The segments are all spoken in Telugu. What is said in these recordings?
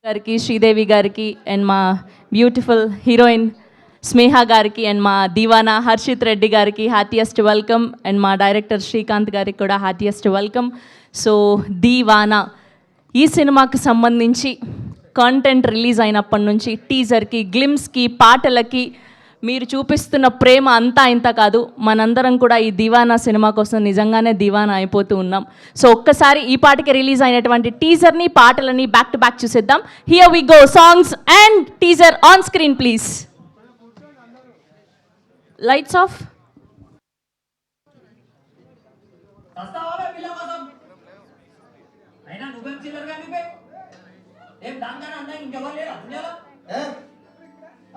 గారికి, శ్రీదేవి గారికి అండ్ మా బ్యూటిఫుల్ హీరోయిన్ స్నేహ గారికి అండ్ మా దీవానా హర్షిత్ రెడ్డి గారికి హార్టియెస్ట్ వెల్కమ్ అండ్ మా డైరెక్టర్ శ్రీకాంత్ గారికి కూడా హార్టియెస్ట్ వెల్కమ్. సో దీవానా ఈ సినిమాకి సంబంధించి కాంటెంట్ రిలీజ్ అయినప్పటి నుంచి టీజర్కి, గ్లిమ్స్కి, పాటలకి మీరు చూపిస్తున్న ప్రేమ అంతా ఇంత కాదు. మనందరం కూడా ఈ దీవానా సినిమా కోసం నిజంగానే దీవానా అయిపోతూ ఉన్నాం. సో ఒక్కసారి ఈ పాటకి రిలీజ్ అయినటువంటి టీజర్ని, పాటలని బ్యాక్ టు బ్యాక్ చూసేద్దాం. Here we go, songs and teaser on screen please. Lights off.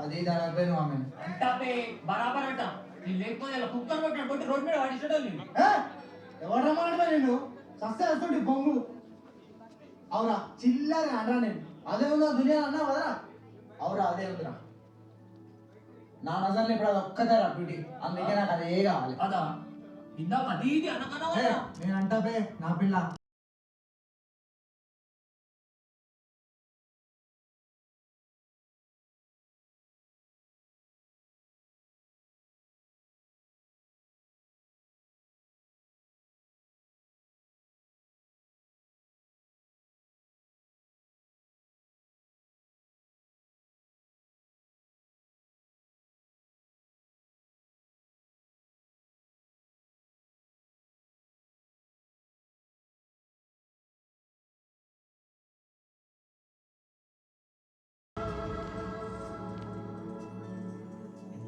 అది దాని పేరు ఆమె అంటే బరాబర్ అంట. నేను లేకపోతే కుక్కర్ కొట్టి రోడ్ మీద వాడిస్తాడు. ఎవరు రమ్మన్నా నేను సస్తే వస్తుంటే బొంగు అవురా చిల్లర అనరా. నేను అదే ఉందా దునియా అన్నా వదరా. అవురా అదే ఉందిరా. నా నజర్లో ఇప్పుడు అది ఒక్కదే రా బ్యూటీ. అందుకే నాకు అదే కావాలి. అదా ఇందాక అది ఇది అనకన్నా నేను అంటా నా పిల్ల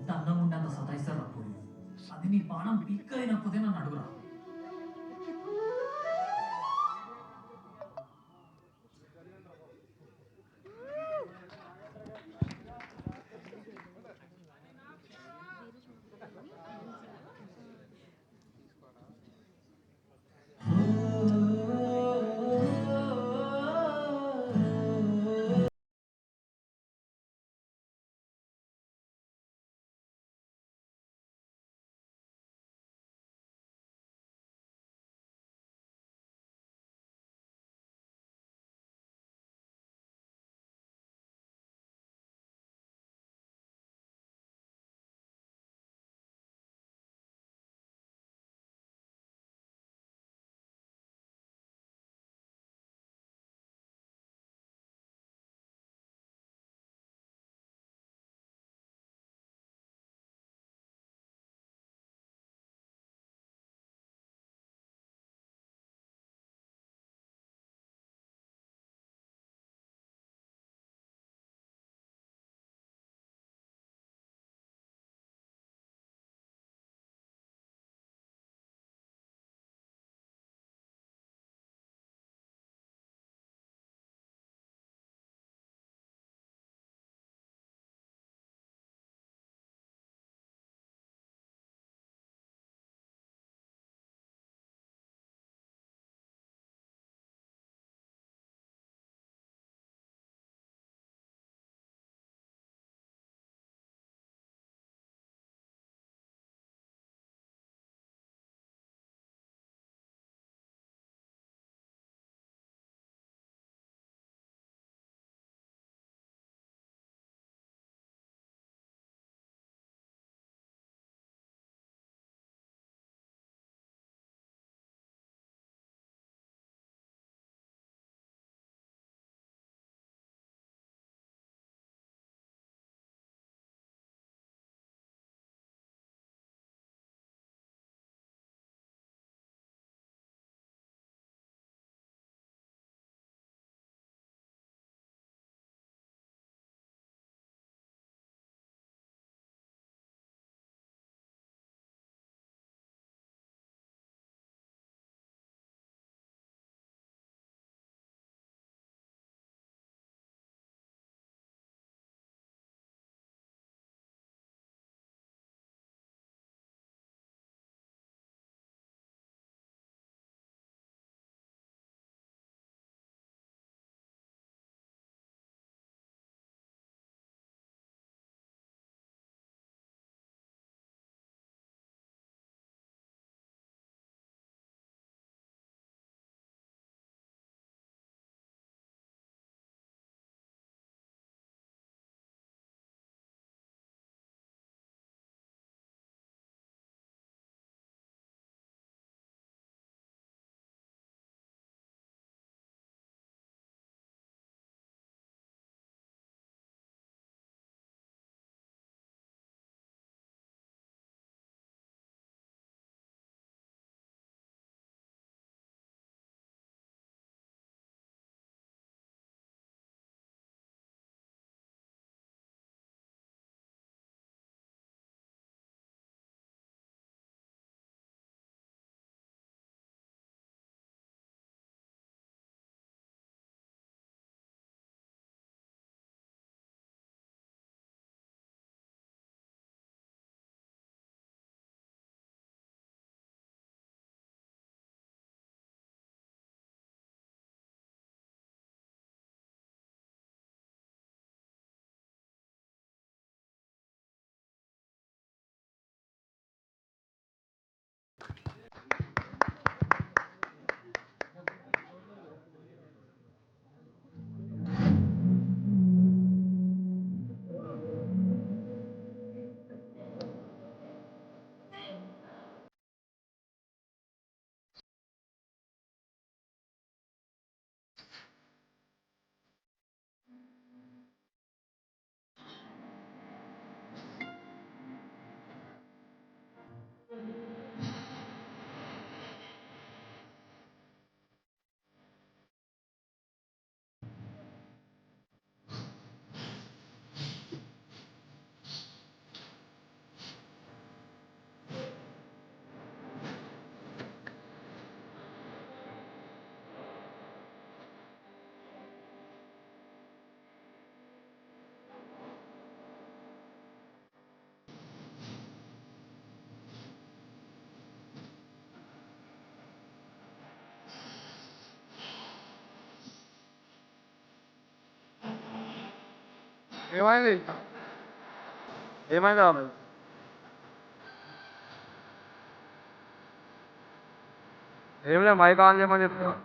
ఎంత అందంగా ఉండే అంత సతాయిస్తారు అప్పుడు. అది నీ పానం పిక్ అయినప్పుడే నన్ను అడుగురా. ఏమైంది ఏమైంది ఆమె ఏం లేదు మైక్ ఆన్ చేయమని చెప్తున్నా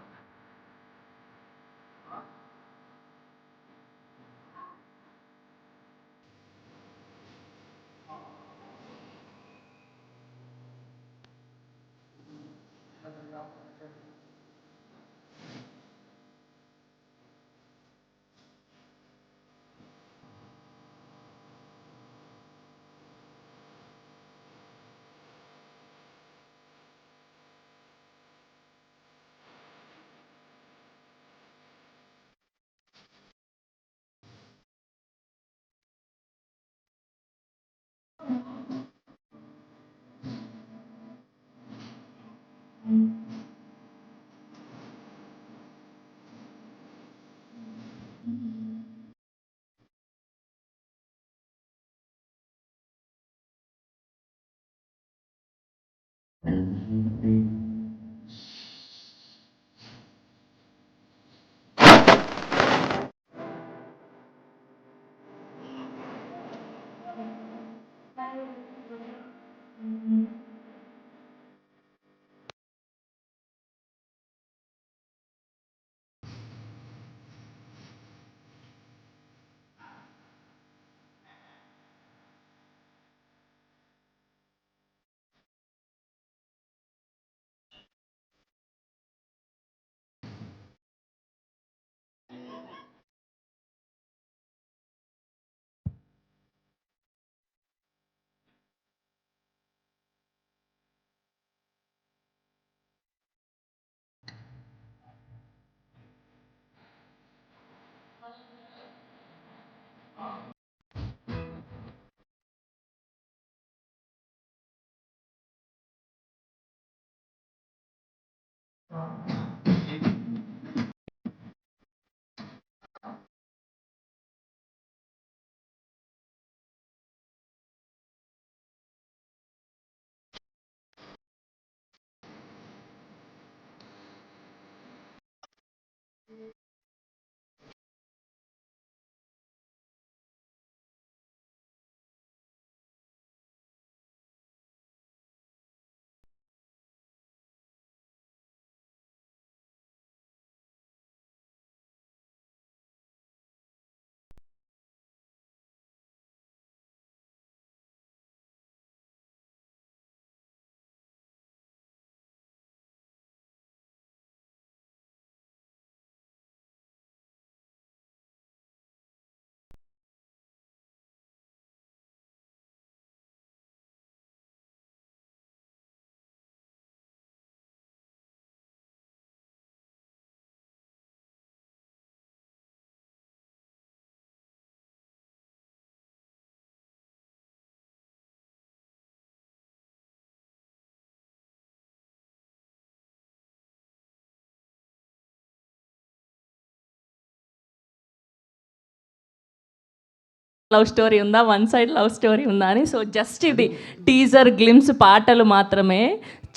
లవ్ స్టోరీ ఉందా, వన్ సైడ్ లవ్ స్టోరీ ఉందా అని. సో జస్ట్ ఇది టీజర్ గ్లిమ్స్ పాటలు మాత్రమే.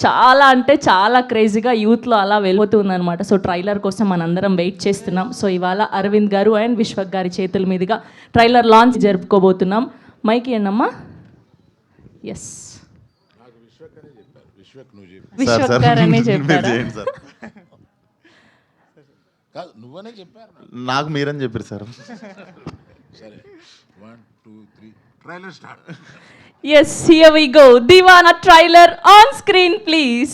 చాలా అంటే చాలా క్రేజీగా యూత్లో అలా వెళ్ళిపోతుందన్నమాట. సో ట్రైలర్ కోసం మనందరం వెయిట్ చేస్తున్నాం. సో ఇవాళ అరవింద్ గారు అండ్ విశ్వక్ గారి చేతుల మీదుగా ట్రైలర్ లాంచ్ జరుపుకోబోతున్నాం. మైక్ ఏంటమ్మా? ఎస్, విశ్వక్ గారు అనే చెప్పారు. నువ్వనే చెప్పారు నాకు మీరని చెప్పారు సార్. సరే 1 2 3 trailer start. Yes, here we go. Divana trailer on screen, please.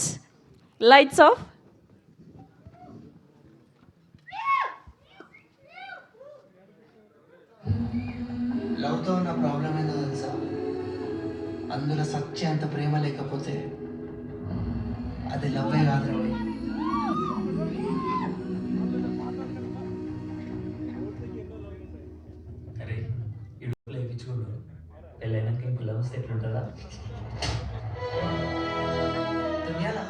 Lights off. లవ్తో ఉన్న ప్రాబ్లం ఏందో తెలుసా? అందులో సత్యంత ప్రేమ లేకపోతే అది లవ్వే కాదు రవి. అరే ఇడుపులు వేయించుకోడు పెళ్ళైనాక ఇంకో లవ్ వస్తే ఎట్లుంటుందా? దునియాలో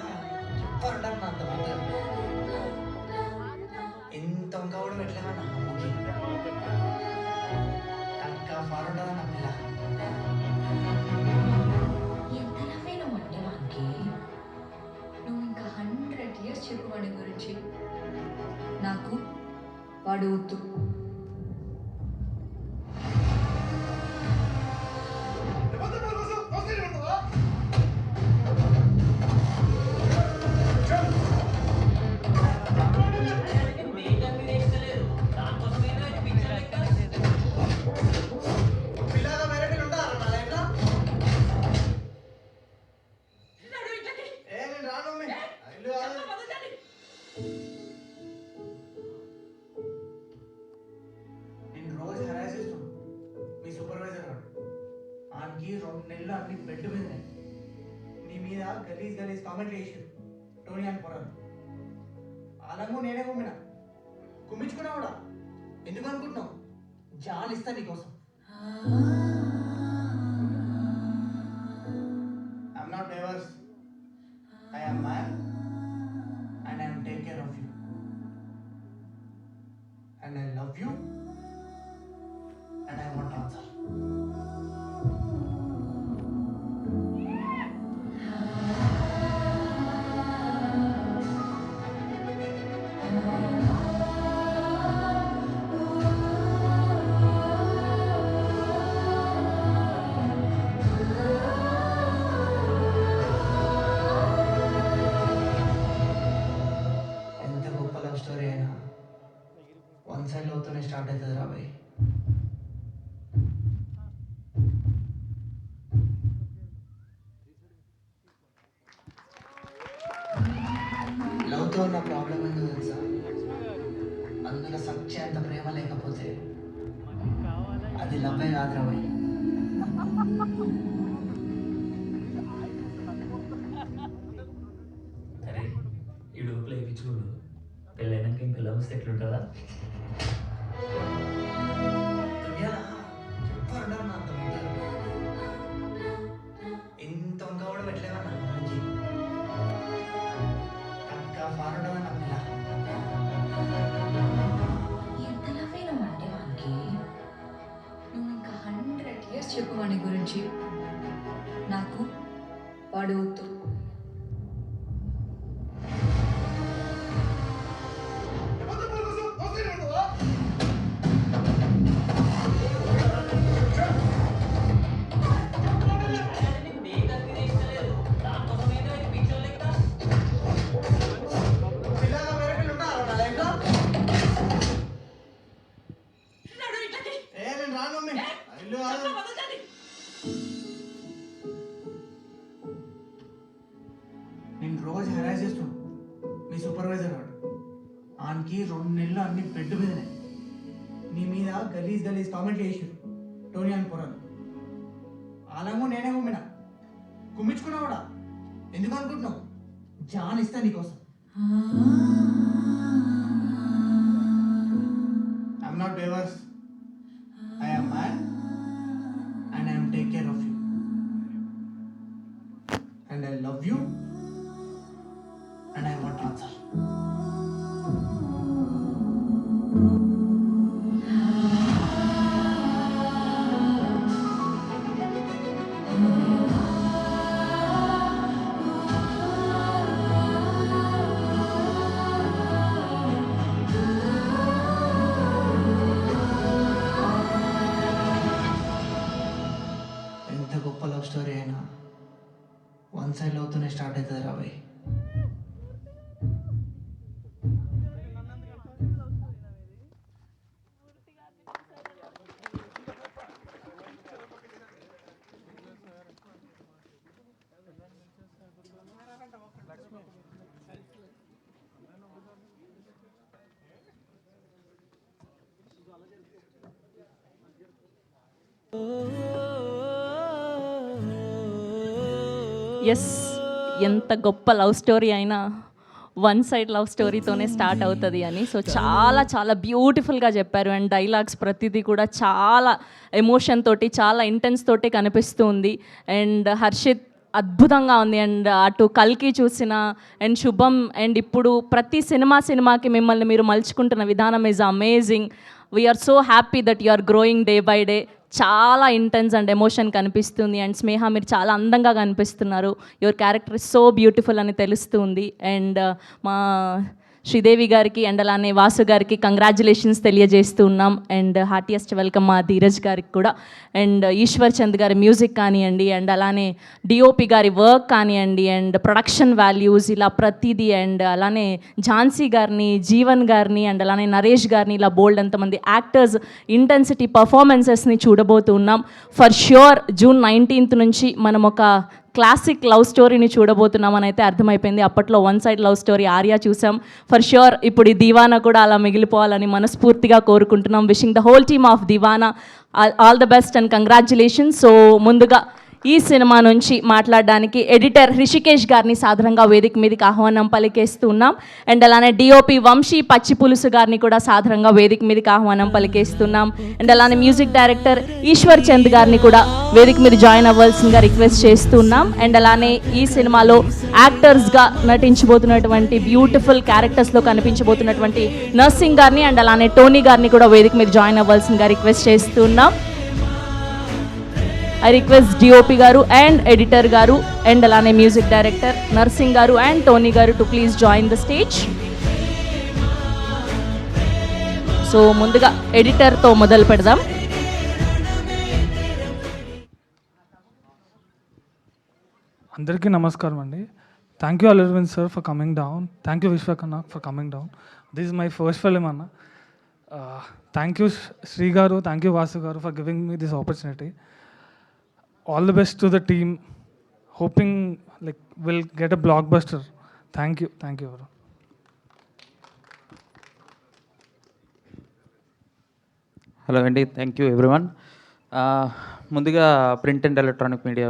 ఎవ్వరు ఉండరు నా అంత ముద్దు. ఇంత ఇంకా కూడా పెట్టలేమా నా అమ్మకి? టంకా ఫారుండదా నా పిల్ల? ఎంత నవ్వేను అంటే వానికి నువ్వు ఇంకా 100 years చెప్పు వాడి గురించి. నాకు వాడు వద్దు. ఆనికి 2 నెలలు అన్ని బెడ్ మీదనే నీ మీద గలీజ్ కామెంట్లు చేసారు టోనీ అని పొరాను. అలాగో నేనే కుమ్మించుకున్నా కూడా. ఎందుకు అనుకుంటున్నావు? జాన్ ఇస్తా నీకోసం. I'm not divorce, I am man and I am take care of you and I love you and I want answer. ఎంత గొప్ప లవ్ స్టోరీ అయినా వన్ సైడ్ లవ్తోనే స్టార్ట్ అవుతుంది రా భయ్. లవ్తో ఉన్న ప్రాబ్లం ఏంటో తెలుసా? అందులో సత్యంత ప్రేమ లేకపోతే అది లవ్వే కాదురా భయ్. అరే ఈ డోకులో ఎక్కి చూడు, పెళ్ళైనాక ఇంక లవ్ వస్తే ఎట్లుంటుందా? దునియాలో చెప్పారు నా అంత ముద్దలు. ఇంత వంక కూడా పెట్టలేవా నా గురించి? అక్క ఫారుడవా నా పిల్ల. ఎంత లవ్వేనమంటే వానికి నువ్వు ఇంకా 100 years చెప్పు వాడి గురించి. నాకు వాడు వద్దు. పిల్లగా వేరే పిల్లలు ఉన్నారా నా లైఫ్లో? నేను రాను మమ్మీ. ఇల్లు కాదు. నేను రోజు హెరాస్ చేస్తున్నాను మీ సూపర్వైజర్ వాడు. ఆనికి 2 నెలలు అన్ని బెడ్ మీదనే నీ మీద గలీజ్ కామెంట్లు చేసారు టోనీ అని పొరాను. అలాగో నేనే కుమ్మించుకున్నా కూడా. ఎందుకు అనుకుంటున్నావు? జాన్ ఇస్తా నీకోసం. I'm not divorce, I am man and I am take care of you and I love you and I want answer. ఎంత గొప్ప లవ్ స్టోరీ అయినా వన్ సైడ్ లవ్తోనే స్టార్ట్ అవుతుంది రా భయ్. ఎస్, ఎంత గొప్ప లవ్ స్టోరీ అయినా వన్ సైడ్ లవ్ స్టోరీతోనే స్టార్ట్ అవుతుంది అని. సో చాలా చాలా బ్యూటిఫుల్గా చెప్పారు. అండ్ డైలాగ్స్ ప్రతిదీ కూడా చాలా ఎమోషన్ తోటి, చాలా ఇంటెన్స్ తోటి కనిపిస్తుంది. అండ్ హర్షిత్ అద్భుతంగా ఉంది. అండ్ అటు కల్కి చూసిన అండ్ శుభం అండ్ ఇప్పుడు ప్రతి సినిమాకి మిమ్మల్ని మీరు మలుచుకుంటున్న విధానం is amazing. We're so happy that you are growing day by day. చాలా ఇంటెన్స్ అండ్ ఎమోషన్ కనిపిస్తుంది. అండ్ స్నేహ మీరు చాలా అందంగా కనిపిస్తున్నారు. Your character is so beautiful అని తెలుస్తుంది. అండ్ మా శ్రీదేవి గారికి అండ్ అలానే వాసు గారికి కంగ్రాచులేషన్స్ తెలియజేస్తూ ఉన్నాం. అండ్ హార్టియెస్ట్ వెల్కమ్ మా ధీరజ్ గారికి కూడా. అండ్ ఈశ్వర్ చంద్ గారి మ్యూజిక్ కానివ్వండి, అండ్ అలానే డిఓపి గారి వర్క్ కానివ్వండి, అండ్ ప్రొడక్షన్ వాల్యూస్ ఇలా ప్రతిదీ. అండ్ అలానే ఝాన్సీ గారిని, జీవన్ గారిని, అండ్ అలానే నరేష్ గారిని, ఇలా బోల్డ్ ఎంతమంది యాక్టర్స్ ఇంటెన్సిటీ పర్ఫార్మెన్సెస్ని చూడబోతున్నాం. ఫర్ ష్యూర్ June 19th నుంచి మనం ఒక క్లాసిక్ లవ్ స్టోరీని చూడబోతున్నామని అయితే అర్థమైపోయింది. అప్పట్లో one side love story Arya చూసాం. ఫర్ ష్యూర్ ఇప్పుడు ఈ దీవానా కూడా అలా మిగిలిపోవాలని మనస్ఫూర్తిగా కోరుకుంటున్నాం. Wishing the whole team of Deewana all the best and congratulations. So ముందుగా ఈ సినిమా నుంచి మాట్లాడడానికి ఎడిటర్ హృషికేష్ గారిని సాధారణంగా వేదిక మీదకి ఆహ్వానం పలికేస్తున్నాం. అండ్ అలానే డిఓపి వంశీ పచ్చి పులుసు గారిని కూడా సాధారణంగా వేదిక మీదకి ఆహ్వానం పలికేస్తున్నాం. అండ్ అలానే మ్యూజిక్ డైరెక్టర్ ఈశ్వర్ చంద్ గారిని కూడా వేదిక మీద జాయిన్ అవ్వాల్సిందిగా రిక్వెస్ట్ చేస్తున్నాం. అండ్ అలానే ఈ సినిమాలో యాక్టర్స్గా నటించబోతున్నటువంటి బ్యూటిఫుల్ క్యారెక్టర్స్లో కనిపించబోతున్నటువంటి నర్సింగ్ గారిని అండ్ అలానే టోనీ గారిని కూడా వేదిక మీద జాయిన్ అవ్వాల్సిందిగా రిక్వెస్ట్ చేస్తున్నాం. ఐ రిక్వెస్ట్ డిఓపి గారు అండ్ ఎడిటర్ గారు అండ్ అలానే మ్యూజిక్ డైరెక్టర్ నర్సింగ్ గారు అండ్ టోనీ గారు to please join the stage. So ముందుగా ఎడిటర్తో మొదలు పెడదాం. అందరికీ నమస్కారం అండి. Thank you Aravind sir for coming down. Thank you విశ్వకన్న for coming down. This is my first film అన్న. థ్యాంక్ యూ శ్రీ గారు, థ్యాంక్ యూ వాసు గారు for giving me this opportunity. All the best to the team. Hoping like we'll get a blockbuster. Thank you everyone. Hello అండి, థ్యాంక్ యూ ఎవ్రీవన్. ముందుగా ప్రింట్ అండ్ ఎలక్ట్రానిక్ మీడియా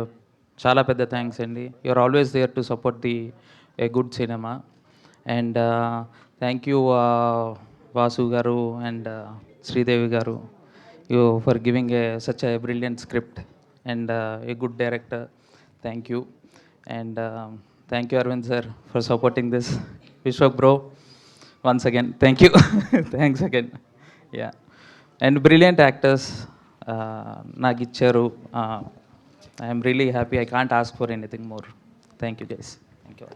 చాలా పెద్ద థ్యాంక్స్ అండి. You're always there to support the a good cinema. And thank you Vasu garu and Sridevi garu you for giving a such a brilliant script and a good director. Thank you. And thank you Arvind sir for supporting this. Vishwak bro, once again thank you. Thanks again. Yeah, and brilliant actors నాకు ఇచ్చారు. I am really happy. I can't ask for anything more. Thank you guys. Thank you.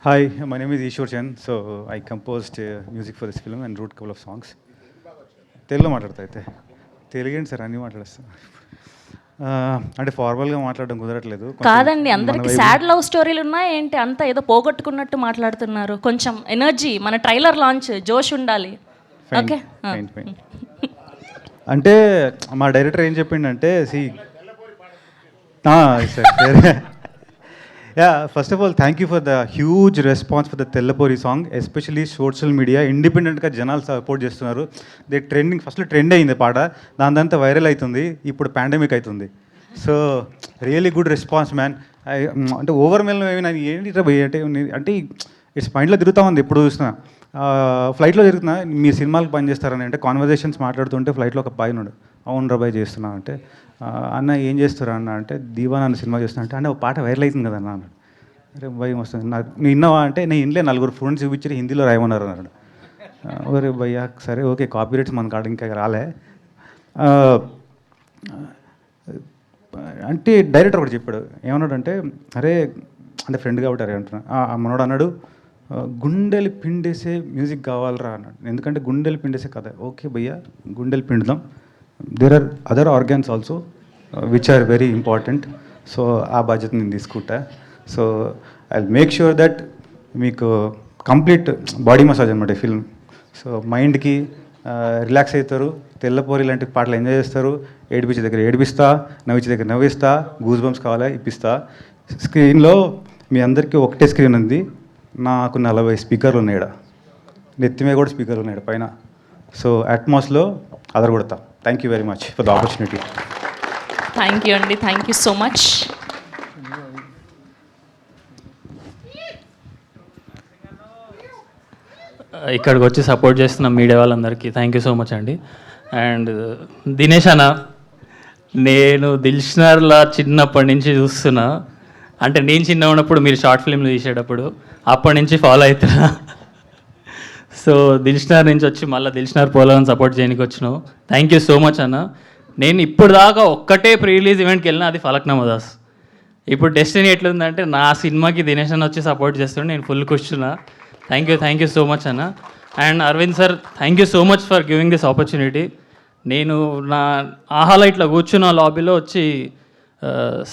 Hi, my name is Ishwar Chand. So I composed music for this film and wrote a couple of songs. తెలుగులో మాట్లాడతా అయితే తెలుగు ఏంటి సార్ అన్నీ మాట్లాడేస్తాను. అంటే ఫార్మల్గా మాట్లాడడం కుదరట్లేదు. కాదండి, అందరికి సాడ్ లవ్ స్టోరీలు ఉన్నాయి ఏంటి, అంతా ఏదో పోగొట్టుకున్నట్టు మాట్లాడుతున్నారు. కొంచెం ఎనర్జీ, మన ట్రైలర్ లాంచ్ జోష్ ఉండాలి. ఓకే, అంటే మా డైరెక్టర్ ఏం చెప్పిండంటే Yeah, first of all, thank you for the huge response for the Tellapori song, especially social media. Independent జనాలు సపోర్ట్ చేస్తున్నారు. దే ట్రెండింగ్, ఫస్ట్లో ట్రెండ్ అయింది పాట, దాంతో వైరల్ అవుతుంది, ఇప్పుడు పాండమిక్ అవుతుంది. So really good response man. అంటే ఓవర్మెల్ ఏంటి అంటే ఇట్స్ మైండ్లో తిరుగుతూ ఉంది. ఎప్పుడు చూసినా ఫ్లైట్లో తిరుగుతున్నా, మీరు సినిమాలకు పని చేస్తారని అంటే కాన్వర్జేషన్స్ మాట్లాడుతుంటే ఫ్లైట్లో ఒక బాయ్ ఉన్నాడు. అవును రా బాయ్ చేస్తున్నా అంటే, అన్న ఏం చేస్తారా అన్న అంటే, దీవానా అన్న సినిమా చేస్తున్నా అంటే, ఒక పాట వైరల్ అవుతుంది కదా అన్నాడు. అరే భయం వస్తుంది, నాకు నువ్వు విన్నావా అంటే, నేను ఇంట్లో నలుగురు ఫ్రెండ్స్ చూపించి హిందీలో రాయమన్నారు అన్నాడు. ఒరే భయ్యా సరే ఓకే, కాపీ రైట్స్ మన కాడ ఇంకా రాలే అంటే డైరెక్టర్ ఒకటి చెప్పాడు. ఏమన్నాడు అంటే, అరే అంటే ఫ్రెండ్ కాబట్టి అరే అంటున్నా, మనోడు అన్నాడు గుండెలు పిండేసే మ్యూజిక్ కావాలరా అన్నాడు. ఎందుకంటే గుండెలు పిండేసే కదా. ఓకే భయ్యా గుండెలు పిండుదాం. There are other organs also which are very important. So ఆ బాధ్యత నేను తీసుకుంటా. So I make sure that మీకు కంప్లీట్ బాడీ మసాజ్ అనమాట ఈ ఫిల్మ్. సో మైండ్కి రిలాక్స్ అవుతారు, తెల్లపోరి లాంటి పాటలు ఎంజాయ్ చేస్తారు, ఏడిపించే దగ్గర ఏడిపిస్తా, నవ్వించే దగ్గర నవ్విస్తా, గూస్ బంప్స్ కావాలా ఇప్పిస్తా. స్క్రీన్లో మీ అందరికీ ఒకటే స్క్రీన్ ఉంది, నాకు 40 స్పీకర్లు ఉన్నాయి, నెత్తి మీద కూడా స్పీకర్లు ఉన్నాయి పైన. సో అట్మాస్లో అదరగొడతా. Thank you very much for the opportunity. Thank you అండి, థ్యాంక్ యూ సో మచ్. ఇక్కడికి వచ్చి సపోర్ట్ చేస్తున్న మీడియా వాళ్ళందరికీ థ్యాంక్ యూ సో మచ్ అండి. అండ్ దినేష్ అన్న, నేను దిల్షనర్లా చిన్నప్పటి నుంచి చూస్తున్నా. అంటే నేను చిన్న ఉన్నప్పుడు మీరు షార్ట్ ఫిల్మ్లు తీసేటప్పుడు అప్పటి నుంచి ఫాలో అవుతున్నా. సో దిల్షనర్ నుంచి వచ్చి మళ్ళీ దిల్షనర్ పోలని సపోర్ట్ చేయడానికి వచ్చినావు. థ్యాంక్ యూ సో మచ్ అన్న. నేను ఇప్పుడు దాకా ఒక్కటే ప్రీ రిలీజ్ ఈవెంట్కి వెళ్ళినా, అది ఫలక్నామా దాస్. ఇప్పుడు డెస్టినీ ఎట్లుందంటే నా సినిమాకి దినేష్ అన్న వచ్చి సపోర్ట్ చేస్తుంటే నేను ఫుల్ కూర్చున్నా. థ్యాంక్ యూ సో మచ్ అన్న. And Aravind sir, thank you so much for giving this opportunity. నేను నా ఆహాలో ఇట్లా కూర్చున్న లాబీలో వచ్చి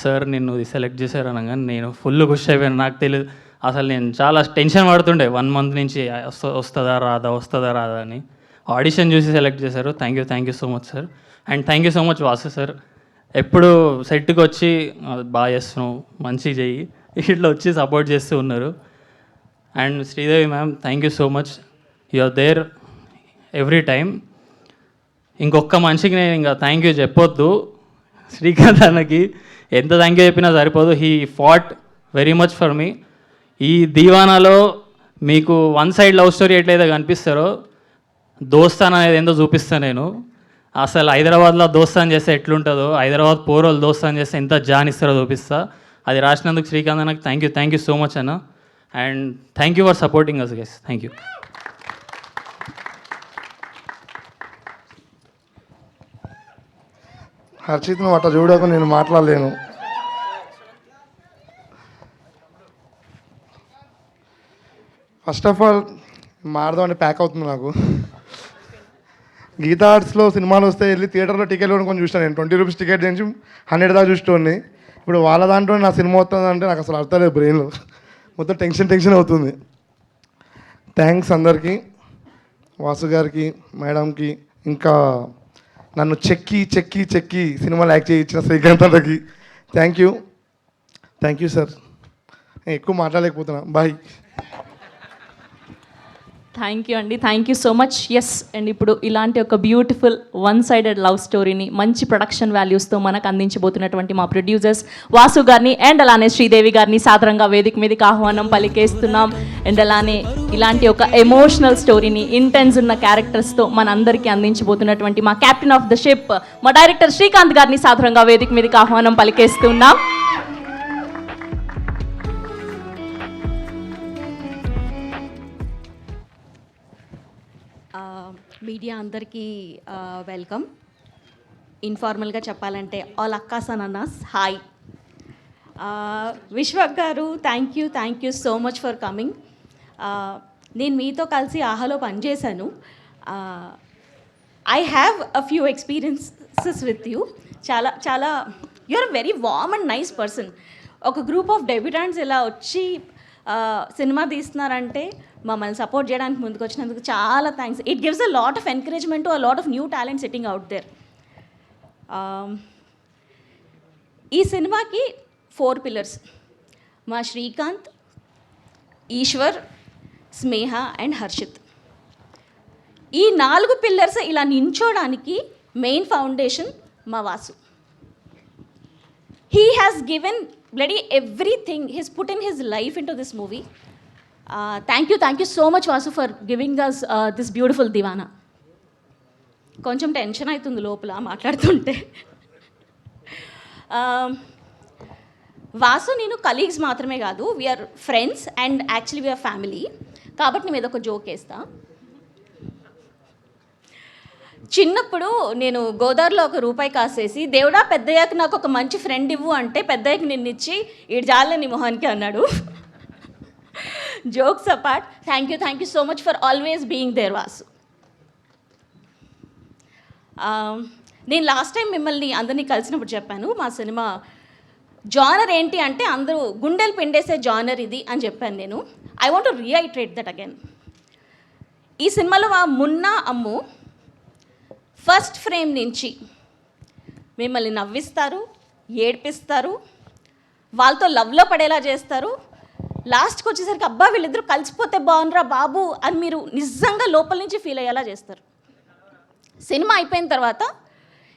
సార్ నిన్ను సెలెక్ట్ చేశారు అనగానే నేను ఫుల్ ఖుషి అయిపోయాను. నాకు తెలియదు అసలు, నేను చాలా టెన్షన్ పడుతుండే 1 month నుంచి వస్తుందా రాదా అని. ఆడిషన్ చూసి సెలెక్ట్ చేశారు. Thank you so much sir. And thank you so much Vasu sir. ఎప్పుడు సెట్కి వచ్చి బాగా చేస్తున్నావు, మంచిగా చెయ్యి, ఇట్లా వచ్చి సపోర్ట్ చేస్తూ ఉన్నారు. And Sridevi ma'am, thank you so much. You are there every time. ఇంకొక మనిషికి నేను ఇంకా థ్యాంక్ యూ చెప్పొద్దు, శ్రీకాంత్ అన్నకి ఎంత థ్యాంక్ యూ చెప్పినా సరిపోదు. He fat very much for me. ఈ దీవానాలో మీకు వన్ సైడ్ లవ్ స్టోరీ ఎట్లయితే కనిపిస్తారో, దోస్తాన్ అనేది ఏందో చూపిస్తాను నేను. అసలు హైదరాబాద్లో దోస్తాన్ చేస్తే ఎట్లుంటుందో, హైదరాబాద్ పోరోలు దోస్తాన్ చేస్తే ఎంత జానిస్తారో చూపిస్తా. అది రాసినందుకు శ్రీకాంత్ అన్నకి థ్యాంక్ యూ సో మచ్ అన్న. And thank you for supporting us guys. Thank you. Harshit, నువ్వు అట్లా చూడకు, నేను మాట్లాడలేను. ఫస్ట్ ఆఫ్ ఆల్ మాడదాం అంటే ప్యాక్ అవుతుంది నాకు. గీతా ఆర్ట్స్లో సినిమాలు వస్తే వెళ్ళి థియేటర్లో టికెట్ కొనుక్కొని చూస్తాను నేను. 20 రూపీస్ టికెట్ నుంచి 100 దాకా చూసుకోండి. ఇప్పుడు వాళ్ళ దాంట్లో నా సినిమా వస్తుందంటే నాకు అసలు అర్థం లేదు, బ్రెయిన్లో మొత్తం టెన్షన్ అవుతుంది. థ్యాంక్స్ అందరికీ, వాసు గారికి, మేడంకి, ఇంకా నన్ను చెక్కి సినిమాలు యాక్ట్ చేయించిన శ్రీకాంత్ అన్నకి థ్యాంక్ యూ సార్. నేను ఎక్కువ మాట్లాడలేకపోతున్నా. బాయ్. థ్యాంక్ యూ అండి, thank you so much. Yes, and ఇప్పుడు ఇలాంటి ఒక బ్యూటిఫుల్ వన్ సైడెడ్ లవ్ స్టోరీని మంచి ప్రొడక్షన్ వాల్యూస్తో మనకు అందించబోతున్నటువంటి మా ప్రొడ్యూసర్స్ వాసు గారిని అండ్ అలానే శ్రీదేవి గారిని సాదరంగా వేదిక మీదకి ఆహ్వానం పలికేస్తున్నాం. అండ్ అలానే ఇలాంటి ఒక ఎమోషనల్ స్టోరీని ఇంటెన్స్ ఉన్న క్యారెక్టర్స్తో మనందరికీ అందించబోతున్నటువంటి మా కెప్టెన్ ఆఫ్ ద షిప్, మా డైరెక్టర్ శ్రీకాంత్ గారిని సాదరంగా వేదిక మీదకి ఆహ్వానం పలికేస్తున్నాం. మీడియా అందరికీ వెల్కమ్. ఇన్ఫార్మల్గా చెప్పాలంటే ఆల్ అక్కాస్ అండ్ అన్నాస్ హాయ్. విశ్వక్ గారు, thank you so much for coming. నేను మీతో కలిసి ఆహాలో పనిచేశాను. I have a few experiences with you. చాలా you are very warm and nice person. ఒక గ్రూప్ ఆఫ్ డెబ్యూటెంట్స్ ఇలా వచ్చి సినిమా తీస్తున్నారంటే మమ్మల్ని సపోర్ట్ చేయడానికి ముందుకు వచ్చినందుకు చాలా thanks. It gives a lot of encouragement to a lot of new talent sitting out there. ఈ సినిమాకి 4 పిల్లర్స్. మా శ్రీకాంత్, ఈశ్వర్, స్నేహ అండ్ హర్షిత్. ఈ 4 పిల్లర్స్ ఇలా నించోడానికి మెయిన్ ఫౌండేషన్ మా Vasu. He has given bloody everything. He's put in his life into this movie. Thank you so much Vasu for giving us this beautiful Divana. కొంచెం టెన్షన్ అవుతుంది లోపల మాట్లాడుతుంటే. వాసు నేను కలీగ్స్ మాత్రమే కాదు, we are friends and actually we are family. కాబట్టి నేను ఏదో ఒక జోక్ వేస్తా. చిన్నప్పుడు నేను గోదావరిలో ₹1 కాసేసి, దేవుడా పెద్దయ్యాక నాకు ఒక మంచి ఫ్రెండ్ ఇవ్వు అంటే పెద్దయ్యకి నిన్ను ఇచ్చి ఈడు జాలే నీ మొహానికి అన్నాడు. Jokes apart, thank you so much for always being there Vasu. నేను లాస్ట్ టైం మిమ్మల్ని అందరినీ కలిసినప్పుడు చెప్పాను మా సినిమా జానర్ ఏంటి అంటే అందరూ గుండెలు పిండేసే జానర్ ఇది అని చెప్పాను నేను. I want to reiterate that again. ఈ సినిమాలో మా మున్నా అమ్ము ఫస్ట్ ఫ్రేమ్ నుంచి మిమ్మల్ని నవ్విస్తారు, ఏడిపిస్తారు, వాళ్ళతో లవ్లో పడేలా చేస్తారు. లాస్ట్కి వచ్చేసరికి అబ్బా వీళ్ళిద్దరూ కలిసిపోతే బాగుండ్రా బాబు అని మీరు నిజంగా లోపల నుంచి ఫీల్ అయ్యేలా చేస్తారు. సినిమా అయిపోయిన తర్వాత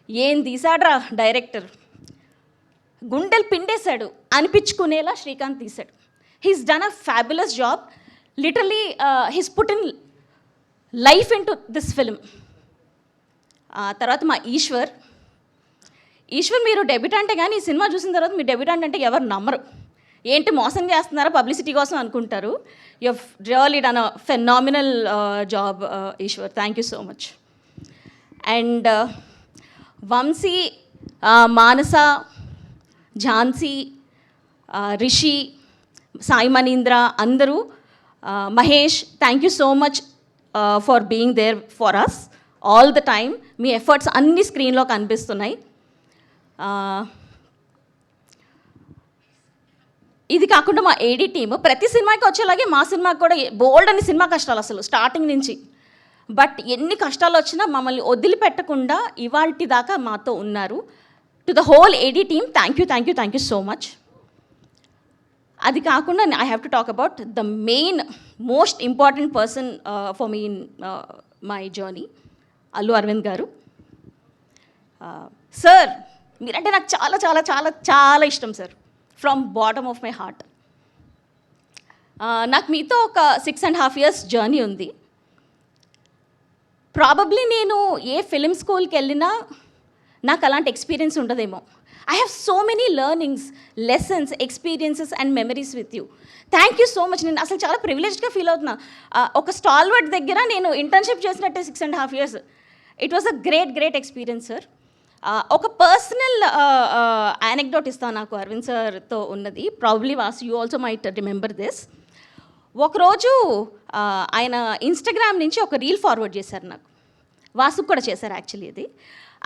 ఏం తీసాడ్రా డైరెక్టర్, గుండెలు పిండేశాడు అనిపించుకునేలా శ్రీకాంత్ తీశాడు. He's done a fabulous job. Literally he's put in life in to this film. తర్వాత మా ఈశ్వర్ మీరు డెబ్యూటెంటే కానీ ఈ సినిమా చూసిన తర్వాత మీ డెబ్యూటెంట్ అంటే ఎవరు నమ్మరు. ఏంటి మోసం చేస్తున్నారా పబ్లిసిటీ కోసం అనుకుంటారు. You have really done a phenomenal job Eshwar. Thank you so much. And Vamsi, Manasa, Jhansi, Rishi, Sai Manindra అందరూ, Mahesh, thank you so much for being there for us all the time. మీ ఎఫర్ట్స్ అన్ని స్క్రీన్లో కనిపిస్తున్నాయి. ఇది కాకుండా మా ఏడీ టీమ్ ప్రతి సినిమాకి వచ్చేలాగే మా సినిమాకి కూడా బోల్డ్ అని సినిమా కష్టాలు అసలు స్టార్టింగ్ నుంచి. బట్ ఎన్ని కష్టాలు వచ్చినా మమ్మల్ని వదిలిపెట్టకుండా ఇవాల్టి దాకా మాతో ఉన్నారు. To the whole AD team thank you so much. అది కాకుండా I have to talk about the main most important person for me in my journey, Allu Aravind garu. Sir మీరంటే నాకు చాలా చాలా చాలా చాలా ఇష్టం sir, from bottom of my heart. నాకు మీతో ఒక 6.5 years జర్నీ ఉంది. ప్రాబబ్లీ నేను ఏ ఫిలిం స్కూల్కి వెళ్ళినా నాకు అలాంటి ఎక్స్పీరియన్స్ ఉండదేమో. I have so many learnings, lessons, experiences and memories with you. Thank you so much. నేను అసలు చాలా ప్రివిలేజ్గా ఫీల్ అవుతున్నా. ఒక స్టాల్వర్డ్ దగ్గర నేను ఇంటర్న్షిప్ చేసినట్టే 6.5 years. It was a great experience sir. ఒక పర్సనల్ యానెక్డోట్ ఇస్తాను నాకు అరవింద్ సార్తో ఉన్నది. Probably was you also might remember this. ఒకరోజు ఆయన ఇన్స్టాగ్రామ్ నుంచి ఒక రీల్ ఫార్వర్డ్ చేశారు నాకు. వాసుకు కూడా చేశారు యాక్చువల్లీ. ఇది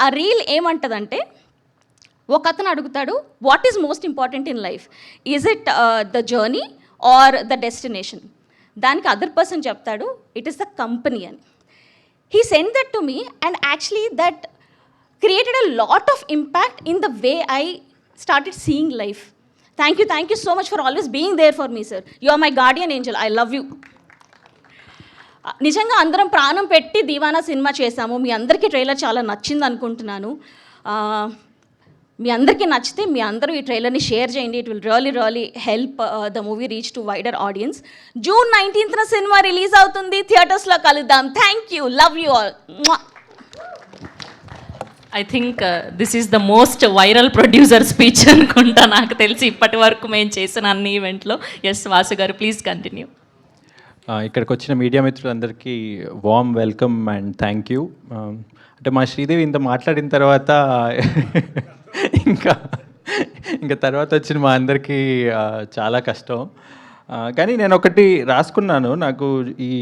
ఆ రీల్ ఏమంటుందంటే, ఒక అతను అడుగుతాడు, what is most important in life, is it the journey or the destination? దానికి అదర్ పర్సన్ చెప్తాడు, ఇట్ ఈస్ ద కంపెనీ అని. He send that to me and actually that created a lot of impact in the way I started seeing life. Thank you so much for always being there for me, sir. You are my guardian angel. I love you. నిజంగా అందరం ప్రాణం పెట్టి దీవానా సినిమా చేశాము. మీ అందరికీ ట్రైలర్ చాలా నచ్చింది అనుకుంటున్నాను. మీ అందరికీ నచ్చితే మీ అందరూ ఈ ట్రైలర్ని షేర్ చేయండి. It will really help the movie reach to wider audience. June 19th cinema release అవుతుంది. థియేటర్స్లో కలుద్దాం. Thank you, love you all. I think this is the most viral producer speech అనుకుంటా నాకు తెలిసి ఇప్పటి వరకు మేము చేసిన అన్ని ఈవెంట్లో. ఎస్ వాసు గారు, ప్లీజ్ కంటిన్యూ. ఇక్కడికి వచ్చిన మీడియా మిత్రులందరికీ warm welcome and thank you. అంటే మా శ్రీదేవి ఇంత మాట్లాడిన తర్వాత ఇంకా తర్వాత వచ్చిన మా అందరికీ చాలా కష్టం. కానీ నేను ఒకటి రాసుకున్నాను, నాకు ఈ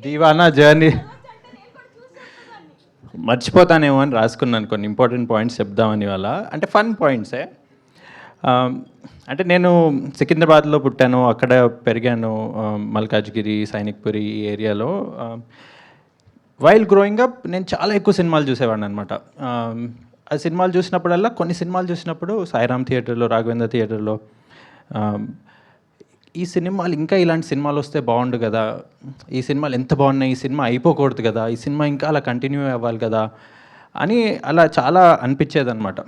దీవానా జర్నీ మర్చిపోతానేమో అని రాసుకున్నాను. కొన్ని ఇంపార్టెంట్ పాయింట్స్ చెప్దామని వాళ్ళ, అంటే ఫన్ పాయింట్సే. అంటే నేను సికింద్రాబాద్లో పుట్టాను, అక్కడ పెరిగాను, మల్కాజ్గిరి, సైనిక్పురి ఈ ఏరియాలో. వైల్ గ్రోయింగ్ అప్ నేను చాలా ఎక్కువ సినిమాలు చూసేవాడిని అనమాట. ఆ సినిమాలు చూసినప్పుడల్లా, కొన్ని సినిమాలు చూసినప్పుడు సాయిరామ్ థియేటర్లో, రాఘవేంద్ర థియేటర్లో ఈ సినిమాలు ఇంకా ఇలాంటి సినిమాలు వస్తే బాగుండు కదా, ఈ సినిమాలు ఎంత బాగున్నాయి, ఈ సినిమా అయిపోకూడదు కదా, ఈ సినిమా ఇంకా అలా కంటిన్యూ అవ్వాలి కదా అని అలా చాలా అనిపించేదన్నమాట.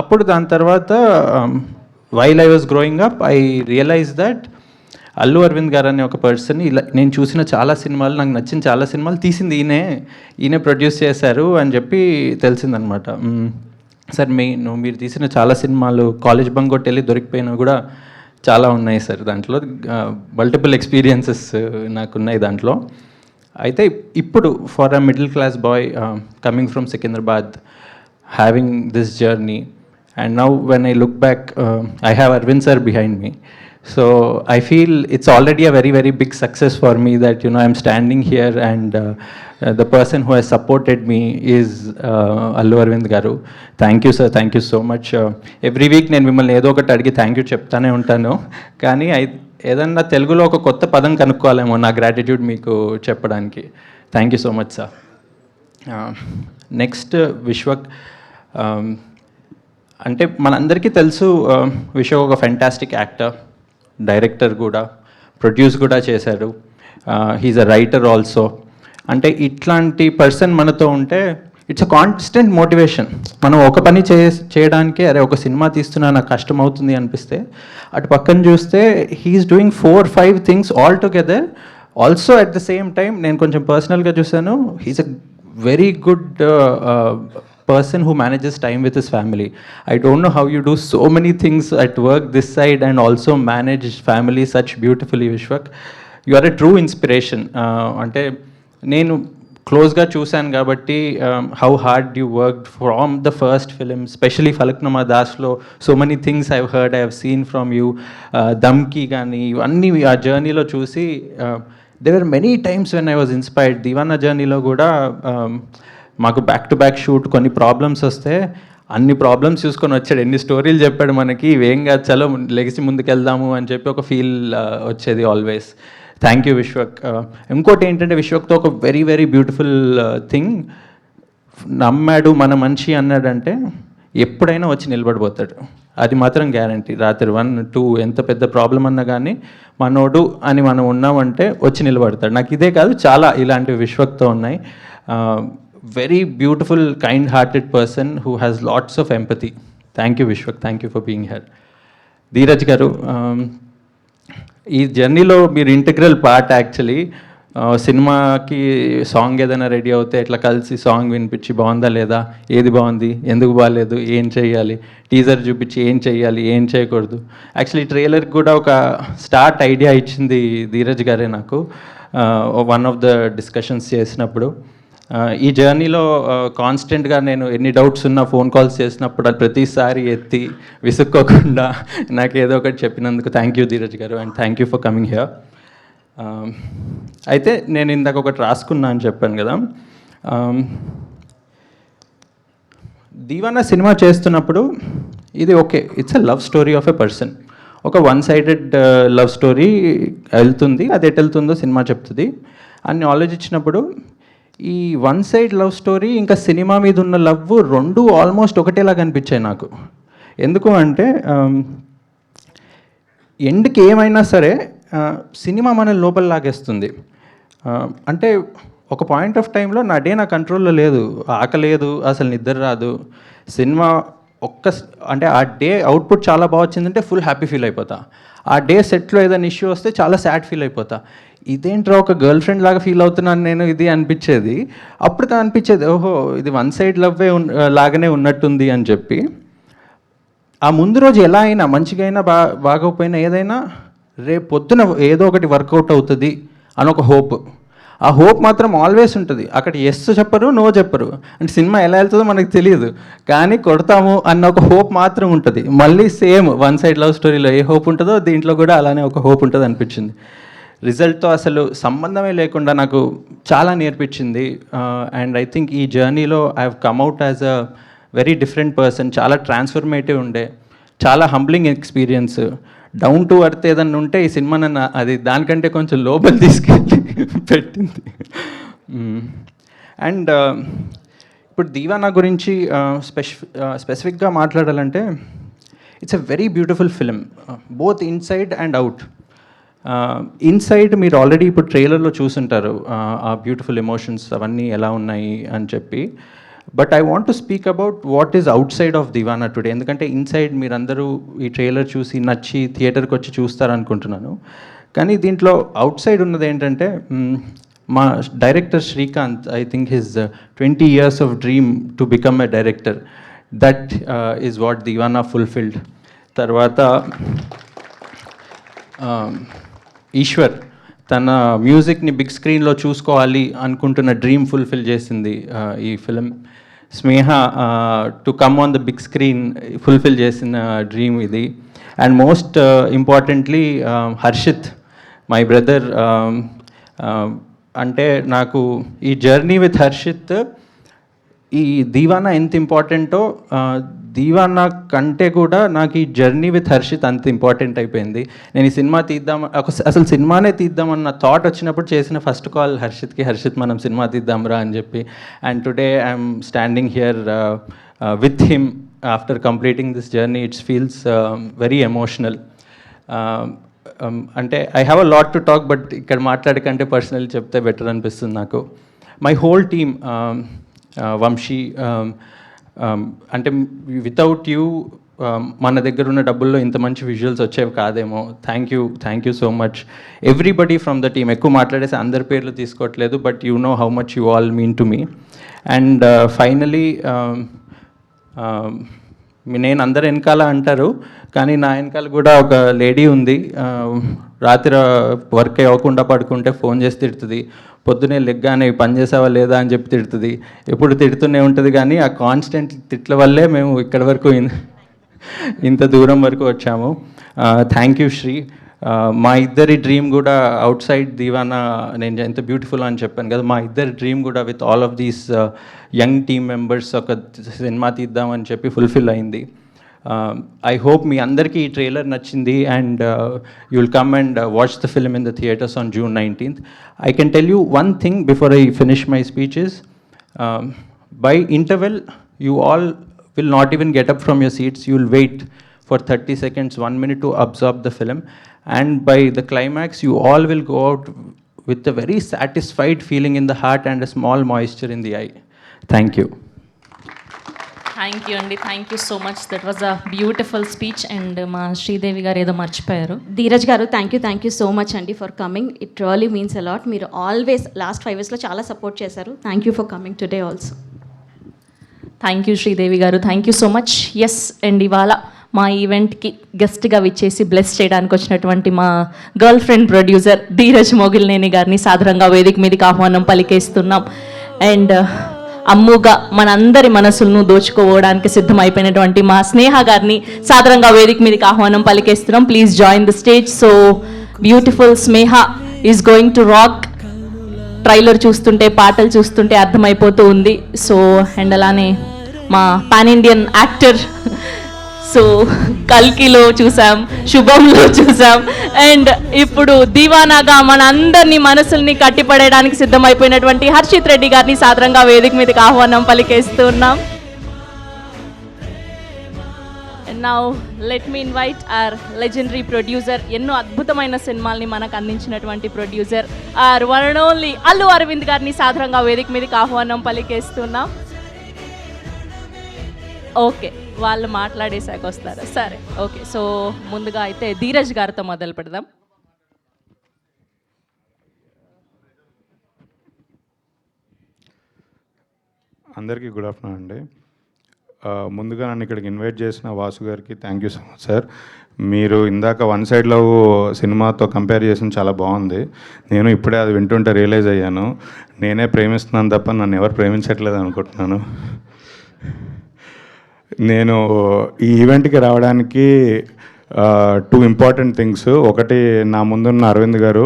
అప్పుడు దాని తర్వాత while I was growing up I realize that Allu Aravind garu అనే ఒక పర్సన్, ఇలా నేను చూసిన చాలా సినిమాలు, నాకు నచ్చిన చాలా సినిమాలు తీసింది ఈయనే ప్రొడ్యూస్ చేశారు అని చెప్పి తెలిసిందనమాట. సార్ మీరు తీసిన చాలా సినిమాలు కాలేజ్ బంక్ కొట్టి వెళ్ళి దొరికిపోయినా కూడా చాలా ఉన్నాయి సార్. దాంట్లో మల్టిపుల్ ఎక్స్పీరియన్సెస్ నాకున్నాయి దాంట్లో. అయితే ఇప్పుడు for a middle class boy coming from Secunderabad, having this journey, and now when I look back I have Aravind sir behind me. So I feel it's already a very big success for me that I'm standing here and the person who has supported me is Allu Arvind garu. Thank you sir, thank you so much. Every week నేను మిమ్మల్ని ఏదో ఒకటి అడిగి థ్యాంక్ యూ చెప్తానే ఉంటాను, కానీ ఏదన్నా తెలుగులో ఒక కొత్త పదం కనుక్కోవాలేమో నా గ్రాటిట్యూడ్ మీకు చెప్పడానికి. Thank you so much sir. Next Vishwak. అంటే మనందరికీ తెలుసు విశ్వక్ ఒక ఫెంటాస్టిక్ యాక్టర్, డైరెక్టర్ కూడా, ప్రొడ్యూస్ కూడా చేశారు. He is a writer also. అంటే ఇట్లాంటి పర్సన్ మనతో ఉంటే ఇట్స్ అ కాన్స్టెంట్ మోటివేషన్. మనం ఒక పని చేయడానికే, అరే ఒక సినిమా తీస్తున్నా నాకు కష్టం అవుతుంది అనిపిస్తే, అటు పక్కన చూస్తే he is doing 4-5 things all together. Also at the same time నేను కొంచెం పర్సనల్గా చూశాను, he is a very good person who manages time with his family. I don't know how you do so many things at work this side and also manage family such beautifully, Vishwak. You are a true inspiration. Ante nenu close ga chusan kabatti how hard you worked from the first film, especially Falaknuma Daslo. So many things I've heard, I have seen from you. Damki gani anni aa journey lo chusi there were many times when I was inspired. Divana journey lo kuda మాకు బ్యాక్ టు బ్యాక్ షూట్, కొన్ని ప్రాబ్లమ్స్ వస్తే అన్ని ప్రాబ్లమ్స్ చూసుకొని వచ్చాడు, ఎన్ని స్టోరీలు చెప్పాడు మనకి, ఇవేం కాదు చలో లెగిసి ముందుకు వెళ్దాము అని చెప్పి ఒక ఫీల్ వచ్చేది ఆల్వేస్. Thank you Vishwak. ఇంకోటి ఏంటంటే విశ్వక్తో ఒక వెరీ వెరీ బ్యూటిఫుల్ థింగ్, నమ్మాడు మన మనిషి అన్నాడంటే ఎప్పుడైనా వచ్చి నిలబడిపోతాడు, అది మాత్రం గ్యారంటీ. రాత్రి 1, 2 ఎంత పెద్ద ప్రాబ్లం అన్నా కానీ మనోడు అని మనం ఉన్నామంటే వచ్చి నిలబడతాడు. నాకు ఇదే కాదు, చాలా ఇలాంటివి విశ్వక్తో ఉన్నాయి. Very beautiful kind hearted person who has lots of empathy. Thank you Vishwak, thank you for being here. Dheeraj గారు, ఈ జర్నీలో మీరు ఇంటగ్రల్ పార్ట్. యాక్చువల్లీ సినిమాకి సాంగ్ ఏదైనా రెడీ అవుతే ఇట్లా కలిసి సాంగ్ వినిపించి బాగుందా లేదా, ఏది బాగుంది, ఎందుకు బాగాలేదు, ఏం చేయాలి, టీజర్ చూపించి ఏం చేయాలి, ఏం చేయకూడదు. యాక్చువల్లీ ట్రైలర్కి కూడా ఒక స్టార్ట్ ఐడియా ఇచ్చింది ధీరజ్ గారే నాకు, వన్ ఆఫ్ ద డిస్కషన్స్ చేసినప్పుడు. ఈ జర్నీలో కాన్స్టెంట్గా నేను ఎన్ని డౌట్స్ ఉన్నా ఫోన్ కాల్స్ చేసినప్పుడు అది ప్రతిసారి ఎత్తి విసుక్కోకుండా నాకు ఏదో ఒకటి చెప్పినందుకు thank you Dheeraj garu, and thank you for coming here. అయితే నేను ఇందాక ఒకటి రాసుకున్నా అని చెప్పాను కదా, దీవానా సినిమా చేస్తున్నప్పుడు ఇది okay, it's a love story of a person. ఒక వన్ సైడెడ్ లవ్ స్టోరీ వెళ్తుంది, అది ఎటు వెళ్తుందో సినిమా చెప్తుంది అని ఆలోచించినప్పుడు ఈ వన్ సైడ్ లవ్ స్టోరీ ఇంకా సినిమా మీద ఉన్న లవ్ రెండు ఆల్మోస్ట్ ఒకటేలాగా అనిపించాయి నాకు. ఎందుకు అంటే ఎండ్కి ఏమైనా సరే సినిమా మనల్ని లోపల లాగేస్తుంది. అంటే ఒక పాయింట్ ఆఫ్ టైంలో నా డే నా కంట్రోల్లో లేదు, ఆకలేదు, అసలు నిద్ర రాదు. సినిమా అంటే ఆ డే అవుట్పుట్ చాలా బాగా వచ్చిందంటే ఫుల్ హ్యాపీ ఫీల్ అయిపోతా. ఆ డే సెట్లో ఏదైనా ఇష్యూ వస్తే చాలా సాడ్ ఫీల్ అయిపోతా. ఇదేంట్రా ఒక గర్ల్ ఫ్రెండ్ లాగా ఫీల్ అవుతున్నాను నేను, ఇది అనిపించేది. అప్పుడు అనిపించేది ఓహో ఇది వన్ సైడ్ లవ్వే లాగానే ఉన్నట్టుంది అని చెప్పి. ఆ ముందు రోజు ఎలా అయినా మంచిగా అయినా బాగోపోయినా ఏదైనా రేపు పొద్దున ఏదో ఒకటి వర్కౌట్ అవుతుంది అని ఒక హోప్. ఆ హోప్ మాత్రం ఆల్వేస్ ఉంటుంది. అక్కడ ఎస్ చెప్పరు, నో చెప్పరు. అంటే సినిమా ఎలా వెళ్తుందో మనకు తెలియదు, కానీ కొడతాము అన్న ఒక హోప్ మాత్రం ఉంటుంది. మళ్ళీ సేమ్ వన్ సైడ్ లవ్ స్టోరీలో ఏ హోప్ ఉంటుందో దీంట్లో కూడా అలానే ఒక హోప్ ఉంటుంది అనిపించింది. రిజల్ట్తో అసలు సంబంధమే లేకుండా నాకు చాలా నేర్పించింది. అండ్ ఐ థింక్ ఈ జర్నీలో I have come out as a very different person. చాలా ట్రాన్స్ఫర్మేటివ్ ఉండే, చాలా humbling experience. Down to earth ఏదన్నా ఉంటే ఈ సినిమా నన్ను అది దానికంటే కొంచెం లోపల తీసుకెళ్ళి పెట్టింది. అండ్ ఇప్పుడు దీవానా గురించి స్పెసిఫిక్గా మాట్లాడాలంటే it's a very beautiful film, both inside and out. Inside మీరు ఆల్రెడీ ఇప్పుడు ట్రైలర్లో చూసుంటారు ఆ బ్యూటిఫుల్ ఎమోషన్స్ అవన్నీ ఎలా ఉన్నాయి అని చెప్పి. But I want to speak about what is out side of Deewana today. ఎందుకంటే ఇన్సైడ్ మీరందరూ ఈ ట్రైలర్ చూసి నచ్చి థియేటర్కి వచ్చి చూస్తారనుకుంటున్నాను. కానీ దీంట్లో అవుట్ సైడ్ ఉన్నది ఏంటంటే మా director Srikanth, I think his 20 years of dream to become a director, that is what Deewana fulfilled. తర్వాత ఈశ్వర్ తన మ్యూజిక్ని బిగ్ స్క్రీన్లో చూసుకోవాలి అనుకుంటున్న డ్రీమ్ ఫుల్ఫిల్ చేసింది ఈ film. Sneha to come on the big screen fulfil చేసిన డ్రీమ్ ఇది. And most importantly Harshith, my brother. అంటే నాకు ఈ జర్నీ విత్ హర్షిత్, ఈ దీవానా ఎంత ఇంపార్టెంటో దీవానా కంటే కూడా నాకు ఈ జర్నీ విత్ హర్షిత్ అంత ఇంపార్టెంట్ అయిపోయింది. నేను ఈ సినిమా అసలు సినిమానే తీద్దామన్న థాట్ వచ్చినప్పుడు చేసిన ఫస్ట్ కాల్ హర్షిత్కి, హర్షిత్ మనం సినిమా తీద్దాంరా అని చెప్పి. And today I'm standing here with him after completing this journey. It's feels very emotional. అంటే I have a lot to talk, but ఇక్కడ మాట్లాడకంటే పర్సనల్ చెప్తే బెటర్ అనిపిస్తుంది నాకు. మై హోల్ టీమ్, వంశీ, అంటే వితౌట్ యూ మన దగ్గర ఉన్న డబ్బుల్లో ఇంత మంచి విజువల్స్ వచ్చేవి కాదేమో. Thank you so much everybody from the team. ఎక్కువ మాట్లాడేసి అందరి పేర్లు తీసుకోవట్లేదు, but you know how much you all mean to me. And finally నేను అందరు వెనకాల అంటారు, కానీ నా వెనకాల కూడా ఒక లేడీ ఉంది. రాత్రి వర్క్ అవ్వకుండా పడుకుంటే ఫోన్ చేసి తిడుతుంది, పొద్దునే లెగ్గానే పని చేసావా లేదా అని చెప్పి తిడుతుంది. ఎప్పుడు తిడుతూనే ఉంటుంది. కానీ ఆ కాన్స్టెంట్ తిట్ల వల్లే మేము ఇక్కడి వరకు ఇంత దూరం వరకు వచ్చాము. Thank you Sri. మా ఇద్దరి డ్రీమ్ కూడా అవుట్ సైడ్ దీవానా, నేను ఎంత బ్యూటిఫుల్ అని చెప్పాను కదా, మా ఇద్దరి డ్రీమ్ కూడా with all of these young team members ఒక సినిమా తీద్దామని చెప్పి ఫుల్ఫిల్ అయింది. ఐ హోప్ మీ అందరికీ ఈ ట్రైలర్ నచ్చింది and you will come and watch the film in the theatres on June 19th. I can tell you one thing before I finish my speeches. By interval, you all will not even get up from your seats. You will wait for 30 seconds, 1 minute to absorb the film. And by the climax, you all will go out with a very satisfied feeling in the heart and a small moisture in the eye. Thank you. Thank you అండి, thank you so much. That was a beautiful speech. And మా శ్రీదేవి గారు ఏదో మర్చిపోయారు. ధీరజ్ గారు థ్యాంక్ యూ సో మచ్ అండి for coming. It really means a lot. మీరు ఆల్వేస్ లాస్ట్ 5 yearsలో చాలా సపోర్ట్ చేశారు. Thank you for coming today also. Thank you Sridevi గారు, thank you so much. Yes and ఇవాళ మా ఈవెంట్కి గెస్ట్గా విచ్చేసి బ్లెస్ చేయడానికి వచ్చినటువంటి మా girl friend producer Dheeraj Mogilineni గారిని సాధారణంగా వేదిక మీదకి ఆహ్వానం పలికేస్తున్నాం. అండ్ అమ్ముగా మనందరి మనసులను దోచుకోవడానికి సిద్ధమైపోయినటువంటి మా స్నేహ గారిని సాధారణంగా వేదిక మీదకి ఆహ్వానం పలికేస్తున్నాం. Please join the stage. So beautiful Sneha is going to rock. Trailer చూస్తుంటే, పాటలు చూస్తుంటే అర్థమైపోతూ ఉంది. సో అండ్ అలానే మా పాన్ ఇండియన్ యాక్టర్, సో కల్కిలో చూసాం, శుభంలో చూసాం, అండ్ ఇప్పుడు దీవానాగా మన అందరినీ మనసుల్ని కట్టిపడేయడానికి సిద్ధమైపోయినటువంటి హర్షిత్ రెడ్డి గారిని సాధారణంగా వేదిక మీదకి ఆహ్వానం పలికేస్తున్నాం. Now let me invite our legendary producer, ఎన్నో అద్భుతమైన సినిమాల్ని మనకు అందించినటువంటి producer are one and only Allu Aravind గారిని సాధారణంగా వేదిక మీదకి ఆహ్వానం పలికేస్తున్నాం. ఓకే, వాళ్ళు మాట్లాడేశాక వస్తారా? సరే, ఓకే. సో ముందుగా అయితే ధీరజ్ గారితో మొదలు పెడదాం. అందరికీ గుడ్ ఆఫ్టర్నూన్ అండి. ముందుగా నన్ను ఇక్కడికి ఇన్వైట్ చేసిన వాసు గారికి thank you so much sir. మీరు ఇందాక వన్ సైడ్ లవ్ సినిమాతో కంపేర్ చేసిన చాలా బాగుంది. నేను ఇప్పుడే అది వింటుంటే రియలైజ్ అయ్యాను, నేనే ప్రేమిస్తున్నాను తప్ప నన్ను ఎవరు ప్రేమించట్లేదు అనుకుంటున్నాను. నేను ఈ ఈవెంట్కి రావడానికి 2 ఇంపార్టెంట్ థింగ్స్. ఒకటి నా ముందున్న అరవింద్ గారు,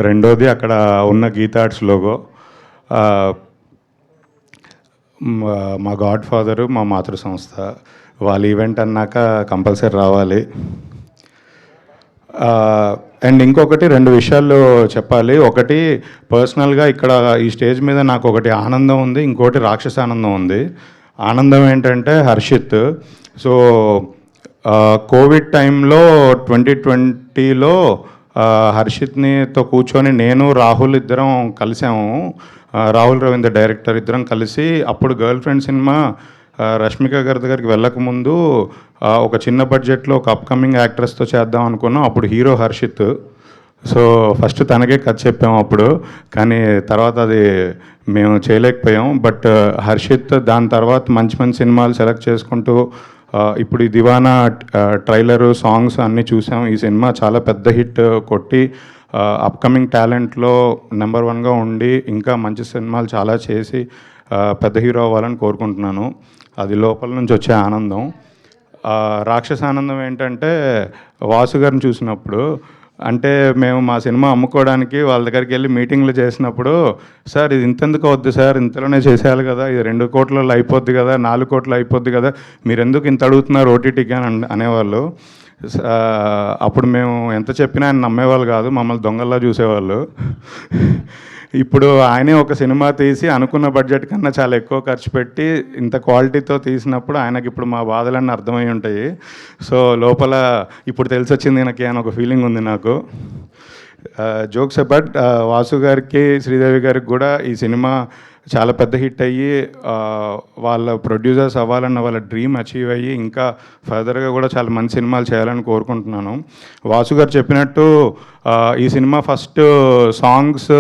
రెండోది అక్కడ ఉన్న గీతా ఆర్ట్స్ లోగో. మా గాడ్ ఫాదరు, మా మాతృ సంస్థ, వాళ్ళ ఈవెంట్ అన్నాక కంపల్సరీ రావాలి. అండ్ ఇంకొకటి 2 విషయాలు చెప్పాలి. ఒకటి పర్సనల్గా ఇక్కడ ఈ స్టేజ్ మీద నాకు ఒకటి ఆనందం ఉంది, ఇంకోటి రాక్షస ఆనందం ఉంది. ఆనందం ఏంటంటే హర్షిత్. సో కోవిడ్ టైంలో 2020లో హర్షిత్నితో కూర్చొని నేను రాహుల్ ఇద్దరం కలిసాము. రాహుల్ రవీంద్ర డైరెక్టర్ ఇద్దరం కలిసి అప్పుడు గర్ల్ ఫ్రెండ్ సినిమా రష్మిక గారి దగ్గరికి వెళ్ళకముందు ఒక చిన్న బడ్జెట్లో ఒక అప్కమింగ్ యాక్ట్రెస్తో చేద్దాం అనుకున్నాం. అప్పుడు హీరో హర్షిత్. సో ఫస్ట్ తనకే కథ చెప్పాము అప్పుడు, కానీ తర్వాత అది మేము చేయలేకపోయాం. బట్ హర్షిత్ దాని తర్వాత మంచి మంచి సినిమాలు సెలెక్ట్ చేసుకుంటూ ఇప్పుడు ఈ దివానా ట్రైలరు, సాంగ్స్ అన్నీ చూసాం. ఈ సినిమా చాలా పెద్ద హిట్ కొట్టి అప్కమింగ్ టాలెంట్లో నెంబర్ 1గా ఉండి ఇంకా మంచి సినిమాలు చాలా చేసి పెద్ద హీరో అవ్వాలని కోరుకుంటున్నాను. అది లోపల నుంచి వచ్చే ఆనందం. రాక్షస ఆనందం ఏంటంటే వాసు గారిని చూసినప్పుడు, అంటే మేము మా సినిమా అమ్ముకోవడానికి వాళ్ళ దగ్గరికి వెళ్ళి మీటింగ్లు చేసినప్పుడు, సార్ ఇది ఇంతెందుకు అవుద్ది సార్, ఇంతలోనే చేసేయాలి కదా, ఇది 2 కోట్లలో అయిపోద్ది కదా, 4 కోట్లు అయిపోద్ది కదా, మీరు ఎందుకు ఇంత అడుగుతున్నారు ఓటీటీకి అని అనేవాళ్ళు. అప్పుడు మేము ఎంత చెప్పినా ఆయన నమ్మేవాళ్ళు కాదు, మమ్మల్ని దొంగల్లా చూసేవాళ్ళు. ఇప్పుడు ఆయనే ఒక సినిమా తీసి అనుకున్న బడ్జెట్ కన్నా చాలా ఎక్కువ ఖర్చు పెట్టి ఇంత క్వాలిటీతో తీసినప్పుడు ఆయనకి ఇప్పుడు మా బాధలన్నీ అర్థమై ఉంటాయి. సో లోపల ఇప్పుడు తెలిసి వచ్చింది నాకు అని ఒక ఫీలింగ్ ఉంది నాకు. జోక్స్ అబౌట్ వాసు గారికి, శ్రీదేవి గారికి కూడా ఈ సినిమా చాలా పెద్ద హిట్ అయ్యి వాళ్ళ ప్రొడ్యూసర్స్ అవ్వాలన్న వాళ్ళ డ్రీమ్ అచీవ్ అయ్యి ఇంకా ఫర్దర్గా కూడా చాలా మంచి సినిమాలు చేయాలని కోరుకుంటున్నాను. వాసు గారు చెప్పినట్టు ఈ సినిమా ఫస్ట్ సాంగ్స్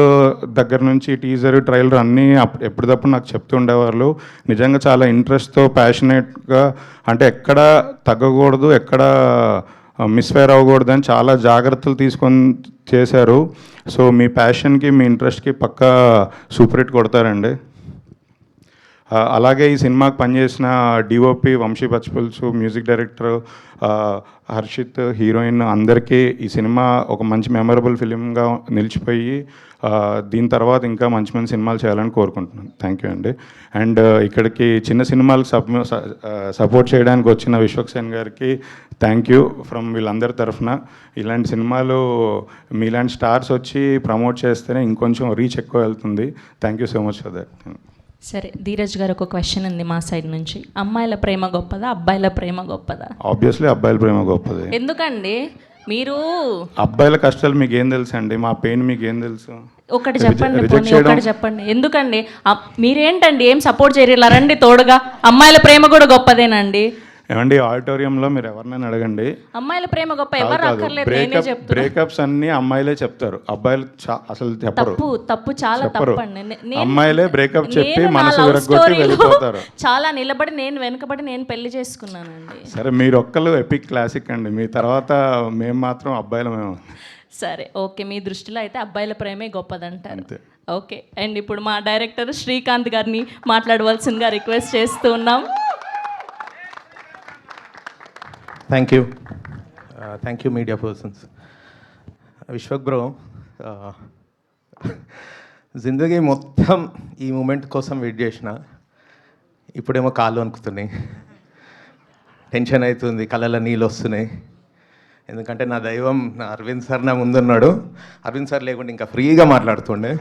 దగ్గర నుంచి టీజర్, ట్రైలర్ అన్నీ ఎప్పటికప్పుడు నాకు చెప్తూ ఉండేవాళ్ళు. నిజంగా చాలా ఇంట్రెస్ట్తో, ప్యాషనేట్గా, అంటే ఎక్కడ తగ్గకూడదు, ఎక్కడ మిస్ఫైర్ అవ్వకూడదని చాలా జాగ్రత్తలు తీసుకొని చేశారు. సో మీ ప్యాషన్కి, మీ ఇంట్రెస్ట్కి పక్కా సూపర్ హిట్ కొడతారండి. అలాగే ఈ సినిమాకి పనిచేసిన DOP Vamshi Pachipulusu, music director Harshit, heroine అందరికీ ఈ సినిమా ఒక మంచి మెమరబుల్ ఫిలింగా నిలిచిపోయి దీని తర్వాత ఇంకా మంచి మంచి సినిమాలు చేయాలని కోరుకుంటున్నాను. థ్యాంక్ యూ అండి. అండ్ ఇక్కడికి చిన్న సినిమాలకు సపోర్ట్ చేయడానికి వచ్చిన విశ్వక్సేన్ గారికి థ్యాంక్ యూ ఫ్రమ్ వీళ్ళందరి తరఫున. ఇలాంటి సినిమాలు మీలాంటి స్టార్స్ వచ్చి ప్రమోట్ చేస్తేనే ఇంకొంచెం రీచ్ ఎక్కువ వెళ్తుంది. Thank you so much for that. సరే, ధీరజ్ గారు ఒక క్వశ్చన్ ఉంది మా సైడ్ నుంచి. అమ్మాయిల ప్రేమ గొప్పదా, అబ్బాయిల ప్రేమ గొప్పదా? ఆబ్వియస్లీ అబ్బాయిల ప్రేమ గొప్పది. ఎందుకండి? మీరు అబ్బాయిల కష్టాలు మీకు ఏం తెలుసు అండి? మా పెయిన్ మీకు ఏం తెలుసు? ఒకటి చెప్పండి, ఒకటి చెప్పండి. ఎందుకండి మీరేంటండి ఏం సపోర్ట్ చేయరు? రండి తోడుగా. అమ్మాయిల ప్రేమ కూడా గొప్పదేనండి. ఏమండి, ఆడిటోరియంలో మీరు ఎవరినైనా అడగండి, అమ్మాయిల ప్రేమ గొప్ప ఎవరు అక్కర్లేదు, నేనే చెప్తున్నా. బ్రేకప్స్ అన్ని అమ్మాయిలే చెప్తారు, అబ్బాయిలు అసలు చెప్పరు. తప్పు చాలా తప్పండి. అమ్మాయిలే బ్రేకప్ చెప్పి మనసు విరగొట్టి వెళ్ళిపోతారు. చాలా నిలబడి నేను వెనకబడి నేను పెళ్లి చేసుకున్నానండి. సరే, మీరు ఒక్కళ్ళు ఎపిక్ క్లాసిక్ అండి, మీ తర్వాత మేము మాత్రం అబ్బాయిలమేమో. సరే, ఓకే, మీ దృష్టిలో అయితే అబ్బాయిల ప్రేమే గొప్పదంటారు. ఓకే, అండ్ ఇప్పుడు మా డైరెక్టర్ శ్రీకాంత్ గారిని మాట్లాడవలసిందిగా రిక్వెస్ట్ చేస్తూ ఉన్నాం. Thank you media persons. Vishwak bro, జిందగీ మొత్తం ఈ మూమెంట్ కోసం వెయిట్ చేసిన, ఇప్పుడేమో కాళ్ళు వణుకుతున్నాయి, టెన్షన్ అవుతుంది, కళ్ళలో నీళ్ళు వస్తున్నాయి. ఎందుకంటే నా దైవం నా అరవింద్ సార్ నా ముందున్నాడు. అరవింద్ సార్ లేకుండా ఇంకా ఫ్రీగా మాట్లాడుతుండే.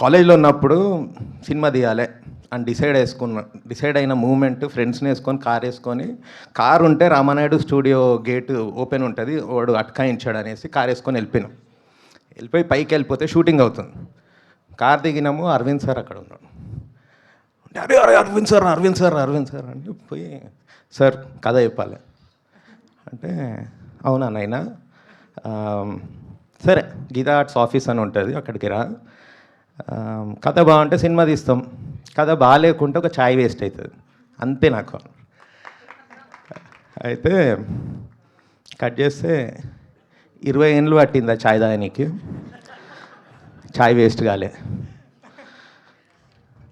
కాలేజ్లో ఉన్నప్పుడు సినిమా తీయాలి అని డిసైడ్ అయిన మూమెంట్, ఫ్రెండ్స్ని వేసుకొని కార్ వేసుకొని, కార్ ఉంటే రామానాయుడు స్టూడియో గేట్ ఓపెన్ ఉంటుంది, వాడు అటకాయించాడు అనేసి కార్ వేసుకొని వెళ్ళిపోయి పైకి వెళ్ళిపోతే షూటింగ్ అవుతుంది. కార్ దిగినాము, అరవింద్ సార్ అక్కడ ఉన్నాడు. అరే అరే అరవింద్ సార్ అంటే పోయి, సార్ కథ చెప్పాలి అంటే, అవునా నాయనా, సరే గీతా ఆర్ట్స్ ఆఫీస్ అని ఉంటుంది, అక్కడికి రా, కథ బాగుంటే సినిమా తీస్తాం, కథ బాగాలేకుంటే ఒక ఛాయ్ వేస్ట్ అవుతుంది, అంతే నాకు. అయితే కట్ చేస్తే 20 ఏళ్ళు పట్టింది ఆ ఛాయ్ తాగనీకి, ఛాయ్ వేస్ట్ కాలే.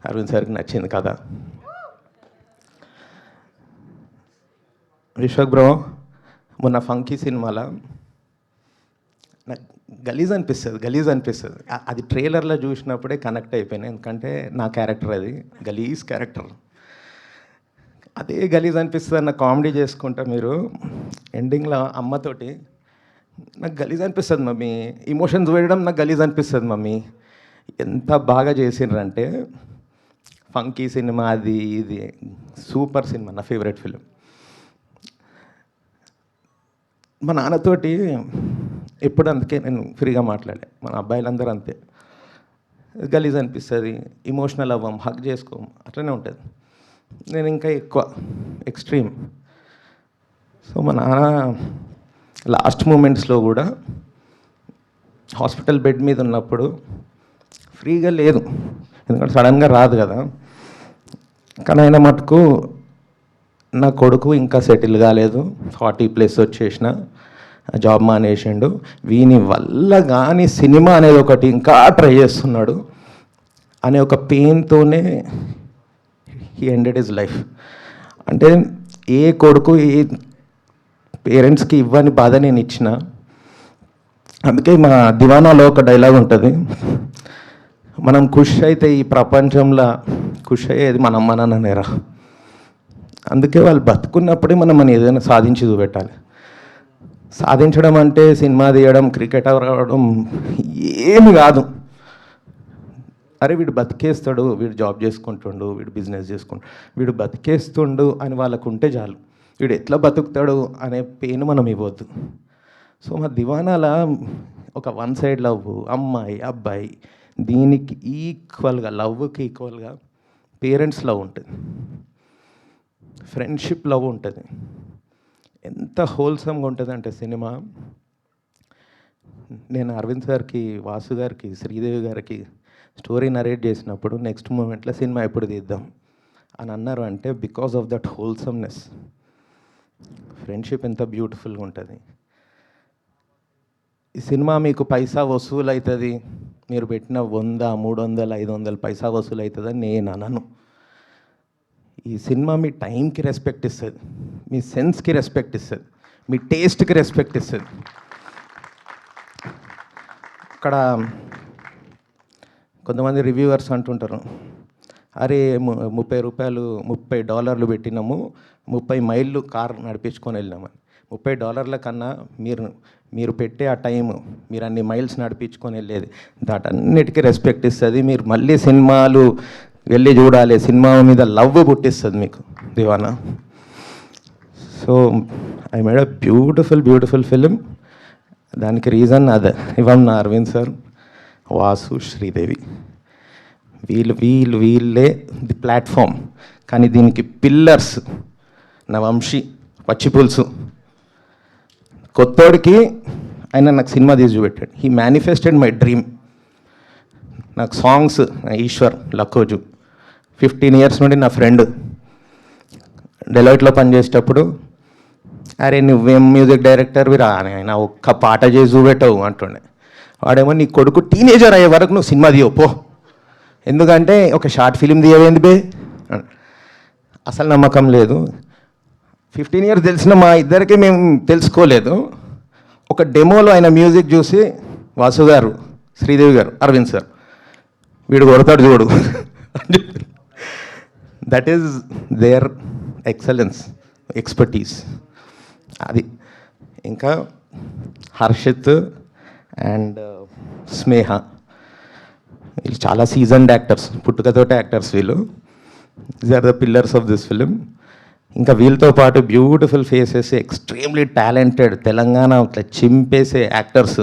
అరవింద్ సార్కి నచ్చింది కదా. విశ్వక్ బ్రో, మొన్న ఫంకీ సినిమాలో నాకు గలీజ్ అనిపిస్తుంది. అది ట్రైలర్లో చూసినప్పుడే కనెక్ట్ అయిపోయినా, ఎందుకంటే నా క్యారెక్టర్ అది గలీజ్ క్యారెక్టర్. అదే గలీజ్ అనిపిస్తుంది అన్న కామెడీ చేసుకుంటా మీరు ఎండింగ్లో అమ్మతోటి, నాకు గలీజ్ అనిపిస్తుంది మమ్మీ, ఇమోషన్స్ వేయడం నాకు గలీజ్ అనిపిస్తుంది మమ్మీ. ఎంత బాగా చేసిండ్రంటే ఫంకీ సినిమా, అది ఇది సూపర్ సినిమా, నా ఫేవరెట్ ఫిలిం. మా నాన్నతోటి ఎప్పుడు అందుకే నేను ఫ్రీగా మాట్లాడే, మన అబ్బాయిలందరూ అంతే, గలీజ్ అనిపిస్తుంది, ఇమోషనల్ అవ్వం, హగ్ చేసుకోం, అట్లనే ఉంటుంది. నేను ఇంకా ఎక్కువ ఎక్స్ట్రీమ్. సో మా నాన్న లాస్ట్ మూమెంట్స్లో కూడా హాస్పిటల్ బెడ్ మీద ఉన్నప్పుడు ఫ్రీగా లేదు, ఎందుకంటే సడన్గా రాదు కదా, కానీ ఆయన మటుకు నా కొడుకు ఇంకా సెటిల్ కాలేదు, 40+ వచ్చేసిన, జాబ్ మానేసిండు, వీని వల్ల కానీ సినిమా అనేది ఒకటి ఇంకా ట్రై చేస్తున్నాడు అనే ఒక పెయిన్తోనే హీ ఎండెడ్ హిజ్ లైఫ్. అంటే ఏ కొడుకు ఏ పేరెంట్స్కి ఇవ్వని బాధ నేను ఇచ్చిన. అందుకే మా దివానాలో ఒక డైలాగ్ ఉంటుంది, మనం ఖుష్ అయితే ఈ ప్రపంచంలో ఖుష్ అయ్యేది మన అమ్మ నాన్ననేరా. అందుకే వాళ్ళు బతుకున్నప్పుడే మనం ఏదైనా సాధించి చూపెట్టాలి. సాధించడం అంటే సినిమా తీయడం, క్రికెట్ ఆడడం ఏమి కాదు. అరే వీడు బతికేస్తాడు, వీడు జాబ్ చేసుకుంటుండు, వీడు బిజినెస్ చేసుకుంటాడు, వీడు బతికేస్తుండు అని వాళ్ళకు ఉంటే చాలు. వీడు ఎట్లా బతుకుతాడు అనే పెయిన్ మనం ఇవ్వద్దు. సో మా దివానాల ఒక వన్ సైడ్ లవ్, అమ్మాయి అబ్బాయి, దీనికి ఈక్వల్గా, లవ్కి ఈక్వల్గా పేరెంట్స్ లవ్ ఉంటుంది, ఫ్రెండ్షిప్ లవ్ ఉంటుంది. ఎంత హోల్సమ్గా ఉంటుంది అంటే సినిమా. నేను అరవింద్ సార్కి, వాసు గారికి, శ్రీదేవి గారికి స్టోరీ నరేట్ చేసినప్పుడు నెక్స్ట్ మూమెంట్లో సినిమా ఎప్పుడు తీద్దాం అని అన్నారు. అంటే బికాస్ ఆఫ్ దట్ హోల్సమ్నెస్. ఫ్రెండ్షిప్ ఎంత బ్యూటిఫుల్గా ఉంటుంది. ఈ సినిమా మీకు పైసా వసూలు అవుతుంది, మీరు పెట్టిన 100, 300, 500 పైసా వసూలు అవుతుందని నేను అనను. ఈ సినిమా మీ టైంకి రెస్పెక్ట్ ఇస్తుంది, మీ సెన్స్కి రెస్పెక్ట్ ఇస్తుంది, మీ టేస్ట్కి రెస్పెక్ట్ ఇస్తుంది. అక్కడ కొంతమంది రివ్యూవర్స్ అంటుంటారు, అరే $30 పెట్టినాము, 30 మైళ్ళు కార్ నడిపించుకొని వెళ్ళినామని. $30 కన్నా మీరు పెట్టే ఆ టైం, మీరు అన్ని మైల్స్ నడిపించుకొని వెళ్ళేది, దాటన్నిటికీ రెస్పెక్ట్ ఇస్తుంది. మీరు మళ్ళీ సినిమాలు వెళ్ళి చూడాలి, సినిమా మీద లవ్ పుట్టిస్తుంది మీకు Deewana. So I made a beautiful film. దానికి రీజన్ అదే, ఇవన్న అరవింద్ సార్, వాసు, శ్రీదేవి, వీళ్ళే ది ప్లాట్ఫామ్. కానీ దీనికి పిల్లర్స్ నా వంశీ, పచ్చిపులుసు. కొత్తోడికి ఆయన నాకు సినిమా తీసి చూపెట్టాడు. He manifested my dream. నాకు సాంగ్స్ ఈశ్వర్ లక్కోజు 15 years నుండి నా ఫ్రెండ్. డెలాయిట్లో పనిచేసేటప్పుడు, అరే నువ్వేం మ్యూజిక్ డైరెక్టర్వి రా, ఆయన ఒక్క పాట చేసి చూపెట్టవు అంటుండే. వాడేమో నీ కొడుకు టీనేజర్ అయ్యే వరకు నువ్వు సినిమా తీయవు పో, ఎందుకంటే ఒక షార్ట్ ఫిలిం తీయవేంది బే. అసలు నమ్మకం లేదు. 15 years తెలిసిన మా ఇద్దరికి మేము తెలుసుకోలేదు. ఒక డెమోలో ఆయన మ్యూజిక్ చూసి, వాసు గారు, శ్రీదేవి గారు, అరవింద్ సార్, వీడు కొడతాడు చూడు. That is their excellence, expertise అది. ఇంకా హర్షిత్ అండ్ స్నేహ, వీళ్ళు చాలా సీజన్డ్ యాక్టర్స్, పుట్టుకతోటే యాక్టర్స్ వీళ్ళు. These are the pillars of this film. ఇంకా వీళ్ళతో పాటు beautiful faces, extremely talented, Telangana ఇట్లా చింపేసే యాక్టర్స్,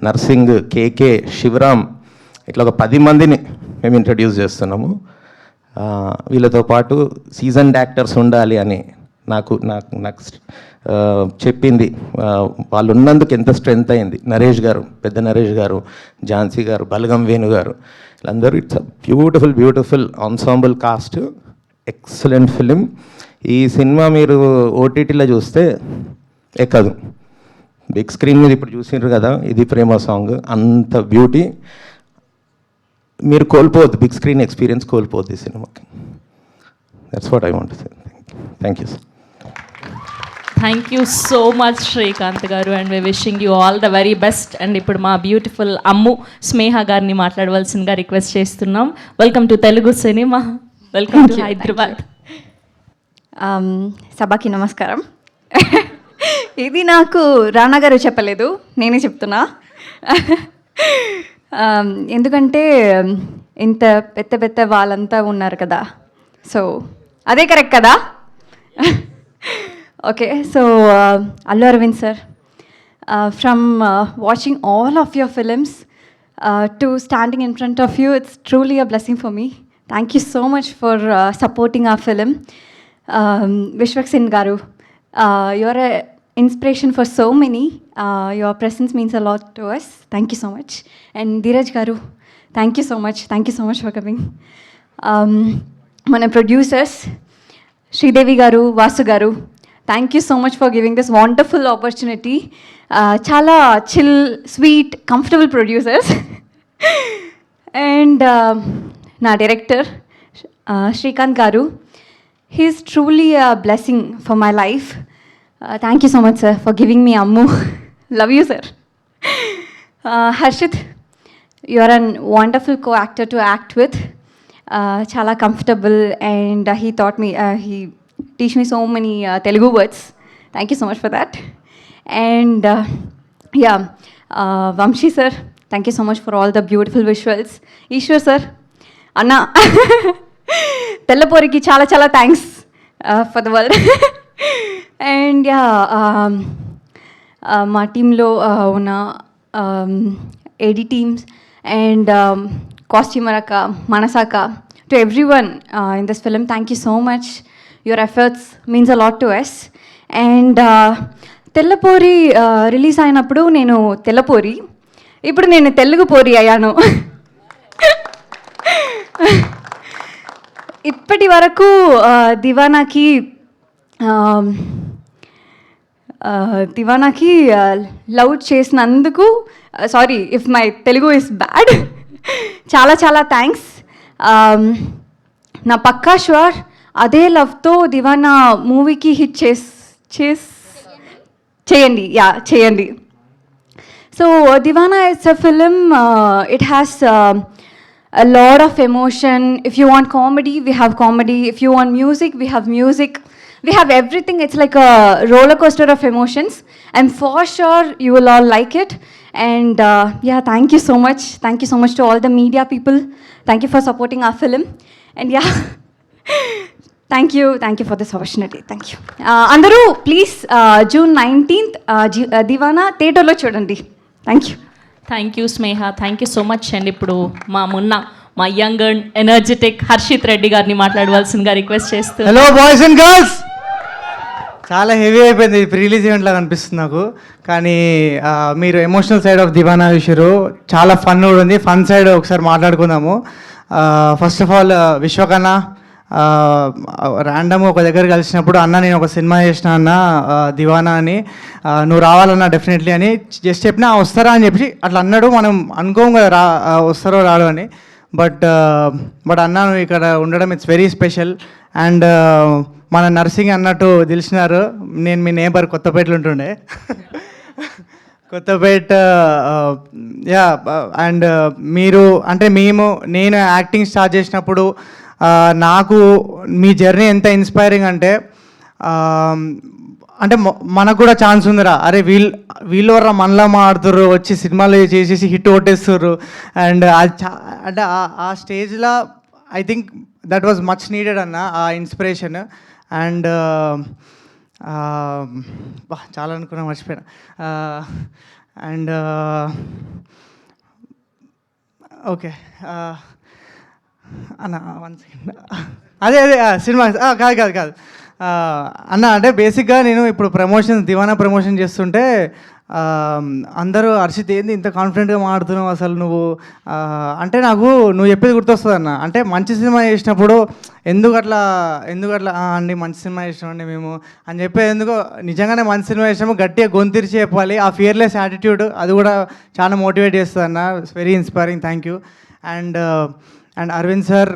నర్సింగ్, కేకే, శివరామ్, ఇట్లా ఒక 10 మందిని మేము ఇంట్రడ్యూస్ చేస్తున్నాము. వీళ్ళతో పాటు సీజన్డ్ యాక్టర్స్ ఉండాలి అని నాకు చెప్పింది. వాళ్ళు ఉన్నందుకు ఎంత స్ట్రెంగ్త్ అయింది. నరేష్ గారు, పెద్ద నరేష్ గారు, ఝాన్సీ గారు, బలగం వేణు గారు, వీళ్ళందరూ it's beautiful ensemble cost. Excellent film. ఈ సినిమా మీరు ఓటీటీలో చూస్తే ఎక్కదు. బిగ్ స్క్రీన్ మీద ఇప్పుడు చూసినారు కదా, ఇది ప్రేమ సాంగ్, అంత బ్యూటీ మీరు కోల్పోవద్దు. బిగ్ స్క్రీన్ ఎక్స్పీరియన్స్ కోల్పోవద్దు ఈ సినిమాకి. That's what I want to say. Thank you sir. Thank you so much Srikanth garu, and we wishing you all the very best. And ఇప్పుడు మా బ్యూటిఫుల్ అమ్ము స్నేహ గారిని మాట్లాడవలసిందిగా రిక్వెస్ట్ చేస్తున్నాం. Welcome to Telugu cinema, welcome to Hyderabad. సభకి నమస్కారం. ఇది నాకు రానా గారు చెప్పలేదు, నేనే చెప్తున్నా. ఎందుకంటే ఇంత పెద్ద వాళ్ళంతా ఉన్నారు కదా, సో అదే కరెక్ట్ కదా. Okay, so Allu Aravind sir, from watching all of your films to standing in front of you, it's truly a blessing for me. Thank you so much for supporting our film. Vishwak Garu, you are an inspiration for so many. Your presence means a lot to us. Thank you so much. And Dheeraj Garu, thank you so much for coming. Mana producers, Sridevi Garu, Vasu Garu, thank you so much for giving this wonderful opportunity. Chala chill, sweet, comfortable producers. And na director, Shrikant Garu, he is truly a blessing for my life. Thank you so much, sir, for giving me Ammu. Love you, sir. Harshit, you are a wonderful co-actor to act with. Chala comfortable, and he taught me, he teach me so many Telugu words. Thank you so much for that. And Vamshi sir, thank you so much for all the beautiful visuals. Ishwar sir, Anna, Tellaporiki chala thanks for the world. And మా టీంలో ఉన్న AD teams and costumer akka, Manasaka, to everyone in this film, thank you so much. Your efforts means a lot to us. And Tellapori release అయినప్పుడు నేను తెల్లపోరి, ఇప్పుడు నేను తెలుగు పోరి అయ్యాను. ఇప్పటి వరకు దివానాకి లవ్ చేసినందుకు, sorry if my Telugu is bad, చాలా థ్యాంక్స్. నా పక్కా షూర్ అదే లవ్తో దివానా మూవీకి హిట్ చేయండి, యా చేయండి. So Divana, it's a film, it has a lot of emotion. If you want comedy, we have comedy. If you want music, we have music. We have everything. It's like a roller coaster of emotions. And for sure, you will all like it. And yeah, thank you so much. Thank you so much to all the media people. Thank you for supporting our film. And yeah, thank you for this opportunity. Thank you. Andaru, please, June 19th, Divana థియేటర్లో చూడండి. Thank you. Thank you Sneha, thank you so much అండి. ఇప్పుడు మా young and energetic Harshith Reddy గారిని మాట్లాడవలసిందిగా రిక్వెస్ట్ చేస్తూ. హలో బాయ్స్ అండ్ గర్ల్స్, చాలా హెవీ అయిపోయింది ప్రీ రిలీజ్ ఈవెంట్ లాగా అనిపిస్తుంది నాకు. కానీ మీరు ఎమోషనల్ సైడ్ ఆఫ్ దివానా చూసారు, చాలా ఫన్ కూడా ఉంది. ఫన్ సైడ్ ఒకసారి మాట్లాడుకుందాము. ఫస్ట్ ఆఫ్ ఆల్ విశ్వకన్న ర్యాండమ్ ఒక దగ్గర కలిసినప్పుడు, అన్న నేను ఒక సినిమా చేసిన అన్న దివానా అని, నువ్వు రావాలన్నా డెఫినెట్లీ అని జస్ట్ చెప్పినా వస్తారా అని చెప్పి అట్లా అన్నాడు. మనం అనుకోం కదా వస్తారో రాడు అని. బట్ అన్న నువ్వు ఇక్కడ ఉండడం ఇట్స్ వెరీ స్పెషల్. అండ్ మన నర్సింగ్ అన్నట్టు తెలిసినారు, నేను మీ నేబర్ కొత్తపేటలో ఉంటుండే. కొత్తపేట, యా. అండ్ మీరు అంటే నేను యాక్టింగ్ స్టార్ట్ చేసినప్పుడు నాకు మీ జర్నీ ఎంత ఇన్స్పైరింగ్ అంటే మనకు కూడా ఛాన్స్ ఉందిరా, అరే వీళ్ళు వర్రా మనలా మాడుతుర్రు, వచ్చి సినిమాలు చేసేసి హిట్ కొట్టేస్తుర్రు. అండ్ అంటే ఆ స్టేజ్లో I think that was much needed అన్న, ఆ ఇన్స్పిరేషన్. అండ్ చాలా అనుకున్నా, మర్చిపోయినా. అండ్ ఓకే అన్న, 1 సెకండ్. అదే సినిమా కాదు అన్న, అంటే బేసిక్గా నేను ఇప్పుడు దివానా ప్రమోషన్ చేస్తుంటే అందరూ హర్షిత్ ఏంది ఇంత కాన్ఫిడెంట్గా మాట్లాడుతున్నావు అసలు నువ్వు అంటే నాకు నువ్వు చెప్పేది గుర్తొస్తుంది అన్న. అంటే మంచి సినిమా చేసినప్పుడు ఎందుకు అట్లా అండి మంచి సినిమా చేసినామండి మేము అని చెప్పేది ఎందుకో, నిజంగానే మంచి సినిమా చేసినాము గట్టిగా గొంతిరిచి చెప్పాలి. ఆ ఫియర్లెస్ యాటిట్యూడ్ అది కూడా చాలా మోటివేట్ చేస్తుంది అన్న. It's very inspiring. Thank you. And Aravind sir,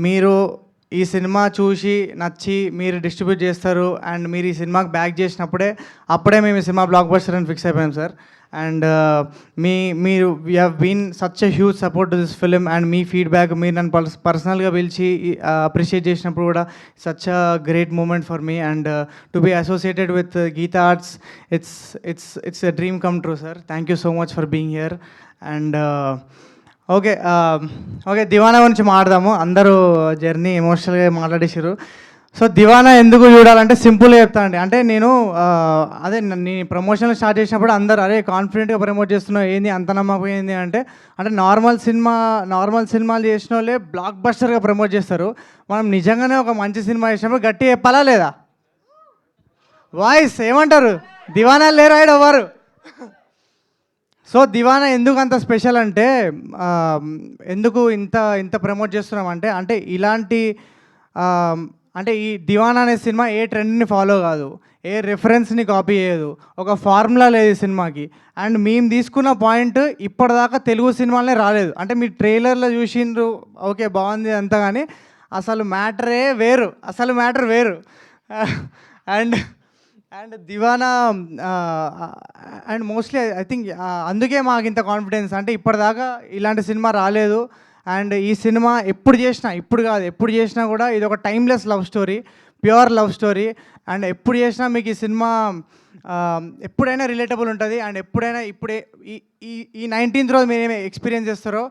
మీరు ఈ సినిమా చూసి నచ్చి మీరు డిస్ట్రిబ్యూట్ చేస్తారు అండ్ మీరు ఈ సినిమాకి బ్యాక్ చేసినప్పుడే మేము ఈ సినిమా బ్లాక్ బస్టర్ అని ఫిక్స్ అయిపోయాం సార్. అండ్ మీరు you have been such a huge support to this film. And మీ ఫీడ్బ్యాక్, మీరు నన్ను పర్సనల్గా పిలిచి అప్రిషియేట్ చేసినప్పుడు కూడా such a great moment for me. And to be associated with Geetha Arts, it's a dream come true sir. Thank you so much for being here. And okay, Deewana గురించి మాట్లాడదాము. అందరూ జర్నీ ఎమోషనల్గా మాట్లాడేసారు. సో దివానా ఎందుకు చూడాలంటే సింపుల్గా చెప్తానండి. అంటే నేను ప్రమోషన్లు స్టార్ట్ చేసినప్పుడు అందరూ అరే కాన్ఫిడెంట్గా ప్రమోట్ చేస్తున్నావు ఏంది అంత నమ్మకపోయింది అంటే నార్మల్ సినిమాలు చేసిన వాళ్ళే బ్లాక్ బస్టర్గా ప్రమోట్ చేస్తారు. మనం నిజంగానే ఒక మంచి సినిమా చేసినప్పుడు గట్టిగా చెప్పాలా లేదా? వాయిస్ ఏమంటారు? దివానా లేరు ఆయన ఎవరు? సో దివానా ఎందుకు అంత స్పెషల్ అంటే ఎందుకు ఇంత ప్రమోట్ చేస్తున్నాం అంటే ఇలాంటి అంటే ఈ దివానా అనే సినిమా ఏ ట్రెండ్ని ఫాలో కాదు, ఏ రెఫరెన్స్ని కాపీ చేయదు, ఒక ఫార్ములా లేదు ఈ సినిమాకి. అండ్ మేము తీసుకున్న పాయింట్ ఇప్పటిదాకా తెలుగు సినిమాలనే రాలేదు. అంటే మీరు ట్రైలర్లో చూసిండ్రు, ఓకే బాగుంది అంతా, కానీ అసలు మ్యాటర్ వేరు. And Deewana and mostly I think అందుకే మాకు ఇంత కాన్ఫిడెన్స్. అంటే ఇప్పటిదాకా ఇలాంటి సినిమా రాలేదు. అండ్ ఈ సినిమా ఎప్పుడు చేసినా కూడా ఇది ఒక timeless love story, pure love story. And ఎప్పుడు చేసినా మీకు ఈ సినిమా ఎప్పుడైనా రిలేటబుల్ ఉంటుంది. అండ్ ఇప్పుడే ఈ 19th రోజు మీరు ఏమి ఎక్స్పీరియన్స్ చేస్తారో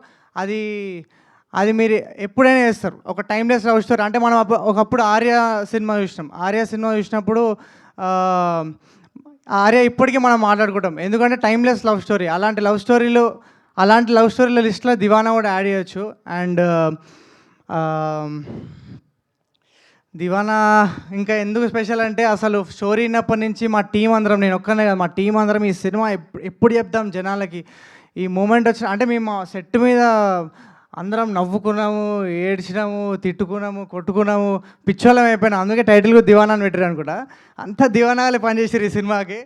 అది మీరు ఎప్పుడైనా చేస్తారు. ఒక టైమ్లెస్ లవ్ స్టోరీ. అంటే మనం ఒకప్పుడు ఆర్య సినిమా చూసినప్పుడు ఆర్య ఇప్పటికీ మనం మాట్లాడుకుంటాం, ఎందుకంటే టైమ్లెస్ లవ్ స్టోరీ. అలాంటి లవ్ స్టోరీల లిస్ట్లో దివానా కూడా యాడ్ చేయొచ్చు. అండ్ దివానా ఇంకా ఎందుకు స్పెషల్ అంటే అసలు స్టోరీ అయినప్పటి నుంచి మా టీం అందరం, నేను ఒక్కనే కాదు, మా టీం అందరం ఈ సినిమా ఎప్పుడు చెప్తాం జనాలకి, ఈ మూమెంట్ వచ్చిన అంటే మేము సెట్ మీద అందరం నవ్వుకున్నాము, ఏడ్చినాము, తిట్టుకున్నాము, కొట్టుకున్నాము, పిచ్చోళ్ళం అయిపోయినాం. అందుకే టైటిల్ కూడా దివానా అని పెట్టారు అనుకుంటా. అంతా దివానాలే పనిచేసారు ఈ సినిమాకి.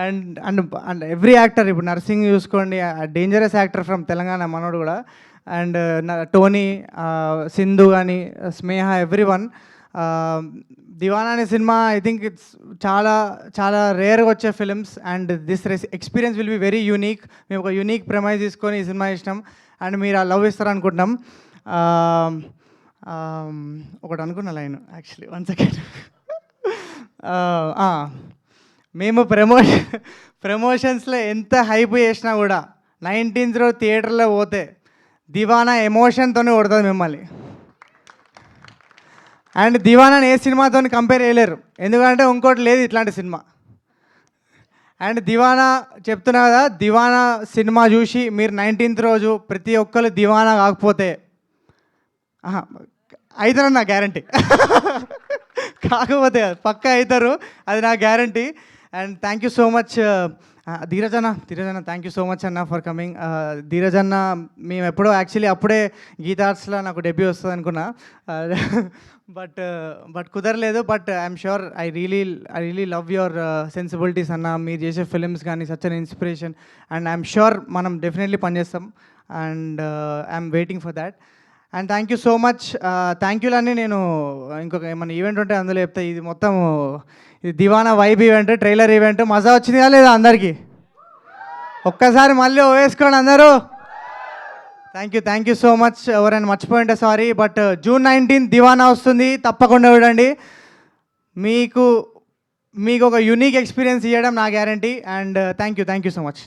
అండ్ ఎవ్రీ యాక్టర్, ఇప్పుడు నర్సింగ్ చూసుకోండి, డేంజరస్ యాక్టర్ ఫ్రమ్ తెలంగాణ మనోడు కూడా. అండ్ టోనీ, సింధు కానీ, స్నేహ, ఎవ్రీ వన్ దివానా అనే సినిమా ఐ థింక్ ఇట్స్ చాలా చాలా రేర్గా వచ్చే films and this experience will be very unique. మేము ఒక యూనిక్ ప్రెమైజ్ తీసుకొని ఈ సినిమా ఇష్టం అండ్ మీరు ఆ లవ్ ఇస్తారనుకుంటున్నాం. ఒకటి అనుకున్న లైన్ యాక్చువల్లీ 1 సెకండ్. మేము ప్రమోషన్స్లో ఎంత హైప్ చేసినా కూడా 19th రోజు థియేటర్లో పోతే దివానా ఎమోషన్తోనే కొడుతుంది మిమ్మల్ని. అండ్ దివానాని ఏ సినిమాతో కంపేర్ చేయలేరు, ఎందుకంటే ఇంకోటి లేదు ఇట్లాంటి సినిమా. అండ్ దివానా చెప్తున్నా కదా, దివానా సినిమా చూసి మీరు 19th రోజు ప్రతి ఒక్కరు దివానా కాకపోతే అవుతారని నా గ్యారంటీ. కాకపోతే పక్కా అవుతారు, అది నా guarantee. And thank you so much Dheeraj అన్న థ్యాంక్ యూ సో మచ్ అన్న ఫర్ కమింగ్. ధీరజ్ అన్న మేము ఎప్పుడో యాక్చువల్లీ అప్పుడే గీతా ఆర్ట్స్లో నాకు డెబ్యూ వస్తుంది అనుకున్నా, బట్ కుదరలేదు. But I'm sure I really love your sensibilities అన్న. మీరు చేసే ఫిలిమ్స్ కానీ such an inspiration and I'm sure మనం డెఫినెట్లీ పనిచేస్తాం and I'm waiting for that. And thank you so much. Thank యూలన్నీ నేను ఇంకొక ఏమన్నా ఈవెంట్ ఉంటే అందులో చెప్తా. ఇది మొత్తం ఇది దివానా వైబ్ ఈవెంట్, ట్రైలర్ ఈవెంట్. మజా వచ్చిందిగా లేదా అందరికీ? ఒక్కసారి మళ్ళీ వేసుకోండి అందరూ. Thank you so much. ఎవరైనా మర్చిపోయింటే సారీ. బట్ June 19 దివానా వస్తుంది, తప్పకుండా చూడండి. మీకు ఒక యూనిక్ ఎక్స్పీరియన్స్ ఇవ్వడం నా guarantee. And thank you so much.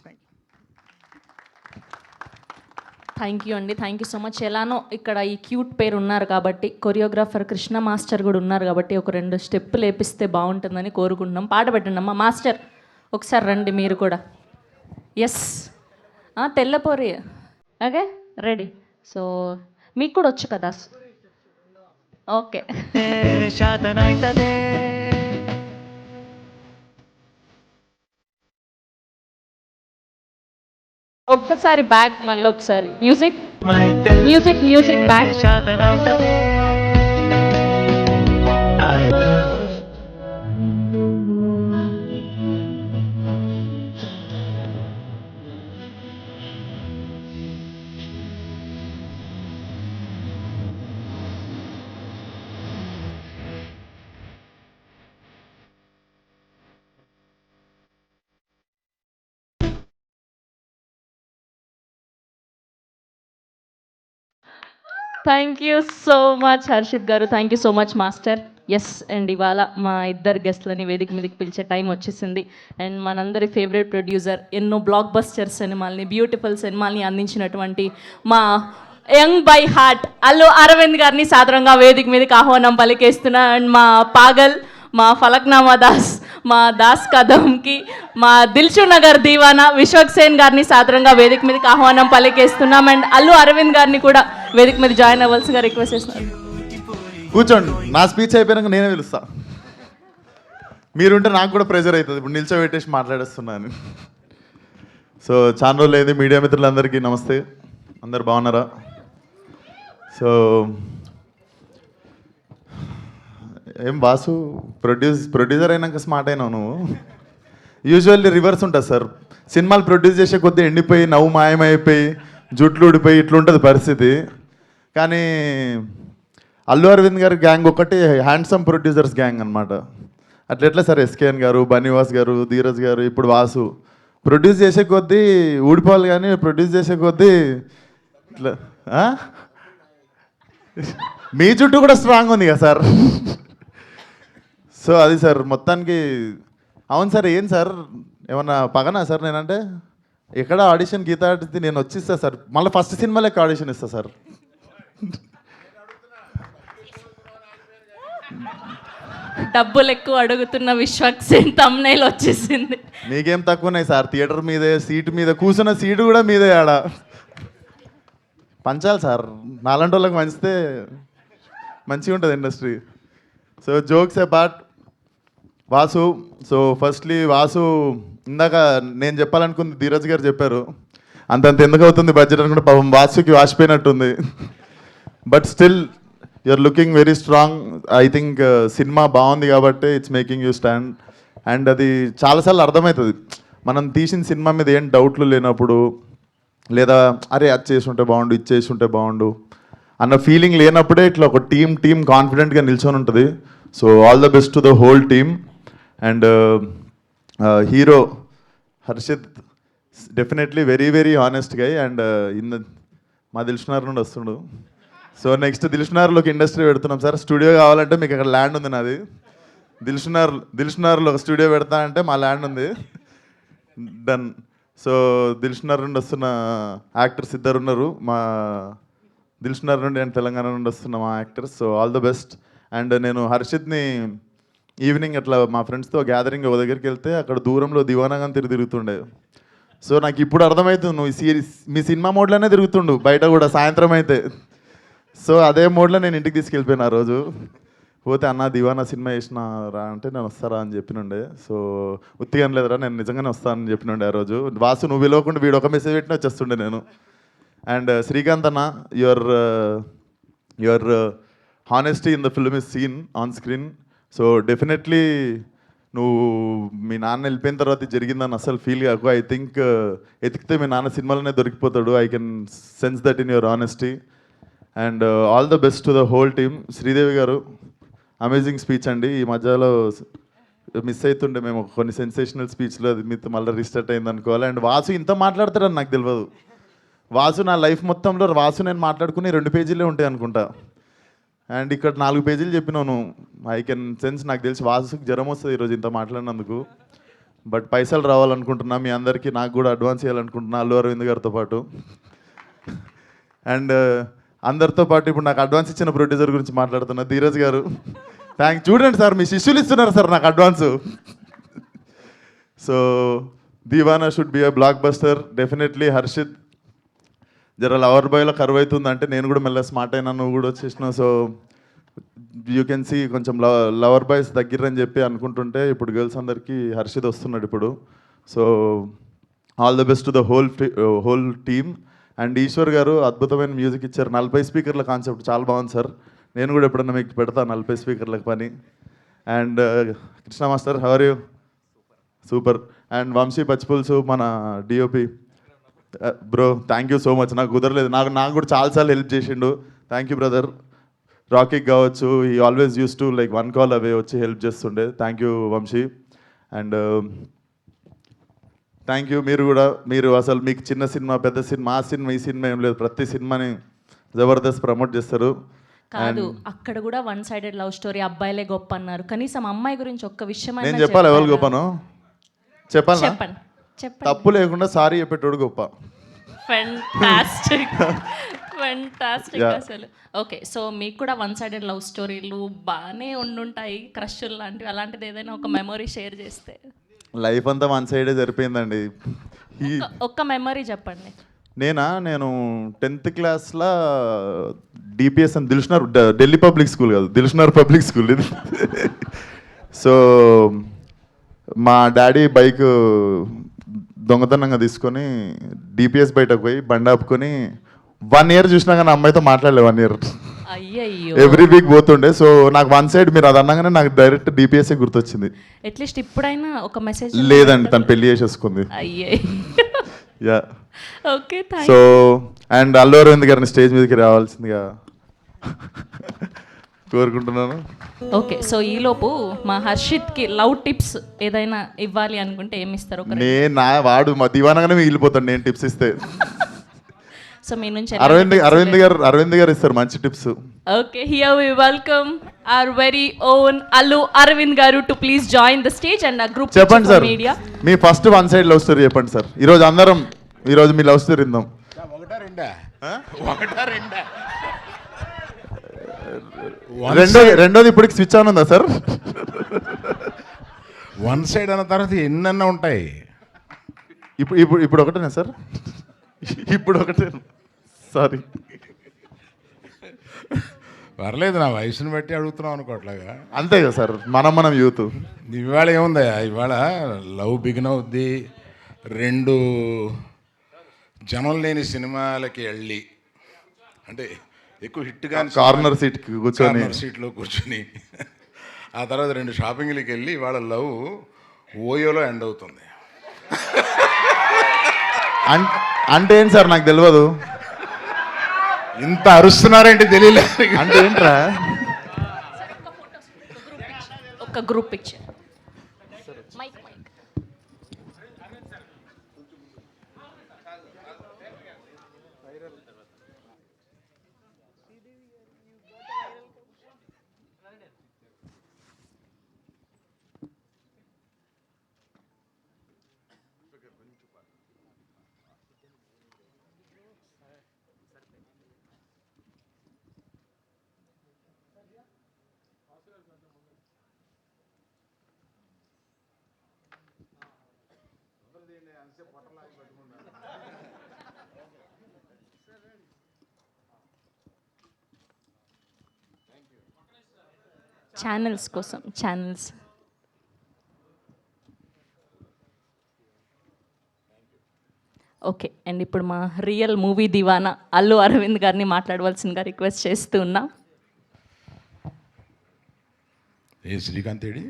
Thank you అండి, థ్యాంక్ యూ సో మచ్. ఎలానో ఇక్కడ ఈ క్యూట్ పేరు ఉన్నారు కాబట్టి, కొరియోగ్రాఫర్ కృష్ణ మాస్టర్ కూడా ఉన్నారు కాబట్టి ఒక 2 స్టెప్పులు వేపిస్తే బాగుంటుందని కోరుకుంటున్నాం. పాట పెట్టండి అమ్మా. మాస్టర్ ఒకసారి రండి మీరు కూడా. Yes Tellapori. Okay ready. So మీకు కూడా వచ్చు కదా? ఓకే. ఒక్కసారి బ్యాక్, మళ్ళీ ఒకసారి music back. Thank you so much Harshit garu, thank you so much master. Yes and ఇవాళ మా ఇద్దరు గెస్ట్లని వేదిక మీదకి పిలిచే టైం వచ్చేసింది. అండ్ మనందరి ఫేవరెట్ ప్రొడ్యూసర్, ఎన్నో బ్లాక్ బస్టర్ సినిమాల్ని, బ్యూటిఫుల్ సినిమాల్ని అందించినటువంటి మా young by heart Allu Aravind గారిని సాదరంగా వేదిక మీదకి ఆహ్వానం పలికేస్తున్నా. అండ్ మా పాగల్, మా ఫలక్నామా దాస్, మా దాస్ కదమ్కి, మా దిల్షు నగర్ దీవానా విశ్వక్ సేన్ గారిని సాదరంగా వేదిక మీదకి ఆహ్వానం పలికేస్తున్నాం. అండ్ అల్లు అరవింద్ గారిని కూడా వేదిక మీద జాయిన్ అవ్వాల్సిగా రిక్వెస్ట్ చేస్తున్నాను. కూర్చోండి, నా స్పీచ్ అయిపోయాక నేనే పిలుస్తా. మీరుంటే నాకు కూడా ప్రెజర్ అవుతుంది, ఇప్పుడు నిల్చోబెట్టేసి మాట్లాడేస్తున్నాను. సో చాలా రోజులు అయింది. మీడియా మిత్రులందరికీ నమస్తే. అందరు బాగున్నారా? సో ఏం బాసు, ప్రొడ్యూసర్ అయినాక స్మార్ట్ అయినావు నువ్వు. యూజువల్లీ రివర్స్ ఉంటుంది సార్. సినిమాలు ప్రొడ్యూస్ చేసే కొద్దీ ఎండిపోయి, నవ్వు మాయమైపోయి, జుట్లు ఊడిపోయి ఇట్లుంటుంది పరిస్థితి. కానీ అల్లు అరవింద్ గారి గ్యాంగ్ ఒకటి హ్యాండ్సమ్ ప్రొడ్యూసర్స్ గ్యాంగ్ అనమాట. అట్లా సార్ ఎస్కేఎన్ గారు, బన్నీవాస్ గారు, ధీరజ్ గారు, ఇప్పుడు వాసు ప్రొడ్యూస్ చేసే కొద్దీ ఊడిపోవాలి, కానీ ప్రొడ్యూస్ చేసే కొద్దీ ఇట్లా. మీ జుట్టు కూడా స్ట్రాంగ్ ఉంది కదా సార్. సో అది సార్ మొత్తానికి. అవును సార్, ఏం సార్ ఏమన్నా పగనా సార్? నేనంటే ఎక్కడ ఆడిషన్ గీతా ఆడితే నేను వచ్చిస్తా సార్, మళ్ళీ ఫస్ట్ సినిమా లెక్క ఆడిషన్ ఇస్తా సార్. డబ్బులు ఎక్కువ అడుగుతున్న విశ్వక్ సేన్ తమ్నైల్ వచ్చేసింది. మీకేం తక్కువ ఉన్నాయి సార్, థియేటర్ మీదే, సీటు మీద కూర్చున్న సీటు కూడా మీదే. ఆడ పంచాలి సార్, నాలాంటి వాళ్ళకి మంచితే మంచిగా ఉంటుంది industry. So jokes apart, Vasu. So firstly Vasu, ఇందాక నేను చెప్పాలనుకుంది ధీరజ్ గారు చెప్పారు. అంతంత ఎందుకు అవుతుంది బడ్జెట్ అనుకుంటే పాపం వాసుకి వాసిపోయినట్టుంది. But still you're looking very strong. I think సినిమా బాగుంది కాబట్టి it's making you stand. And అది చాలాసార్లు అర్థమవుతుంది, మనం తీసిన సినిమా మీద ఏం డౌట్లు లేనప్పుడు, లేదా అరే అది చేసి ఉంటే బాగుండు, ఇది చేసి ఉంటే బాగుండు అన్న ఫీలింగ్ లేనప్పుడే ఇట్లా ఒక టీమ్ కాన్ఫిడెంట్గా నిల్చొని ఉంటుంది. So all the best to the whole team. And hero Harshith definitely very very honest guy. And మా దిల్షునార్ నుండి వస్తుండు. సో నెక్స్ట్ దిల్షునార్లోకి ఇండస్ట్రీ పెడుతున్నాం సార్. స్టూడియో కావాలంటే మీకు అక్కడ ల్యాండ్ ఉంది నాది. దిల్షునార్లో ఒక స్టూడియో పెడతా అంటే మా ల్యాండ్ ఉంది, డన్. సో దిల్షునార్ నుండి వస్తున్న యాక్టర్స్ ఇద్దరు ఉన్నారు, మా దిల్షునార్ నుండి అండ్ తెలంగాణ నుండి వస్తున్న మా actors. So all the best. And నేను హర్షిత్ని ఈవినింగ్ అట్లా మా ఫ్రెండ్స్తో గ్యాదరింగ్ ఒక దగ్గరికి వెళ్తే అక్కడ దూరంలో దివానాగా తిరుగుతుండే. సో నాకు ఇప్పుడు అర్థమవుతుంది నువ్వు మీ సినిమా మోడ్లోనే తిరుగుతుండు బయట కూడా సాయంత్రం అయితే. సో అదే మోడ్లో నేను ఇంటికి తీసుకెళ్ళిపోయాను ఆ రోజు. పోతే అన్న దివానా సినిమా వేసిన రా అంటే నేను వస్తారా అని చెప్పినుండే. సో ఉత్తిగానే లేదురా నేను నిజంగానే వస్తానని చెప్పినుండే ఆ రోజు. వాసు నువ్వు పిలవకుండా వీడు ఒక మెసేజ్ పెట్టినా వచ్చేస్తుండే నేను. అండ్ శ్రీకాంత్ అన్న, your honesty in the film is seen on screen. So definitely నువ్వు మీ నాన్న వెళ్ళిపోయిన తర్వాత ఇది జరిగిందని అసలు ఫీల్ కాకు. ఐ థింక్ ఎతికితే మీ నాన్న సినిమాలోనే దొరికిపోతాడు. I can sense that in your honesty. And all the best to the whole team. Sridevi garu amazing speech అండి. ఈ మధ్యలో మిస్ అవుతుండే మేము కొన్ని సెన్సేషనల్ స్పీచ్లో, అది మీతో మళ్ళీ రీస్టార్ట్ అయింది అనుకోవాలి. అండ్ వాసు ఇంత మాట్లాడతారని నాకు తెలియదు. వాసు నా లైఫ్ మొత్తంలో వాసు నేను మాట్లాడుకుని 2 పేజీలే ఉంటాయి అనుకుంటా. అండ్ ఇక్కడ 4 పేజీలు చెప్పినాను. ఐ కెన్ సెన్స్, నాకు తెలిసి వాసుకి జ్వరం వస్తుంది ఈరోజు ఇంత మాట్లాడినందుకు. బట్ పైసలు రావాలనుకుంటున్నా మీ అందరికీ, నాకు కూడా అడ్వాన్స్ ఇవ్వాలనుకుంటున్నా అల్లు అరవింద్ గారితో పాటు. అండ్ అందరితో పాటు ఇప్పుడు నాకు అడ్వాన్స్ ఇచ్చిన ప్రొడ్యూసర్ గురించి మాట్లాడుతున్నా, ధీరజ్ గారు. చూడండి సార్, మీ శిష్యులు ఇస్తున్నారు సార్ నాకు advance. So Divana should be a blockbuster definitely. Harshith జర లవర్ బాయ్లో కరువు అవుతుంది అంటే నేను కూడా మెల్ల స్మార్ట్ అయినా, నువ్వు కూడా వచ్చేసినావు. సో యూ కెన్ సీ కొంచెం లవర్ బాయ్స్ దగ్గరని చెప్పి అనుకుంటుంటే ఇప్పుడు గర్ల్స్ అందరికీ హర్షిత్ వస్తున్నాడు ఇప్పుడు. So all the best to the whole team. And Eshwar garu అద్భుతమైన మ్యూజిక్ ఇచ్చారు. 40 స్పీకర్ల కాన్సెప్ట్ చాలా బాగుంది సార్. నేను కూడా ఎప్పుడన్నా మీకు పెడతా 40 స్పీకర్లకు పని. And Krishna master how are you? Super. And Vamshi Pachipulusu మన DOP bro, thank you so much. నాకు కుదరలేదు, నాకు కూడా చాలాసార్లు హెల్ప్ చేసిండు. Thank you brother. రాకీకి కావచ్చు, ఈ always use to like 1 call away వచ్చి హెల్ప్ చేస్తుండే. Thank you Vamshi. And thank you మీరు అసలు మీకు చిన్న సినిమా పెద్ద సినిమా ఆ సినిమా ఈ సినిమా ఏం లేదు, ప్రతి సినిమాని జబర్దస్త్ ప్రమోట్ చేస్తారు. కాదు, అక్కడ కూడా 1 సైడెడ్ లవ్ స్టోరీ, అబ్బాయిలే గొప్ప అన్నారు. కనీసం అమ్మాయి గురించి ఒక్క విషయం నేను చెప్పాలి. ఎవరు గొప్పను చెప్పాలి? చెప్పండి. తప్పు లేకుండా సారీ చెప్పేటోడు గొప్ప. ఫెంటాస్టిక్ అసలు. ఓకే, సో మీకు కూడా 1 సైడెడ్ లవ్ స్టోరీలు బాగానే ఉండుంటాయి, క్రష్లు లాంటివి. అలాంటిది ఏదైనా ఒక మెమొరీ షేర్ చేస్తే. లైఫ్ అంతా 1 సైడే సరిపోయిందండి. ఒక్క మెమరీ చెప్పండి. నేను 10th క్లాస్లో డిపిఎస్ అని దిల్షునార్, ఢిల్లీ పబ్లిక్ స్కూల్ కాదు, దిల్షునార్ పబ్లిక్ స్కూల్ ఇది. సో మా డాడీ బైక్ దొంగతనంగా తీసుకొని డిపిఎస్ బయటకు పోయి బండి ఆపుకొని 1 ఇయర్ చూసినా కానీ అమ్మాయితో మాట్లాడలే. 1 ఇయర్ ఎవ్రీ వీక్ పోతుండే. సో నాకు 1 సైడ్ మీరు అది అన్నగానే నాకు డైరెక్ట్ డిపిఎస్ఏ గుర్తొచ్చింది. అట్లీస్ట్ ఇప్పుడైనా ఒక మెసేజ్. లేదండి, తను పెళ్లి చేసేసుకుంది. Yeah. Okay, so and Allu Aravind గారిని స్టేజ్ మీదకి రావాల్సిందిగా కోరుకుంటున్నాను. ఓకే, సో ఈలోపు మా హర్షిత్కి లవ్ టిప్స్ ఏదైనా ఇవ్వాలి అనుకుంటే ఏమి ఇస్తారు? వాడు మా దివానగానే మిగిలిపోతాడు నేను టిప్స్ ఇస్తే. సో మీ నుంచి అరవింద్ గారు ఇస్తారు మంచి tips. Okay, here we welcome our very own Allu Aravind garu to please join the stage and group. చెప్పండి సార్, మీ ఫస్ట్ 1 సైడ్ లవ్ స్టోరీ చెప్పండి సార్. ఈరోజు మీ లవ్ స్టోరీ విందాం. రెండోది ఇప్పటికి స్విచ్ ఆన్ ఉందా సార్? 1 సైడ్ అన్న తర్వాత ఎన్నన్నా ఉంటాయి. ఇప్పుడు ఒకటేనా సార్? ఇప్పుడు ఒకటే, సారీ. పర్లేదు, నా వయసుని బట్టి అడుగుతున్నాం అనుకోవట్లాగా. అంతే కదా సార్, మనం యూత్. ఇవాళ ఏముందా, ఇవాళ లవ్ బిగిన్ అవుద్ది. 2 జనం లేని సినిమాలకి వెళ్ళి, అంటే ఎక్కువ హిట్ కానీ కార్నర్ సీట్లో కూర్చొని ఆ తర్వాత 2 షాపింగ్లకి వెళ్ళి ఇవాళ లవ్ ఓయోలో ఎండ్ అవుతుంది. అంటే ఏంటి సార్ నాకు తెలియదు. ఇంత అరుస్తున్నారేంటి తెలియలేదు అంటే ఏంట్రా? ఒక group picture. Mic mic. Channels కోసం ఛానల్స్. ఓకే అండ్ ఇప్పుడు మా రియల్ మూవీ దివానా అల్లు అరవింద్ గారిని మాట్లాడవలసిందిగా రిక్వెస్ట్ చేస్తూ ఉన్నా. ఏ శ్రీకాంత్ ఏడి?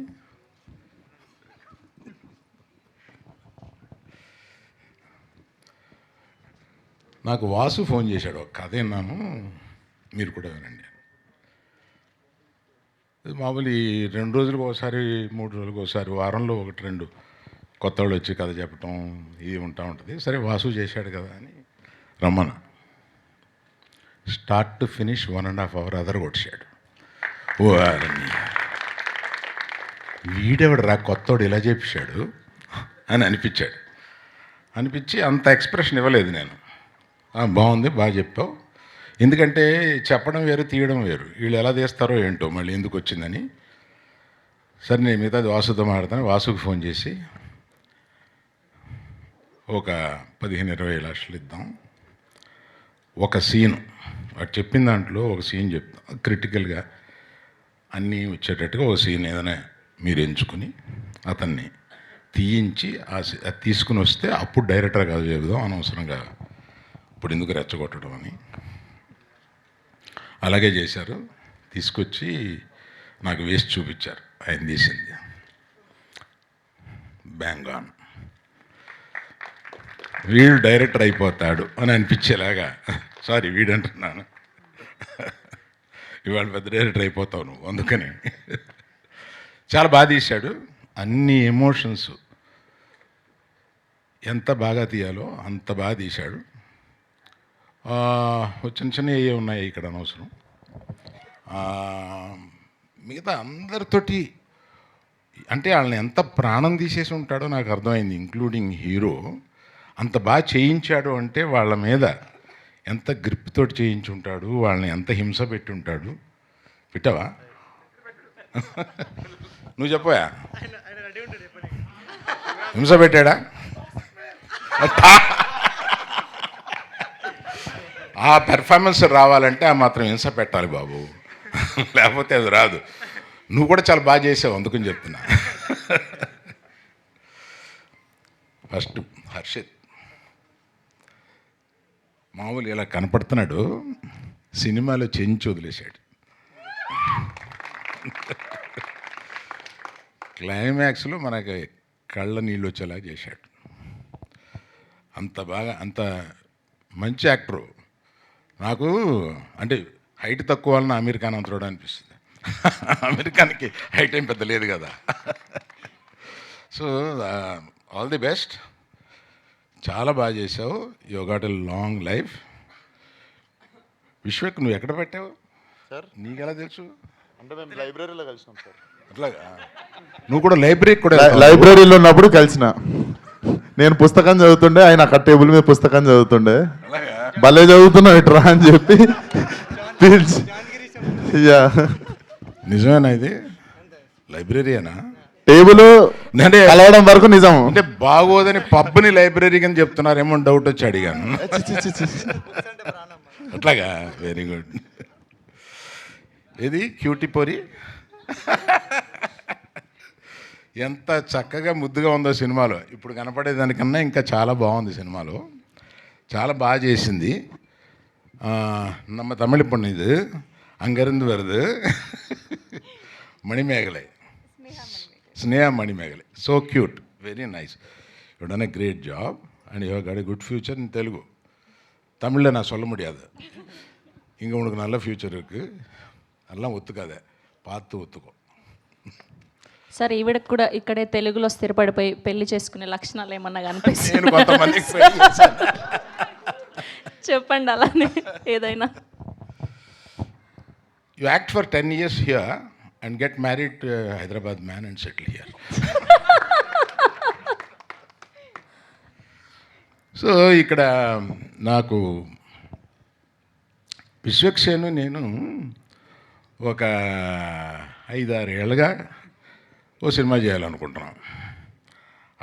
నాకు వాసు ఫోన్ చేశాడు, ఒక కథ విన్నాను, మీరు కూడా వినండి. మామూలు ఈ 2 రోజులకు ఒకసారి 3 రోజులకు ఒకసారి వారంలో 1-2 కొత్త వాళ్ళు వచ్చి కథ చెప్పటం ఇది ఉంటా ఉంటుంది. సరే వాసు చేశాడు కదా అని రమ్మన. స్టార్ట్ టు ఫినిష్ 1.5 hour అదర్ కొట్టాడు. ఓ వీడెవడు రా కొత్తోడు ఇలా చెప్పాడు అని అనిపించి అంత ఎక్స్ప్రెషన్ ఇవ్వలేదు నేను. బాగుంది, బాగా చెప్పావు. ఎందుకంటే చెప్పడం వేరు, తీయడం వేరు. వీళ్ళు ఎలా తీస్తారో ఏంటో, మళ్ళీ ఎందుకు వచ్చిందని. సరే నేను మిగతాది వాసుతో మాట్లాడతాను. వాసుకు ఫోన్ చేసి ఒక 15-20 లక్షలు ఇద్దాం, ఒక సీను వాడు చెప్పిన దాంట్లో ఒక సీన్ చెప్తాం, క్రిటికల్గా అన్నీ వచ్చేటట్టుగా ఒక సీన్ ఏదైనా మీరు ఎంచుకుని అతన్ని తీయించి అది తీసుకుని వస్తే అప్పుడు డైరెక్టర్ కాదు చెబుదాం, అనవసరంగా ఇప్పుడు ఎందుకు రెచ్చగొట్టడం అని. అలాగే చేశారు. తీసుకొచ్చి నాకు వేసి చూపించారు, ఆయన తీసింది. Bang on. వీడు డైరెక్టర్ అయిపోతాడు అని అనిపించేలాగా, సారీ వీడంటున్నాను, ఇవాళ పెద్ద డైరెక్టర్ అయిపోతావు నువ్వు, అందుకని. చాలా బాగా తీశాడు. అన్ని ఎమోషన్స్ ఎంత బాగా తీయాలో అంత బాగా తీశాడు. చిన్న చిన్న ఏ ఉన్నాయి ఇక్కడ అనవసరం. మిగతా అందరితోటి అంటే వాళ్ళని ఎంత ప్రాణం తీసేసి ఉంటాడో నాకు అర్థమైంది, ఇంక్లూడింగ్ హీరో. అంత బాగా చేయించాడు అంటే వాళ్ళ మీద ఎంత గ్రిప్ తోటి చేయించి ఉంటాడు, వాళ్ళని ఎంత హింస పెట్టి ఉంటాడు. పెట్టావా? నువ్వు చెప్పవా? హింస పెట్టాడా? ఆ పెర్ఫార్మెన్స్ రావాలంటే ఆ మాత్రం హింస పెట్టాలి బాబు, లేకపోతే అది రాదు. నువ్వు కూడా చాలా బాగా చేసావు, అందుకని చెప్తున్నా. ఫస్ట్ హర్షిత్ మామూలు ఇలా కనపడుతున్నాడు, సినిమాలో చెంచి వదిలేశాడు. క్లైమాక్స్లో మనకి కళ్ళ నీళ్ళు వచ్చేలా చేశాడు. అంత బాగా, అంత మంచి యాక్టరు. నాకు అంటే హైట్ తక్కువ వాళ్ళని అమీర్ ఖాన్ అంతడు అనిపిస్తుంది. అమీర్ ఖాన్కి హైట్ ఏం పెద్ద లేదు కదా. సో ఆల్ ది బెస్ట్, చాలా బాగా చేసావు. You got a long life. Vishwak నువ్వు ఎక్కడ పెట్టావు సార్? నీకెలా తెలుసు? అంటే మేము లైబ్రరీలో కలిసినాం సార్. అట్లాగా? నువ్వు కూడా లైబ్రరీలో ఉన్నప్పుడు కలిసిన. నేను పుస్తకం చదువుతుండే, ఆయన అక్కడ టేబుల్ మీద పుస్తకం చదువుతుండే. భలే చదువుతున్నావు ఇట్రా అని చెప్పి పిలిచి. నిజమేనా ఇది? లైబ్రరీనా? టేబుల్ కలవడం వరకు నిజం. అంటే బాగోదని పబ్ని లైబ్రరీ అని చెప్తున్నారేమో డౌట్ వచ్చి అడిగాను. అట్లాగా? Very good. ఇది క్యూటీ పొరి ఎంత చక్కగా ముద్దుగా ఉందో సినిమాలో. ఇప్పుడు కనపడేదానికన్నా ఇంకా చాలా బాగుంది సినిమాలో, చాలా బాగా చేసింది. நம்ம தமிழ் பொண்ணு இது, அங்கேருந்து வருது. Manimekalai, Sneha Manimekalai. So cute, very nice. You done a great job and you have got a good future in Telugu. தமிழில் நான் சொல்ல முடியாது, இங்கே உனக்கு நல்ல ஃப்யூச்சர் இருக்குது, அதெல்லாம் ஒத்துக்காத, பார்த்து ఒత్తుకో. సార్ ఈవిడకు కూడా ఇక్కడే తెలుగులో స్థిరపడిపోయి పెళ్లి చేసుకునే లక్షణాలు ఏమన్నా నేను కనిపిస్తున్నాయి? కొంతమందికి పెళ్లి చేశాను. చెప్పండి అలానే ఏదైనా. You act for 10 years here and get married to a Hyderabad man and settle here. So ఇక్కడ నాకు విశ్వక్సేను నేను ఒక 5-6 ఏళ్ళుగా ఓ సినిమా చేయాలనుకుంటున్నాం.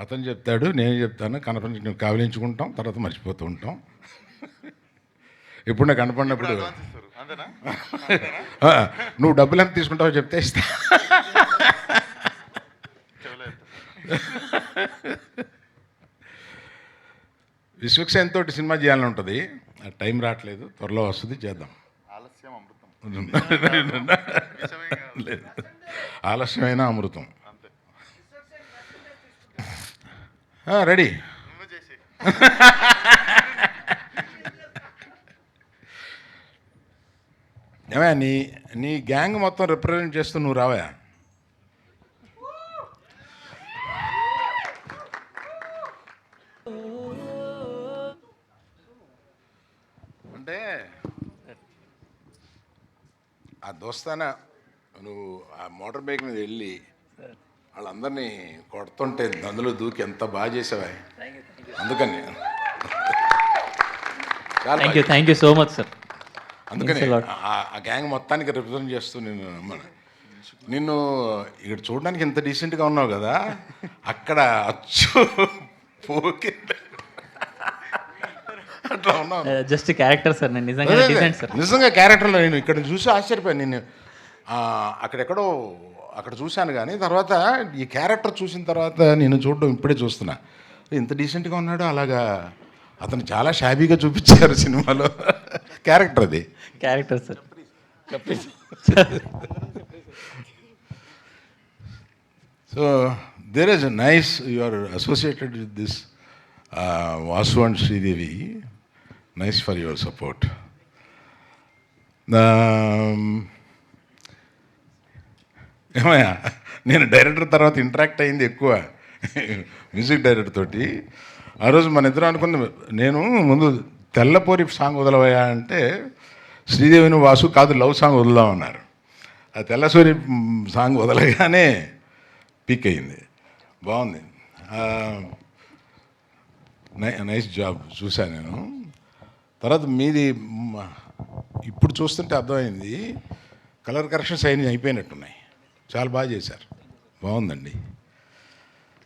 అతను చెప్తాడు, నేను చెప్తాను, కనపడి కావలించుకుంటాం, తర్వాత మర్చిపోతూ ఉంటాం. ఇప్పుడు నాకు కనపడినప్పుడు నువ్వు డబ్బులు ఎంత తీసుకుంటావో చెప్తే ఇస్తా. విశ్వక్సేన్ తోటి సినిమా చేయాలని ఉంటుంది, టైం రావట్లేదు, త్వరలో వస్తుంది, చేద్దాం. లేదు, ఆలస్యమైన అమృతం. రెడీ. ఏమయ్యా నీ గ్యాంగ్ మొత్తం రిప్రజెంట్ చేస్తూ నువ్వు రావా? అంటే ఆ దోస్తానా నువ్వు ఆ మోటార్ బైక్ మీద వెళ్ళి వాళ్ళందరినీ కొడుతుంటే అందులో దూకి ఎంత బాగా చేసావా, అందుకని thank you so much sir. అందుకని ఆ గ్యాంగ్ మొత్తానికి రిప్రజెంట్ చేస్తూ నిన్ను ఇక్కడ చూడడానికి ఇంత డీసెంట్గా ఉన్నావు కదా, అక్కడ అచ్చు పోకి అట్లా ఉన్నావు. జస్ట్ క్యారెక్టర్ సార్, నేను నిజంగా డీసెంట్ సార్. నిజంగా క్యారెక్టర్లో నేను ఇక్కడ చూసి ఆశ్చర్యపోయాను. నేను అక్కడెక్కడో అక్కడ చూశాను, కానీ తర్వాత ఈ క్యారెక్టర్ చూసిన తర్వాత నేను చూడడం ఇప్పుడే చూస్తున్నా, ఇంత డీసెంట్గా ఉన్నాడు. అలాగా అతను చాలా షాబీగా చూపించారు సినిమాలో. క్యారెక్టర్ అది character sir. So there is nice, you are associated with this Vasu and Sridevi. Nice for your support. ఏమయ్యా, నేను డైరెక్టర్ తర్వాత ఇంటరాక్ట్ అయింది ఎక్కువ మ్యూజిక్ డైరెక్టర్ తోటి. ఆ రోజు మన ఇద్దరు అనుకున్న, నేను ముందు తెల్లపోరి సాంగ్ వదలవయా అంటే శ్రీదేవిని వాసు కాదు లవ్ సాంగ్ వదులుదామన్నారు. ఆ తెల్లసూరి సాంగ్ వదలగానే పీక్ అయింది, బాగుంది. నైస్ జాబ్ చూశాను నేను. తర్వాత మీది ఇప్పుడు చూస్తుంటే అర్థమైంది, కలర్ కరెక్షన్స్ అయిపోయినట్టున్నాయి, చాలా బాగా చేశారు, బాగుందండి.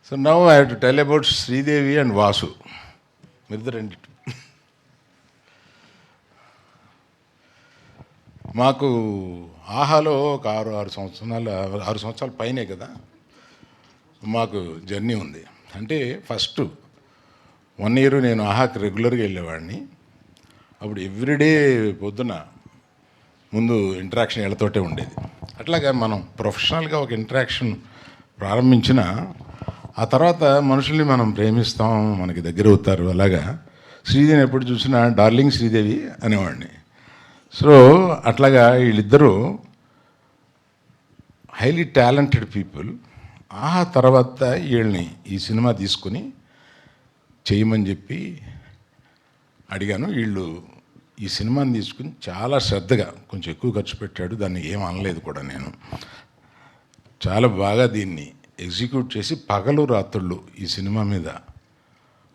So now I have to tell about Sridevi and Vasu. మీరిద్దరండి. మాకు ఆహాలో ఒక 6 సంవత్సరాల పైనే కదా మాకు జర్నీ ఉంది. అంటే ఫస్ట్ 1 year నేను ఆహాకి రెగ్యులర్గా వెళ్ళేవాడిని. అప్పుడు ఎవ్రీడే పొద్దున ముందు ఇంటరాక్షన్ వీళ్ళతోటే ఉండేది. అట్లాగా మనం ప్రొఫెషనల్గా ఒక ఇంటరాక్షన్ ప్రారంభించిన ఆ తర్వాత మనుషుల్ని మనం ప్రేమిస్తాం, మనకి దగ్గర అవుతారు. అలాగా శ్రీదేవిని ఎప్పుడు చూసినా డార్లింగ్ శ్రీదేవి అనేవాడిని. సో అట్లాగా వీళ్ళిద్దరూ హైలీ టాలెంటెడ్ పీపుల్. ఆ తర్వాత వీళ్ళని ఈ సినిమా తీసుకుని చేయమని చెప్పి అడిగాను. వీళ్ళు ఈ సినిమాని తీసుకుని చాలా శ్రద్ధగా, కొంచెం ఎక్కువ ఖర్చు పెట్టాడు, దాన్ని ఏం అనలేదు కూడా. నేను చాలా బాగా దీన్ని ఎగ్జిక్యూట్ చేసి పగలు రాత్రుళ్ళు ఈ సినిమా మీద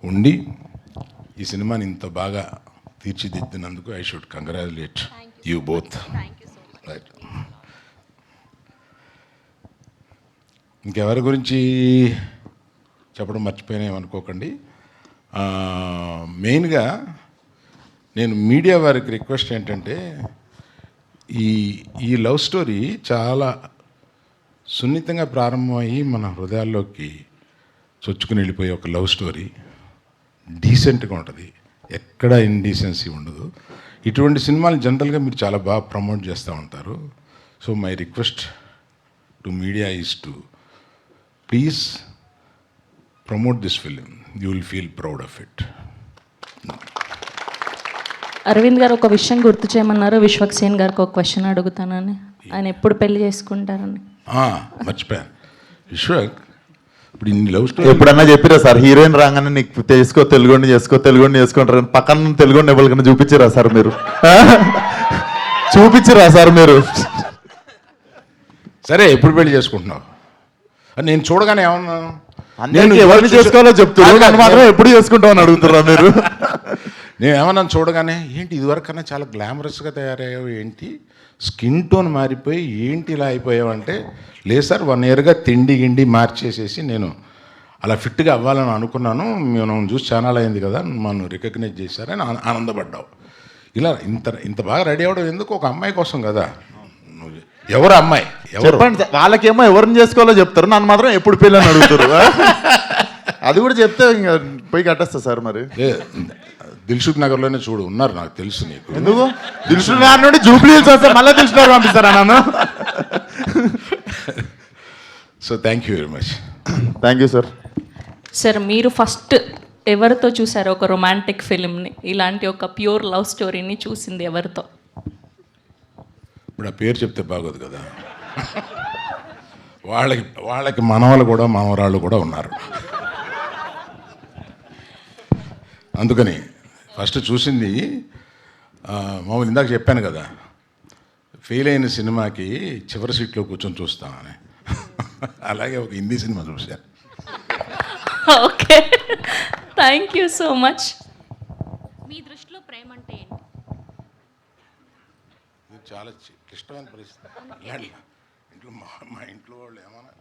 ఉండి ఈ సినిమాని ఇంత బాగా తీర్చిదిద్దినందుకు I should congratulate you both. Right. ఇంకెవరి గురించి చెప్పడం మర్చిపోయినామనుకోకండి. మెయిన్గా నేను మీడియా వారికి రిక్వెస్ట్ ఏంటంటే, ఈ లవ్ స్టోరీ చాలా సున్నితంగా ప్రారంభమయ్యి మన హృదయాల్లోకి చొచ్చుకుని వెళ్ళిపోయే ఒక లవ్ స్టోరీ. డీసెంట్గా ఉంటుంది, ఎక్కడ ఇండీసెన్సీ ఉండదు. ఇటువంటి సినిమాలు జనరల్గా మీరు చాలా బాగా ప్రమోట్ చేస్తూ ఉంటారు. So my request to media is to please promote this film. You will feel proud of it. Aravind garu ఒక విషయం గుర్తు చేయమన్నారు, విశ్వక్సేన్ గారికి ఒక క్వశ్చన్ అడుగుతానని. ఆయన ఎప్పుడు పెళ్లి చేసుకుంటారని. మర్చిపోయాను. విశ్వక్, ఇప్పుడు ఇన్ని లవ్ స్టోరీ ఎప్పుడన్నా చెప్పిరా సార్, హీరోయిన్ రాగానే నీకు తెలుగుని చేసుకుంటారు, పక్కన తెలుగుని ఎవరికైనా చూపించిరా సార్ మీరు? చూపించిరా సార్ మీరు? సరే, ఎప్పుడు పెళ్లి చేసుకుంటున్నావు? నేను చూడగానే ఏమన్నాను? నేను ఎవరిని చేసుకోవాలో చెప్తున్నాను, మాత్రం ఎప్పుడు చేసుకుంటావు అని అడుగుతున్నా మీరు. నేను ఏమన్నాను చూడగానే, ఏంటి ఇదివరకన్నా చాలా గ్లామరస్గా తయారయ్యావు, ఏంటి స్కిన్ టోన్ మారిపోయి ఏంటి ఇలా అయిపోయావు అంటే, లేదు సార్ 1 ఇయర్గా తిండి గిండి మార్చేసేసి నేను అలా ఫిట్గా అవ్వాలని అనుకున్నాను, మనం చూసి ఛానల్ అయింది కదా, మనం రికగ్నైజ్ చేశారని ఆనందపడ్డావు. ఇలా ఇంత బాగా రెడీ అవ్వడం ఎందుకు? ఒక అమ్మాయి కోసం కదా. ఎవరు అమ్మాయి? చెప్పండి. వాళ్ళకేమో ఎవరిని చేసుకోవాలో చెప్తారు, నన్ను మాత్రం ఎప్పుడు పెళ్ళని అడుగుతారు. అది కూడా చెప్తే ఇంకా పోయి కట్టేస్తా సార్. మరి దిల్సుఖ్ నగర్లోనే చూడు ఉన్నారు, నాకు తెలుసు. నీకు ఎందుకు దిల్సుఖ్ నగర్ నుండి జూబ్లీ హిల్స్ వస్తే మళ్ళీ దిల్సుఖ్ నగర్ పంపిస్తారా నన్ను? So thank you very much. Thank you sir. Sir, మీరు ఫస్ట్ ఎవరితో చూసారు ఒక రొమాంటిక్ ఫిలింని? ఇలాంటి ఒక ప్యూర్ లవ్ స్టోరీని చూసింది ఎవరితో? ఇప్పుడు ఆ పేరు చెప్తే బాగోదు కదా. వాళ్ళకి మనవాళ్ళు కూడా మనవరాళ్ళు కూడా ఉన్నారు. అందుకని ఫస్ట్ చూసింది మామూలు ఇందాక చెప్పాను కదా, ఫెయిల్ అయిన సినిమాకి చివరి సీట్లో కూర్చొని చూస్తామని. అలాగే ఒక హిందీ సినిమా చూశాను. Okay, thank you so much. మీ దృష్టిలో ప్రేమ అంటే ఏంటి? ఇది చాలా క్లిష్టమైన పరిస్థితి. ఇంట్లో మా ఇంట్లో వాళ్ళు ఏమన్నా.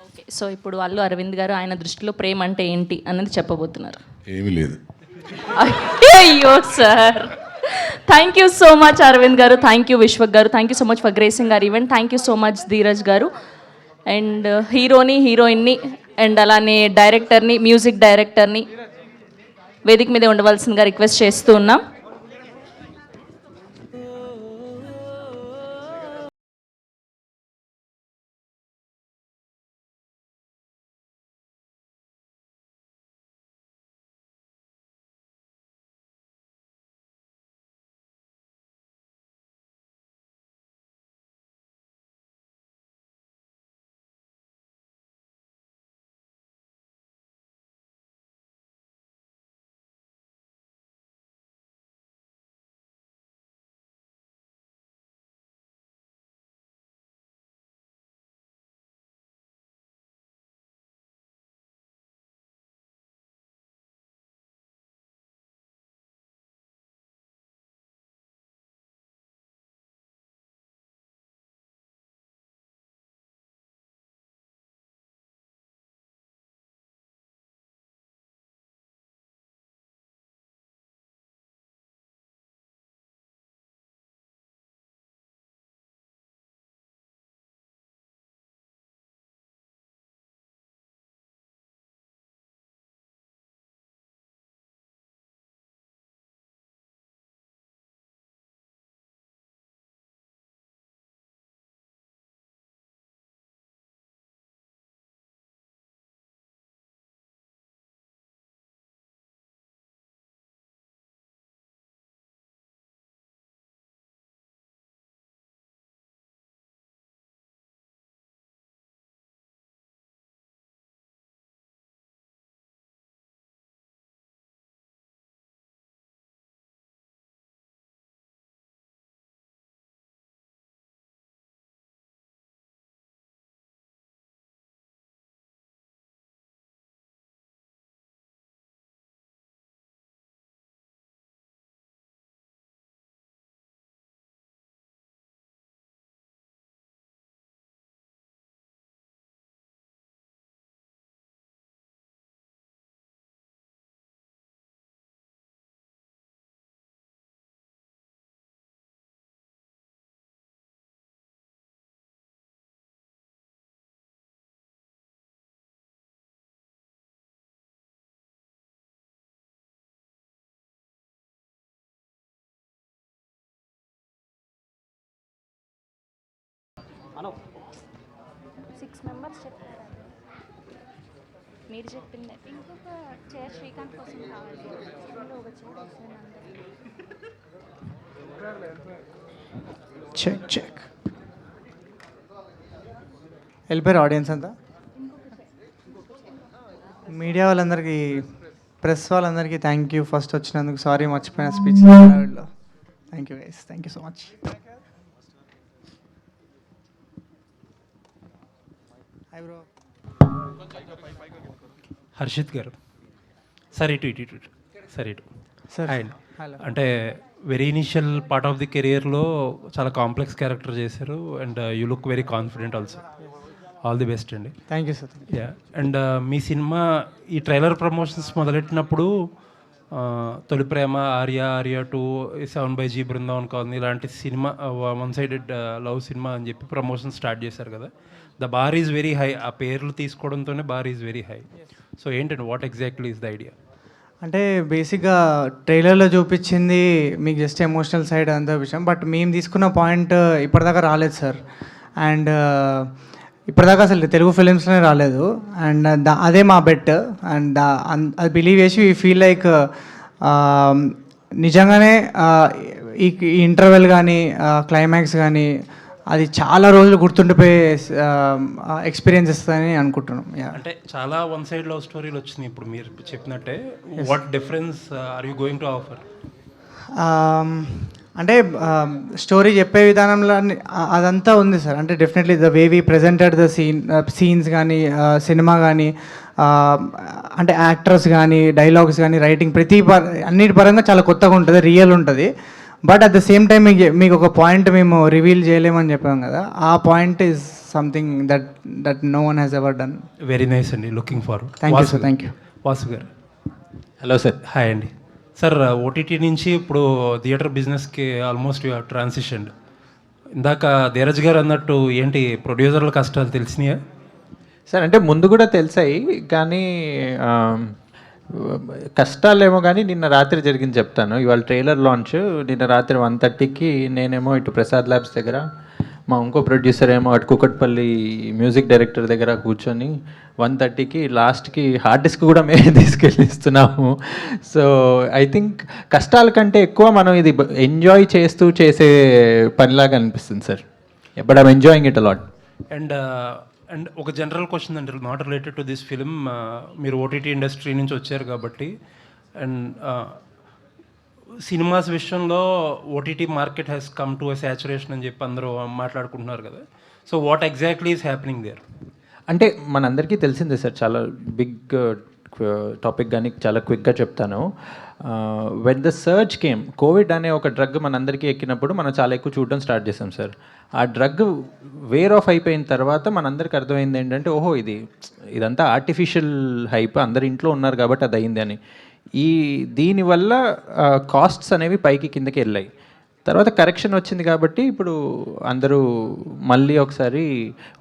ఓకే, సో ఇప్పుడు అల్లు అరవింద్ గారు ఆయన దృష్టిలో ప్రేమ అంటే ఏంటి అన్నది చెప్పబోతున్నారు. ఏమీ లేదు. అయ్యో sir, thank you so much Aravind garu, thank you Vishwak గారు, thank you so much for gracing garu event. Thank you so much Dheeraj garu. And హీరోని, హీరోయిన్ని, అండ్ అలానే డైరెక్టర్ని, మ్యూజిక్ డైరెక్టర్ని వేదిక మీద ఉండవలసిందిగా రిక్వెస్ట్ చేస్తూ ఉన్నాం. Six members చెప్పారు. మీరు చెప్పింది ఇంకొక చైర్ శ్రీకాంత్ కోసం కావాలి. ఒక చైర్ చెక్ వెళ్ళిపోయారు ఆడియన్స్ అంతా. మీడియా వాళ్ళందరికీ, ప్రెస్ వాళ్ళందరికీ థ్యాంక్ యూ ఫస్ట్ వచ్చినందుకు. సారీ మర్చిపోయిన speech. Thank you guys, thank you so much. Hi bro. Harshit garu sir, ఇటు ఇటు ఇటు సార్, ఇటు సార్. అండ్ అంటే very initial part of the కెరియర్లో చాలా కాంప్లెక్స్ క్యారెక్టర్ చేశారు and you look very confident also. All the best అండి. Thank you sir. Yeah, and మీ సినిమా ఈ trailer promotions మొదలెట్టినప్పుడు Tholi Prema, Arya, Arya 2, 7/G, Brindavan Colony ఇలాంటి సినిమా వన్ సైడెడ్ లవ్ సినిమా అని చెప్పి ప్రమోషన్ స్టార్ట్ చేశారు కదా. The bar is very high. ఆ పేర్లు తీసుకోవడంతోనే bar is very high. So ఏంటండి, what exactly is the idea? అంటే బేసిక్గా ట్రైలర్లో చూపించింది మీకు జస్ట్ ఎమోషనల్ సైడ్ అంత విషయం, బట్ మేము తీసుకున్న పాయింట్ ఇప్పటిదాకా రాలేదు సార్. అండ్ ఇప్పటిదాకా అసలు తెలుగు ఫిలిమ్స్లోనే రాలేదు. అండ్ అదే మా బెట్. అండ్ అది బిలీవ్ చేసి వీ ఫీల్ లైక్ నిజంగానే ఈ ఇంటర్వెల్ కానీ క్లైమాక్స్ కానీ అది చాలా రోజులు గుర్తుండిపోయే ఎక్స్పీరియన్స్ ఇస్తుందని అనుకుంటున్నాం. అంటే చాలా వన్ సైడ్ లవ్ స్టోరీలు వచ్చినాయి ఇప్పుడు మీరు చెప్పినట్టే. What difference are you going to offer? అంటే స్టోరీ చెప్పే విధానంలో అదంతా ఉంది సార్. అంటే definitely the way we presented the scenes కానీ సినిమా కానీ అంటే యాక్టర్స్ కానీ డైలాగ్స్ కానీ రైటింగ్ అన్నిటి పరంగా చాలా కొత్తగా ఉంటుంది, రియల్ ఉంటుంది. But at the same time మీకు ఒక పాయింట్ మేము రివీల్ చేయలేమని చెప్పాం కదా, ఆ point is something that no one has ever done. Very nice అండి, looking forward. Thank you sir. Thank you. Vasu garu. Hello sir. Hi అండి. సార్, ఓటీటీ నుంచి ఇప్పుడు థియేటర్ బిజినెస్కి ఆల్మోస్ట్ యూ హ్యావ్ ట్రాన్సిషన్డ్. ఇందాక ధీరజ్ గారు అన్నట్టు ఏంటి ప్రొడ్యూసర్ల కష్టాలు తెలిసినాయా? సార్ అంటే ముందు కూడా తెలిసాయి, కానీ కష్టాలేమో కానీ నిన్న రాత్రి జరిగింది చెప్తాను. ఇవాళ ట్రైలర్ లాంచ్ నిన్న రాత్రి 1:30కి నేనేమో ఇటు ప్రసాద్ ల్యాబ్స్ దగ్గర, మా ఇంకో ప్రొడ్యూసర్ ఏమో అటు కుకట్పల్లి మ్యూజిక్ డైరెక్టర్ దగ్గర కూర్చొని 1:30కి లాస్ట్కి హార్డ్ డిస్క్ కూడా మేమే తీసుకెళ్ళి ఇస్తున్నాము. సో ఐ థింక్ కష్టాల కంటే ఎక్కువ మనం ఇది ఎంజాయ్ చేస్తూ చేసే పనిలాగా అనిపిస్తుంది sir. But I'm enjoying it a lot. And ఒక జనరల్ క్వశ్చన్ అండి, not related to this film. మీరు ఓటీటీ ఇండస్ట్రీ నుంచి వచ్చారు కాబట్టి, అండ్ సినిమాస్ విషయంలో OTT market has come to a saturation అని చెప్పి అందరూ మాట్లాడుకుంటున్నారు కదా. So what exactly is happening there? అంటే మనందరికీ తెలిసిందే సార్, చాలా బిగ్ టాపిక్ కానీ చాలా క్విక్గా చెప్తాను. When the search came, Covid అనే ఒక డ్రగ్ మనందరికీ ఎక్కినప్పుడు మనం చాలా ఎక్కువ చూడడం స్టార్ట్ చేసాం సార్. ఆ డ్రగ్ వేర్ ఆఫ్ అయిపోయిన తర్వాత మనందరికి అర్థమైంది ఏంటంటే, ఓహో ఇదంతా ఆర్టిఫిషియల్ హైప్, అందరు ఇంట్లో ఉన్నారు కాబట్టి అది అయింది అని. దీనివల్ల కాస్ట్స్ అనేవి పైకి కిందకి వెళ్ళాయి. తర్వాత కరెక్షన్ వచ్చింది కాబట్టి ఇప్పుడు అందరూ మళ్ళీ ఒకసారి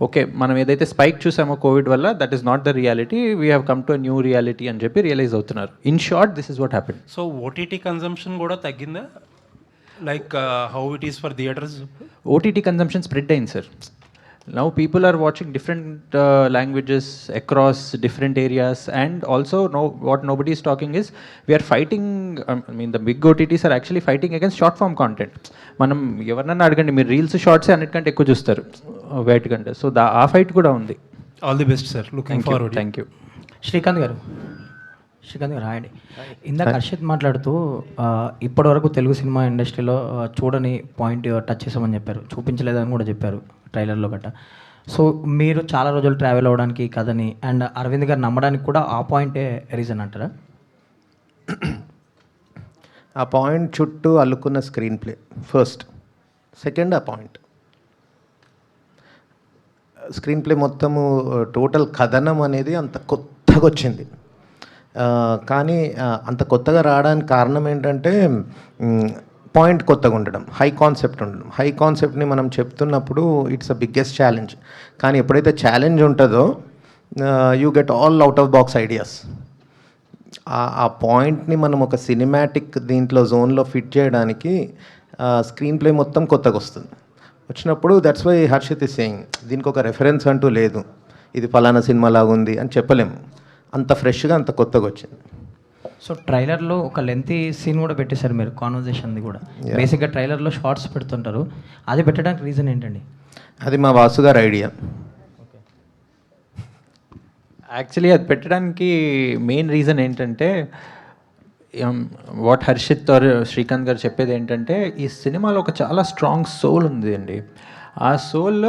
ఓకే, మనం ఏదైతే స్పైక్ చూసామో కోవిడ్ వల్ల, that is not the reality, we have come to a new reality అని చెప్పి రియలైజ్ అవుతున్నారు. In short, this is what happened. So OTT consumption కూడా తగ్గిందా? Like how it is for theatres? OTT consumption spread అయింది sir. Now people are watching different languages across different areas, and also what nobody is talking is we are fighting, I mean the big OTTs are actually fighting against short form content. మనం ఎవరినన్నా అడగండి, మీరు రీల్స్ షార్ట్స్ అన్నిటికంటే ఎక్కువ చూస్తారు వైట్ కంటే. సో ఆ ఫైట్ కూడా ఉంది. All the best sir, looking forward. Thank you. Srikanth గారు హాయ్ అండి. ఇందాక హర్షిత్ మాట్లాడుతూ ఇప్పటివరకు తెలుగు సినిమా ఇండస్ట్రీలో చూడని పాయింట్ టచ్ చేసామని చెప్పారు, చూపించలేదని కూడా చెప్పారు ట్రైలర్లో గట్ట. సో మీరు చాలా రోజులు ట్రావెల్ అవ్వడానికి కథని అండ్ అరవింద్ గారు నమ్మడానికి కూడా ఆ పాయింటే రీజన్ అంటారా? ఆ పాయింట్ చుట్టూ అల్లుకున్న స్క్రీన్ ప్లే ఫస్ట్. సెకండ్, ఆ పాయింట్ స్క్రీన్ ప్లే మొత్తము టోటల్ కథనం అనేది అంత కొత్తగా వచ్చింది. కానీ అంత కొత్తగా రావడానికి కారణం ఏంటంటే పాయింట్ కొత్తగా ఉండడం, హై కాన్సెప్ట్ ఉండడం. హై కాన్సెప్ట్ని మనం చెప్తున్నప్పుడు ఇట్స్ అ బిగ్గెస్ట్ ఛాలెంజ్. కానీ ఎప్పుడైతే ఛాలెంజ్ ఉంటుందో you get all out of box ideas. ఆ పాయింట్ని మనం ఒక సినిమాటిక్ దీంట్లో జోన్లో ఫిట్ చేయడానికి స్క్రీన్ ప్లే మొత్తం కొత్తగా వస్తుంది. వచ్చినప్పుడు that's why Harshith is saying, దీనికి ఒక రెఫరెన్స్ అంటూ లేదు, ఇది ఫలానా సినిమా లాగా ఉంది అని చెప్పలేము. అంత ఫ్రెష్గా అంత కొత్తగా వచ్చింది. సో ట్రైలర్లో ఒక లెంతీ సీన్ కూడా పెట్టేశారు మీరు, కాన్వర్జేషన్ది కూడా. బేసిక్గా ట్రైలర్లో షార్ట్స్ పెడుతుంటారు, అది పెట్టడానికి రీజన్ ఏంటండి? అది మా వాసు గారి ఐడియా. యాక్చువల్లీ అది పెట్టడానికి మెయిన్ రీజన్ ఏంటంటే, వాట్ హర్షిత్ ఆర్ శ్రీకాంత్ గారు చెప్పేది ఏంటంటే, ఈ సినిమాలో ఒక చాలా స్ట్రాంగ్ సోల్ ఉంది అండి. ఆ సోల్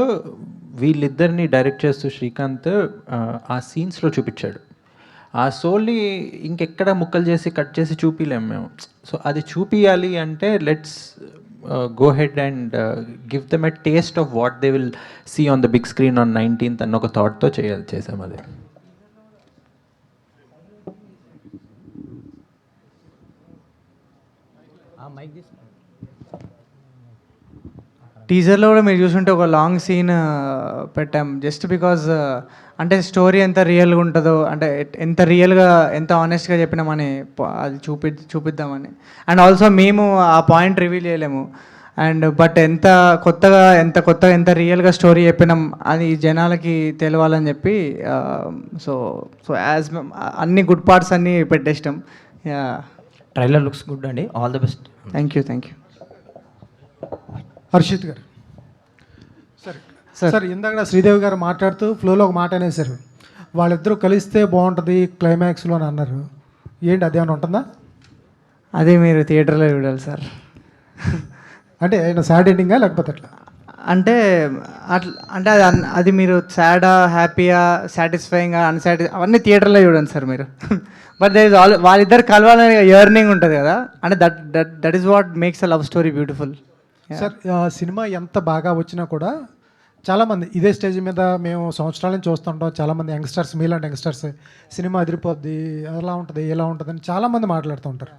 వీళ్ళిద్దరిని డైరెక్ట్ చేస్తూ శ్రీకాంత్ ఆ సీన్స్లో చూపించాడు. ఆ సోల్ని ఇంకెక్కడ ముక్కలు చేసి కట్ చేసి చూపించలేము మేము. సో అది చూపించాలి అంటే let's go ahead and give them a taste of what they will see on the big screen on 19th అన్న ఒక థాట్తో చేసాం అది. టీజర్లో కూడా మీరు చూసుంటే ఒక లాంగ్ సీన్ పెట్టాం, జస్ట్ బికాజ్ అంటే స్టోరీ ఎంత రియల్గా ఉంటుందో, అంటే ఎంత రియల్గా ఎంత ఆనెస్ట్గా చెప్పినామని అది చూపిద్దామని. అండ్ ఆల్సో మేము ఆ పాయింట్ రివీల్ చేయలేము, అండ్ బట్ ఎంత కొత్తగా ఎంత రియల్గా స్టోరీ చెప్పినాం అది జనాలకి తెలవాలని చెప్పి సో యాజ్ అన్ని గుడ్ పార్ట్స్ అన్నీ పెట్టేస్తాం. ట్రైలర్ లుక్స్ గుడ్ అండి, all the best. Thank you. Harshith garu sir ఇందాక శ్రీదేవి గారు మాట్లాడుతూ ఫ్లోలో ఒక మాట అనేసారు, వాళ్ళిద్దరూ కలిస్తే బాగుంటుంది క్లైమాక్స్లో అని అన్నారు. ఏంటి అదేమైనా ఉంటుందా? అదే మీరు థియేటర్లో చూడాలి సార్. అంటే ఆయన సాడ్ ఎండింగా లేకపోతే అట్లా? అంటే అంటే అది మీరు సాడా హ్యాపీయా సాటిస్ఫైయింగా అవన్నీ థియేటర్లో చూడండి సార్ మీరు. బట్ దట్ ఈస్ వాళ్ళిద్దరు కలవాలని ఎర్నింగ్ ఉంటుంది కదా, అంటే that is what makes a love story beautiful. Sir cinema ఎంత బాగా వచ్చినా కూడా చాలామంది ఇదే స్టేజ్ మీద మేము సంవత్సరాల నుంచి చూస్తుంటాం, చాలామంది యంగ్స్టర్స్, మీలాంటి యంగ్స్టర్స్ సినిమా అదిరిపోద్ది అలా ఉంటుంది ఇలా ఉంటుంది అని చాలామంది మాట్లాడుతూ ఉంటారు.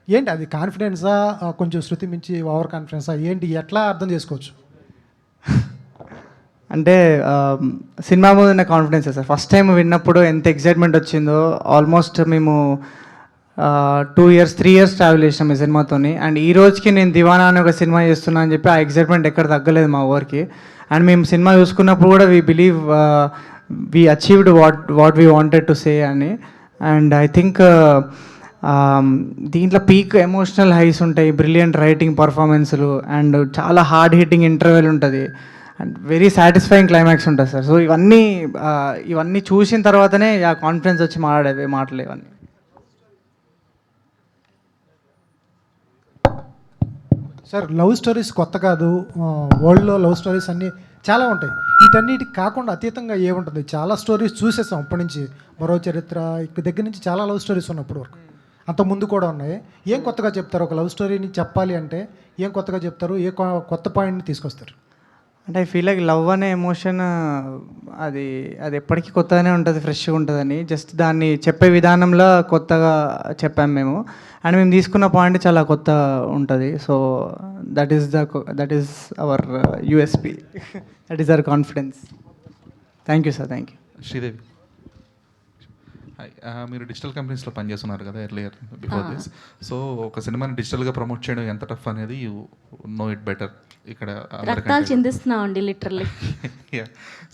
ఏంటి అది కాన్ఫిడెన్సా, కొంచెం శృతి మించి ఓవర్ కాన్ఫిడెన్సా, ఏంటి ఎట్లా అర్థం చేసుకోవచ్చు? అంటే సినిమా మీద ఉన్న కాన్ఫిడెన్స్ సార్. ఫస్ట్ టైం విన్నప్పుడు ఎంత ఎక్సైట్మెంట్ వచ్చిందో, ఆల్మోస్ట్ మేము 2 years 3 years ట్రావెల్ చేసినాం ఈ సినిమాతోని. అండ్ ఈ రోజుకి నేను దివానా అనే ఒక సినిమా చేస్తున్నా అని చెప్పి ఆ ఎక్సైట్మెంట్ ఎక్కడ తగ్గలేదు మా ఊరికి. అండ్ మేము సినిమా చూసుకున్నప్పుడు కూడా we believe we achieved what we wanted to say అని. అండ్ ఐ థింక్ దీంట్లో పీక్ ఎమోషనల్ హైస్ ఉంటాయి, బ్రిలియంట్ రైటింగ్ పర్ఫార్మెన్స్లు, అండ్ చాలా హార్డ్ హిట్టింగ్ ఇంటర్వెల్ ఉంటుంది, అండ్ వెరీ సాటిస్ఫైయింగ్ క్లైమాక్స్ ఉంటుంది సార్. సో ఇవన్నీ చూసిన తర్వాతనే ఆ కాన్ఫిడెన్స్ వచ్చి మాట్లాడేవి మాటలు ఇవన్నీ. సార్ లవ్ స్టోరీస్ కొత్త కాదు, వరల్డ్లో లవ్ స్టోరీస్ అన్నీ చాలా ఉంటాయి. వీటన్నిటికి కాకుండా అతీతంగా ఏముంటుంది? చాలా స్టోరీస్ చూసేసాం అప్పటి నుంచి, మరో చరిత్ర ఇక్కడ దగ్గర నుంచి చాలా లవ్ స్టోరీస్ ఉన్నప్పటి వరకు, అంత ముందు కూడా ఉన్నాయి. ఏం కొత్తగా చెప్తారు? ఒక లవ్ స్టోరీని చెప్పాలి అంటే ఏం కొత్తగా చెప్తారు? ఏ కొత్త పాయింట్ని తీసుకొస్తారు? అంటే ఐ ఫీల్ లైక్ లవ్ అనే ఎమోషన్ అది ఎప్పటికీ కొత్తగానే ఉంటుంది, ఫ్రెష్గా ఉంటుందని. జస్ట్ దాన్ని చెప్పే విధానంలో కొత్తగా చెప్పాము మేము, అండ్ మేము తీసుకున్న పాయింట్ చాలా కొత్త ఉంటుంది. So that is our USP, that is our confidence. Thank you sir. Thank you. Sridevi, మీరు డిజిటల్ కంపెనీస్లో పనిచేస్తున్నారు కదా ఎర్లియర్ బిఫోర్ దిస్. సో ఒక సినిమాని డిజిటల్గా ప్రమోట్ చేయడం ఎంత టఫ్ అనేది యూ నో ఇట్ బెటర్. ఇక్కడ రక్తాలు చిందిస్తున్నామండి లిటరల్లీ.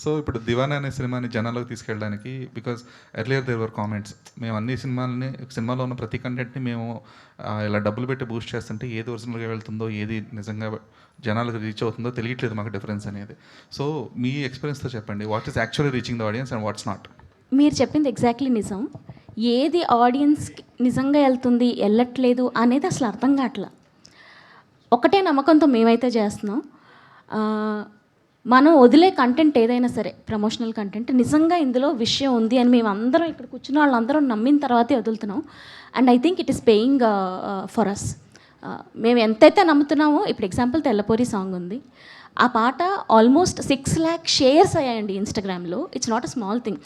సో ఇప్పుడు దివానా అనే సినిమాని జనాల్లోకి తీసుకెళ్ళడానికి, because earlier there were comments, మేము అన్ని సినిమాలో ఉన్న ప్రతి కంటెంట్ని మేము ఇలా డబ్బులు పెట్టి బూస్ట్ చేస్తుంటే ఏది ఒరిజినల్గా వెళ్తుందో, ఏది నిజంగా జనాలకు రీచ్ అవుతుందో తెలియట్లేదు మాకు డిఫరెన్స్ అనేది. సో మీ ఎక్స్పీరియన్స్తో చెప్పండి, what is actually reaching the audience and what's not? మీరు చెప్పింది ఎగ్జాక్ట్లీ నిజం. ఏది ఆడియన్స్కి నిజంగా వెళ్తుంది, వెళ్ళట్లేదు అనేది అసలు అర్థం కావట్లా. ఒకటే నమ్మకంతో మేమైతే చేస్తున్నాం, మనం వదిలే కంటెంట్ ఏదైనా సరే, ప్రమోషనల్ కంటెంట్ నిజంగా ఇందులో విషయం ఉంది అని మేము అందరం ఇక్కడ కూర్చున్న వాళ్ళందరం నమ్మిన తర్వాతే వదులుతున్నాం. And I think it is paying for us. మేము ఎంతైతే నమ్ముతున్నామో, ఇప్పుడు ఎగ్జాంపుల్ తెల్లపూరి సాంగ్ ఉంది, ఆ పాట ఆల్మోస్ట్ 6 lakh షేర్స్ అయ్యాయండి ఇన్స్టాగ్రామ్లో. It's not a small thing.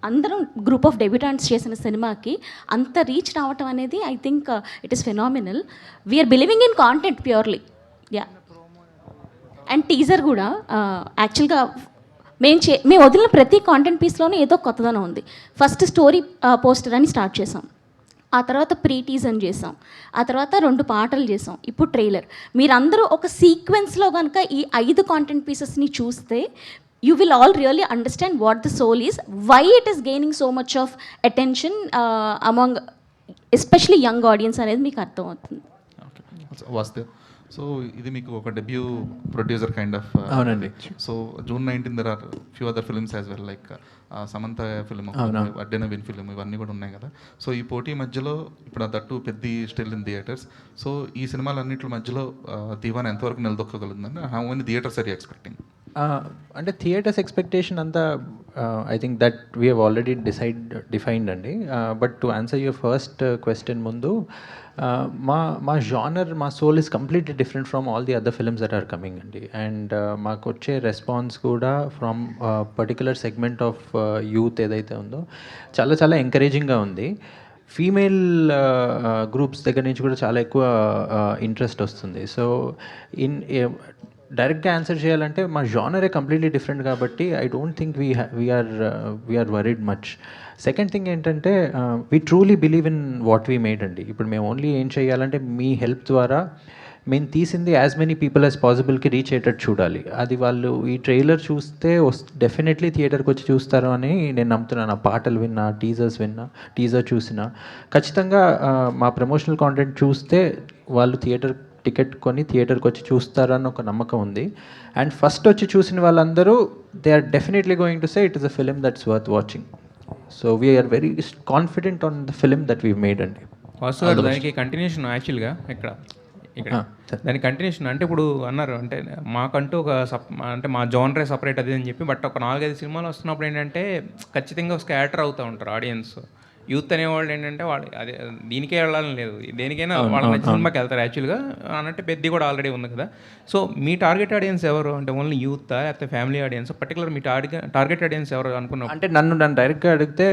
అందరం గ్రూప్ ఆఫ్ డెబ్యూటాంట్స్ చేసిన సినిమాకి అంత రీచ్ రావటం అనేది I think it is phenomenal. We are believing in content purely. Yeah. And teaser కూడా యాక్చువల్గా మేము వదిలిన ప్రతి కాంటెంట్ పీస్లోనూ ఏదో కొత్తదనం ఉంది. ఫస్ట్ స్టోరీ పోస్టర్ అని స్టార్ట్ చేసాం, ఆ తర్వాత ప్రీ టీజర్ చేసాం, ఆ తర్వాత 2 పాటలు చేసాం, ఇప్పుడు ట్రైలర్. మీరందరూ ఒక సీక్వెన్స్లో కనుక ఈ 5 కాంటెంట్ పీసెస్ని చూస్తే you will all really understand what the soul is, why it is gaining so much of attention among especially young audience అనేది మీకు అర్థమవుతుంది. వాస్తవ్. సో ఇది మీకు ఒక డెబ్యూ ప్రొడ్యూసర్ కైండ్ ఆఫ్. అవునండి. So June 19 there are few other films as well, like Samantha film, అడ్డెన విన్ ఫిల్మ్, ఇవన్నీ కూడా ఉన్నాయి కదా. సో ఈ పోటీ మధ్యలో ఇప్పుడు దట్టు పెద్ద స్టిల్ ఇన్ థియేటర్స్. సో ఈ సినిమాలన్నింటి మధ్యలో దీవాన్ ఎంతవరకు నిలదొక్కగలుగుతుందని, how many theatres are you expecting? అంటే థియేటర్స్ ఎక్స్పెక్టేషన్ అంతా I think that we have already defined అండి. But to answer your first question ముందు, మా జానర్, మా soul is completely different from all the other films that are coming అండి. అండ్ మాకు వచ్చే రెస్పాన్స్ కూడా from particular segment of youth ఏదైతే ఉందో చాలా చాలా ఎంకరేజింగ్గా ఉంది. ఫీమేల్ గ్రూప్స్ దగ్గర నుంచి కూడా చాలా ఎక్కువ ఇంట్రెస్ట్ వస్తుంది. సో డైరెక్ట్గా ఆన్సర్ చేయాలంటే మా జానరే కంప్లీట్లీ డిఫరెంట్ కాబట్టి I don't think we're worried much. Second thing ఏంటంటే we truly believe in what we made అండి. ఇప్పుడు మేము ఓన్లీ ఏం చేయాలంటే మీ హెల్ప్ ద్వారా మేము తీసింది యాజ్ మెనీ పీపుల్ యాజ్ పాసిబుల్కి రీచ్ అయ్యేటట్టు చూడాలి. అది వాళ్ళు ఈ ట్రైలర్ చూస్తే డెఫినెట్లీ థియేటర్కి వచ్చి చూస్తారు అని నేను నమ్ముతున్నాను. ఆ పాటలు విన్నా, టీజర్ చూసినా ఖచ్చితంగా మా ప్రమోషనల్ కాంటెంట్ చూస్తే వాళ్ళు టికెట్ కొని థియేటర్కి వచ్చి చూస్తారని ఒక నమ్మకం ఉంది. అండ్ ఫస్ట్ వచ్చి చూసిన వాళ్ళందరూ they are definitely going to say it is a film that's worth watching. So we are very confident on the film that we made అండి. దానికి కంటిన్యూషన్ యాక్చువల్గా ఇక్కడ దాని కంటిన్యూషన్ అంటే ఇప్పుడు అన్నారు అంటే మాకంటూ ఒక అంటే మా జోనరే సపరేట్ అది అని చెప్పి, బట్ ఒక 4-5 సినిమాలు వస్తున్నప్పుడు ఏంటంటే ఖచ్చితంగా స్కాటర్ అవుతూ ఉంటారు ఆడియన్స్. యూత్ అనేవాళ్ళు ఏంటంటే వాళ్ళు అదే దీనికే వెళ్ళాలని లేదు, దేనికైనా వాళ్ళ నచ్చిన సినిమాకి వెళ్తారు యాక్చువల్గా అన్నట్టు. పెద్ద కూడా ఆల్రెడీ ఉంది కదా. సో మీ టార్గెట్ ఆడియన్స్ ఎవరు అంటే ఓన్లీ యూత్ లేకపోతే ఫ్యామిలీ ఆడియన్స్? పర్టికులర్ మీ టార్గెట్ ఆడియన్స్ ఎవరు అనుకున్నాం అంటే నన్ను డైరెక్ట్గా అడిగితే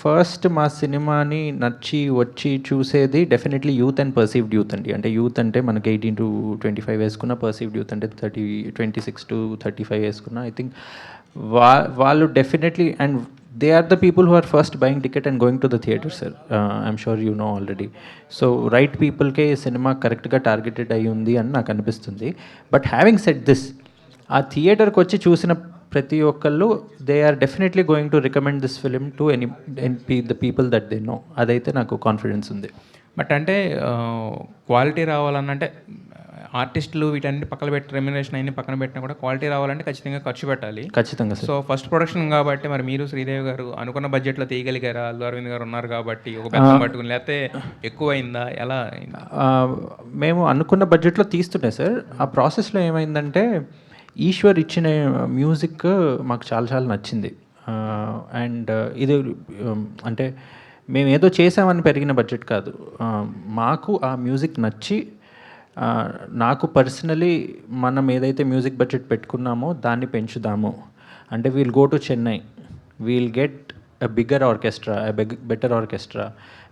ఫస్ట్ మా సినిమాని నచ్చి వచ్చి చూసేది definitely youth and perceived youth అండి. అంటే యూత్ అంటే మనకి 18 to 25 వేసుకున్న, పర్సీవ్డ్ యూత్ అంటే 26 to 35 వేసుకున్న. ఐ థింక్ వాళ్ళు definitely, and they are the people who are first buying ticket and going to the theatre, sir. I'm sure you know already. So right people ke cinema correct ga targeted ayi undi అని నాకు అనిపిస్తుంది. బట్ హ్యావింగ్ సెడ్ దిస్, ఆ థియేటర్కి వచ్చి చూసిన ప్రతి ఒక్కళ్ళు they are definitely going to recommend this film to the people that they know. అదైతే నాకు కాన్ఫిడెన్స్ ఉంది. బట్ అంటే క్వాలిటీ రావాలన్న అంటే ఆర్టిస్టులు వీటన్ని పక్కన పెట్టి రెమ్యునరేషన్ అన్ని పక్కన పెట్టినా కూడా క్వాలిటీ రావాలంటే ఖచ్చితంగా ఖర్చు పెట్టాలి. ఖచ్చితంగా. సో ఫస్ట్ ప్రొడక్షన్ కాబట్టి మరి మీరు శ్రీదేవి గారు అనుకున్న బడ్జెట్లో తీయగలిగారా? అల్లు అరవింద్ గారు ఉన్నారు కాబట్టి ఒక పెద్ద పట్టుకుని, లేకపోతే ఎక్కువైందా, ఎలా అయిందా? మేము అనుకున్న బడ్జెట్లో తీస్తుండే సార్. ఆ ప్రాసెస్లో ఏమైందంటే ఈశ్వర్ ఇచ్చిన మ్యూజిక్ మాకు చాలా చాలా నచ్చింది. అండ్ ఇది అంటే మేము ఏదో చేసామని పెరిగిన బడ్జెట్ కాదు, మాకు ఆ మ్యూజిక్ నచ్చి నాకు పర్సనలీ మనం ఏదైతే మ్యూజిక్ బడ్జెట్ పెట్టుకున్నామో దాన్ని పెంచుదాము. అంటే we'll go to Chennai, we'll get a bigger orchestra, a better orchestra,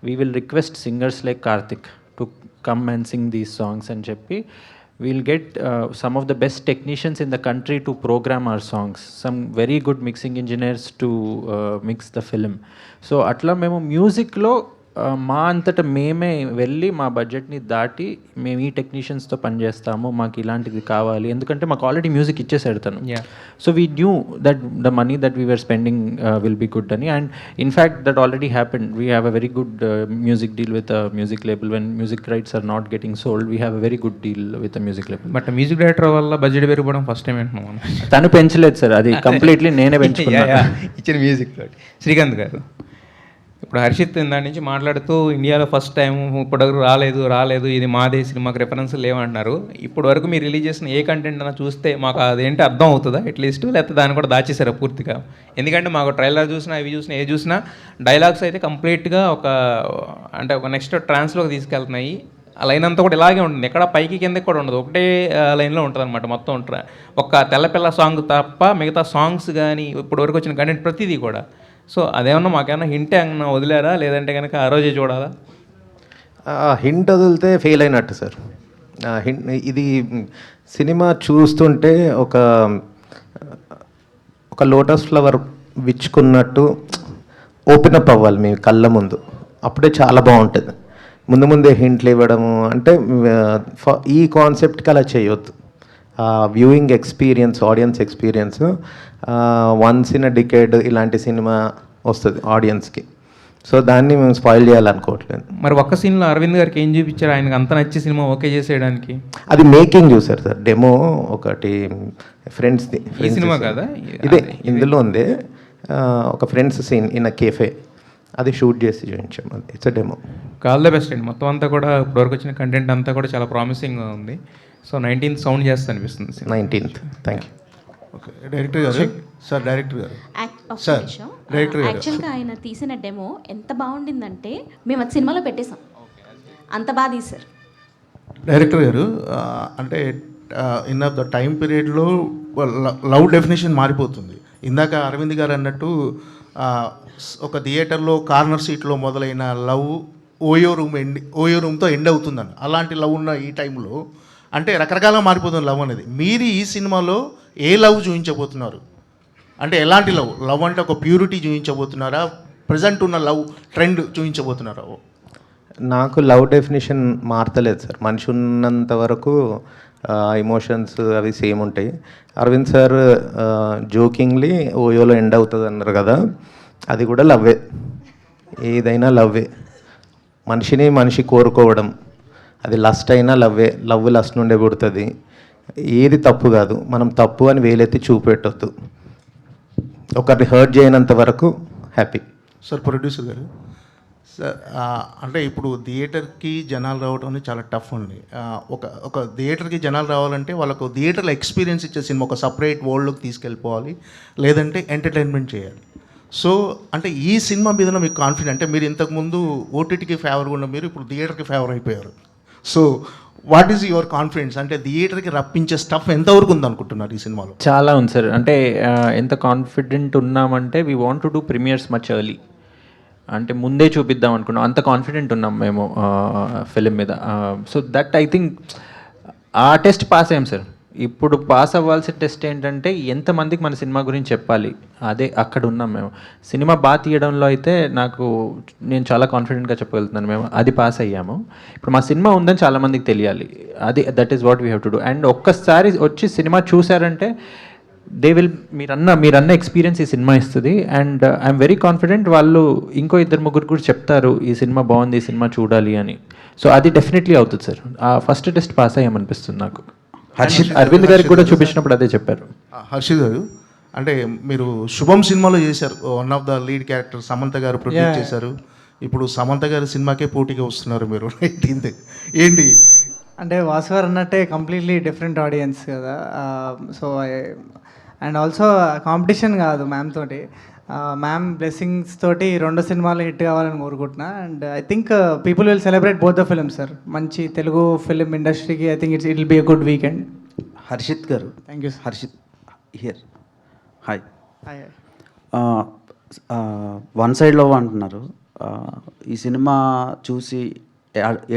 we will request singers like Karthik to come and Singh these songs అని చెప్పి, we'll get some of the best technicians in the country to program our songs, some very good mixing engineers to mix the film. So atla memo music lo మా అంతటా మేమే వెళ్ళి మా బడ్జెట్ని దాటి మేము ఈ టెక్నీషియన్స్తో పనిచేస్తాము, మాకు ఇలాంటిది కావాలి, ఎందుకంటే మాకు ఆల్రెడీ మ్యూజిక్ ఇచ్చేసాడు తను. So we knew that the money that we were spending will be good అని. And in fact that already happened. We have a very good music deal with a music label. When music rights are not getting sold, we have a very good deal with a music label. But music director వల్ల బడ్జెట్ పెరిగిపోవడం ఫస్ట్ టైం ఏంటున్నాం. తను పెంచలేదు సార్, అది కంప్లీట్లీ నేనే పెంచుకున్నా ఇచ్చిన మ్యూజిక్ తోటి. శ్రీకాంత్ గారు, ఇప్పుడు హర్షిత్ దాని నుంచి మాట్లాడుతూ ఇండియాలో ఫస్ట్ టైం ఇప్పటివరకు రాలేదు ఇది మాదే, సినిమాకి రెఫరెన్స్ లేవంటున్నారు. ఇప్పటి వరకు మీరు రిలీజ్ చేసిన ఏ కంటెంట్ అన్నా చూస్తే మాకు అదేంటి అర్థం అవుతుందా అట్లీస్ట్, లేకపోతే దాన్ని కూడా దాచేసారా పూర్తిగా? ఎందుకంటే మాకు ట్రైలర్ చూసినా అవి చూసినా ఏ చూసినా డైలాగ్స్ అయితే కంప్లీట్గా ఒక నెక్స్ట్ ట్రాన్స్లోకి తీసుకెళ్తున్నాయి. ఆ లైన్ అంతా కూడా ఇలాగే ఉంటుంది, ఎక్కడ పైకి కిందకి కూడా ఉండదు, ఒకటే లైన్లో ఉంటుంది అనమాట మొత్తం. ఒక తెల్లపిల్ల సాంగ్ తప్ప మిగతా సాంగ్స్ కానీ ఇప్పటి వరకు వచ్చిన కంటెంట్ ప్రతిదీ కూడా. సో అదేమన్నా మాకేమన్నా హింట్ ఏమన్నా వదిలేరా, లేదంటే కనుక ఆ రోజే చూడాలా? హింట్ వదిలితే ఫెయిల్ అయినట్టు సార్. ఇది సినిమా చూస్తుంటే ఒక లోటస్ ఫ్లవర్ విచ్చుకున్నట్టు ఓపెన్ అప్ అవ్వాలి మీ కళ్ళ ముందు, అప్పుడే చాలా బాగుంటుంది. ముందే హింట్లు ఇవ్వడము అంటే ఈ కాన్సెప్ట్కి అలా చేయొద్దు. Viewing experience, audience experience once in a decade ఇలాంటి సినిమా వస్తుంది ఆడియన్స్కి. సో దాన్ని మేము స్పాయిల్ చేయాలనుకోవట్లేదు. మరి ఒక్క సీన్లో అరవింద్ గారికి ఏం చూపించారు ఆయనకు అంత నచ్చి సినిమా ఓకే చేసేయడానికి? అది మేకింగ్ చూసారు సార్, డెమో ఒకటి ఫ్రెండ్స్ది. ఈ సినిమా కదా ఇదే, ఇందులో ఉంది ఒక friends scene in a cafe, అది షూట్ చేసి చూపించాం. అది it's demo. All the best అండి. మొత్తం అంతా కూడా ఇప్పటివరకు వచ్చిన కంటెంట్ అంతా కూడా చాలా ప్రామిసింగ్గా ఉంది. సో 19th సౌండ్ చేస్తా అనిపిస్తుంది. 19th. Thank you. Okay director garu, sir director garu, sir director గారు, యాక్చువల్గా ఆయన తీసిన డెమో ఎంత బాగుండిందంటే మేము అది సినిమాలో పెట్టేశాం, అంత బాగా తీశారు. డైరెక్టర్ గారు అంటే ఇన్ ఆఫ్ ద టైం పీరియడ్లో లవ్ డెఫినేషన్ మారిపోతుంది. ఇందాక అరవింద్ గారు అన్నట్టు ఒక థియేటర్లో కార్నర్ సీట్లో మొదలైన లవ్ ఓయో రూమ్తో ఎండ్ అవుతుందని, అలాంటి లవ్ ఉన్న ఈ టైంలో అంటే రకరకాలుగా మారిపోతుంది లవ్ అనేది. మీరు ఈ సినిమాలో ఏ లవ్ చూపించబోతున్నారు? అంటే ఎలాంటి లవ్ అంటే ఒక ప్యూరిటీ చూపించబోతున్నారా, ప్రజెంట్ ఉన్న లవ్ ట్రెండ్ చూపించబోతున్నారా? నాకు లవ్ డెఫినేషన్ మారతలేదు సార్. మనిషి ఉన్నంత వరకు ఎమోషన్స్ అవి సేమ్ ఉంటాయి. అరవింద్ సార్ జోకింగ్లీ ఓయోలో ఎండ్ అవుతుంది అన్నారు కదా, అది కూడా లవ్వే. ఏదైనా లవ్వే. మనిషి కోరుకోవడం, అది లస్ట్ అయినా లవ్వే. లవ్ లస్ట్ నుండే పుడుతుంది. ఏది తప్పు కాదు, మనం తప్పు అని వేలెత్తి చూపెట్టొద్దు. ఒకరిని హర్ట్ చేయనంత వరకు హ్యాపీ. సార్ ప్రొడ్యూసర్ గారు, సార్ అంటే ఇప్పుడు థియేటర్కి జనాలు రావడం అనేది చాలా టఫ్ అండి. ఒక థియేటర్కి జనాలు రావాలంటే వాళ్ళకు థియేటర్లో ఎక్స్పీరియన్స్ ఇచ్చే సినిమా ఒక సపరేట్ వరల్డ్లోకి తీసుకెళ్ళిపోవాలి, లేదంటే ఎంటర్టైన్మెంట్ చేయాలి. సో అంటే ఈ సినిమా మీద మీకు కాన్ఫిడెంట్, అంటే మీరు ఇంతకుముందు ఓటీటీకి ఫేవర్గా ఉన్న మీరు ఇప్పుడు థియేటర్కి ఫేవర్ అయిపోయారు. So what is your confidence? అంటే థియేటర్కి రప్పించే స్టఫ్ ఎంతవరకు ఉందనుకుంటున్నారు ఈ సినిమాలో? చాలా ఉంది సార్. అంటే ఎంత కాన్ఫిడెంట్ ఉన్నామంటే we want to do premieres much early. అంటే ముందే చూపిద్దాం అనుకున్నాం, అంత కాన్ఫిడెంట్ ఉన్నాం మేము ఫిలిం మీద. సో దట్ ఐ థింక్ ఆ టెస్ట్ పాస్ అయ్యాం సార్. ఇప్పుడు పాస్ అవ్వాల్సిన టెస్ట్ ఏంటంటే ఎంతమందికి మన సినిమా గురించి చెప్పాలి, అదే అక్కడ ఉన్నాం మేము. సినిమా బాగా తీయడంలో అయితే నేను చాలా కాన్ఫిడెంట్గా చెప్పగలుగుతున్నాను. మేము అది పాస్ అయ్యాము. ఇప్పుడు మా సినిమా ఉందని చాలామందికి తెలియాలి. That is what we have to do. And ఒక్కసారి వచ్చి సినిమా చూసారంటే దే విల్ మీరన్న ఎక్స్పీరియన్స్ ఈ సినిమా ఇస్తుంది. అండ్ ఐఎమ్ వెరీ కాన్ఫిడెంట్ వాళ్ళు ఇంకో 2-3 కూడా చెప్తారు ఈ సినిమా బాగుంది, ఈ సినిమా చూడాలి అని. సో అది డెఫినెట్లీ అవుతుంది సార్. ఆ ఫస్ట్ టెస్ట్ పాస్ అయ్యామనిపిస్తుంది నాకు. అరవింద్ గారికి కూడా చూపించినప్పుడు అదే చెప్పారు. హర్షిత్ గారు, అంటే మీరు శుభం సినిమాలో చేశారు, one of the lead character Samantha గారు ప్రొడ్యూస్ చేశారు. ఇప్పుడు సమంత గారి సినిమాకే పోటీగా వస్తున్నారు మీరు 19th. ఏంటి అంటే వాసు గారు అన్నట్టే కంప్లీట్లీ డిఫరెంట్ ఆడియన్స్ కదా. సో అండ్ ఆల్సో కాంపిటీషన్ కాదు మ్యామ్ తోటి. మ్యామ్ బ్లెస్సింగ్స్ తోటి 2 సినిమాలు హిట్ కావాలని కోరుకుంటున్నా. And I think people will celebrate both the film sir. మంచి తెలుగు ఫిలిం ఇండస్ట్రీకి I think it will be a good weekend. Harshit garu, thank you. Harshit here. Hi. Hi. One side love అంటున్నారు. ఈ సినిమా చూసి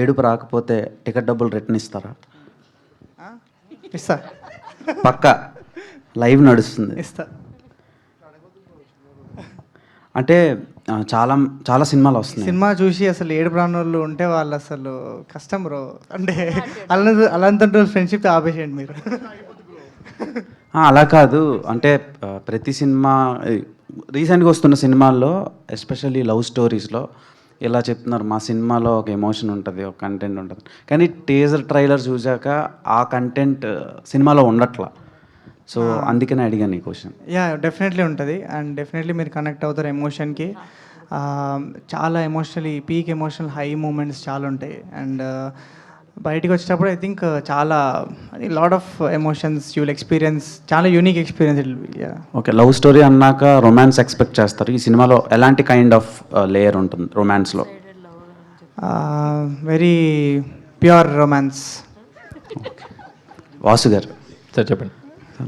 ఏడుపు రాకపోతే టికెట్ డబ్బులు రిటర్న్ ఇస్తారా? ఇస్తా. పక్కా లైవ్ నడుస్తుంది. ఇస్తా. అంటే చాలా చాలా సినిమాలు వస్తున్నాయి. సినిమా చూసి అసలు ఏడు ప్రాణులు ఉంటే వాళ్ళు అసలు కష్టం బ్రో. అంటే అలాంటి ఫ్రెండ్షిప్ ఆపేసేయండి మీరు. అలా కాదు, అంటే ప్రతి సినిమా రీసెంట్గా వస్తున్న సినిమాల్లో ఎస్పెషల్లీ లవ్ స్టోరీస్లో ఇలా చెప్తున్నారు, మా సినిమాలో ఒక ఎమోషన్ ఉంటుంది, ఒక కంటెంట్ ఉంటుంది. కానీ టీజర్ ట్రైలర్ చూసాక ఆ కంటెంట్ సినిమాలో ఉండట్లా. సో అందుకనే అడిగాను ఈ క్వశ్చన్. యా డెఫినెట్లీ ఉంటుంది. అండ్ డెఫినెట్లీ మీరు కనెక్ట్ అవుతారు ఎమోషన్కి. చాలా emotionally peak emotional high moments చాలా ఉంటాయి. అండ్ బయటికి వచ్చేటప్పుడు ఐ థింక్ చాలా lot of emotions you will experience. చాలా unique experience. Okay, love story అన్నాక రొమాన్స్ ఎక్స్పెక్ట్ చేస్తారు. ఈ సినిమాలో ఎలాంటి కైండ్ ఆఫ్ లేయర్ ఉంటుంది రొమాన్స్లో? Very pure romance. Vasu garu sir చెప్పండి.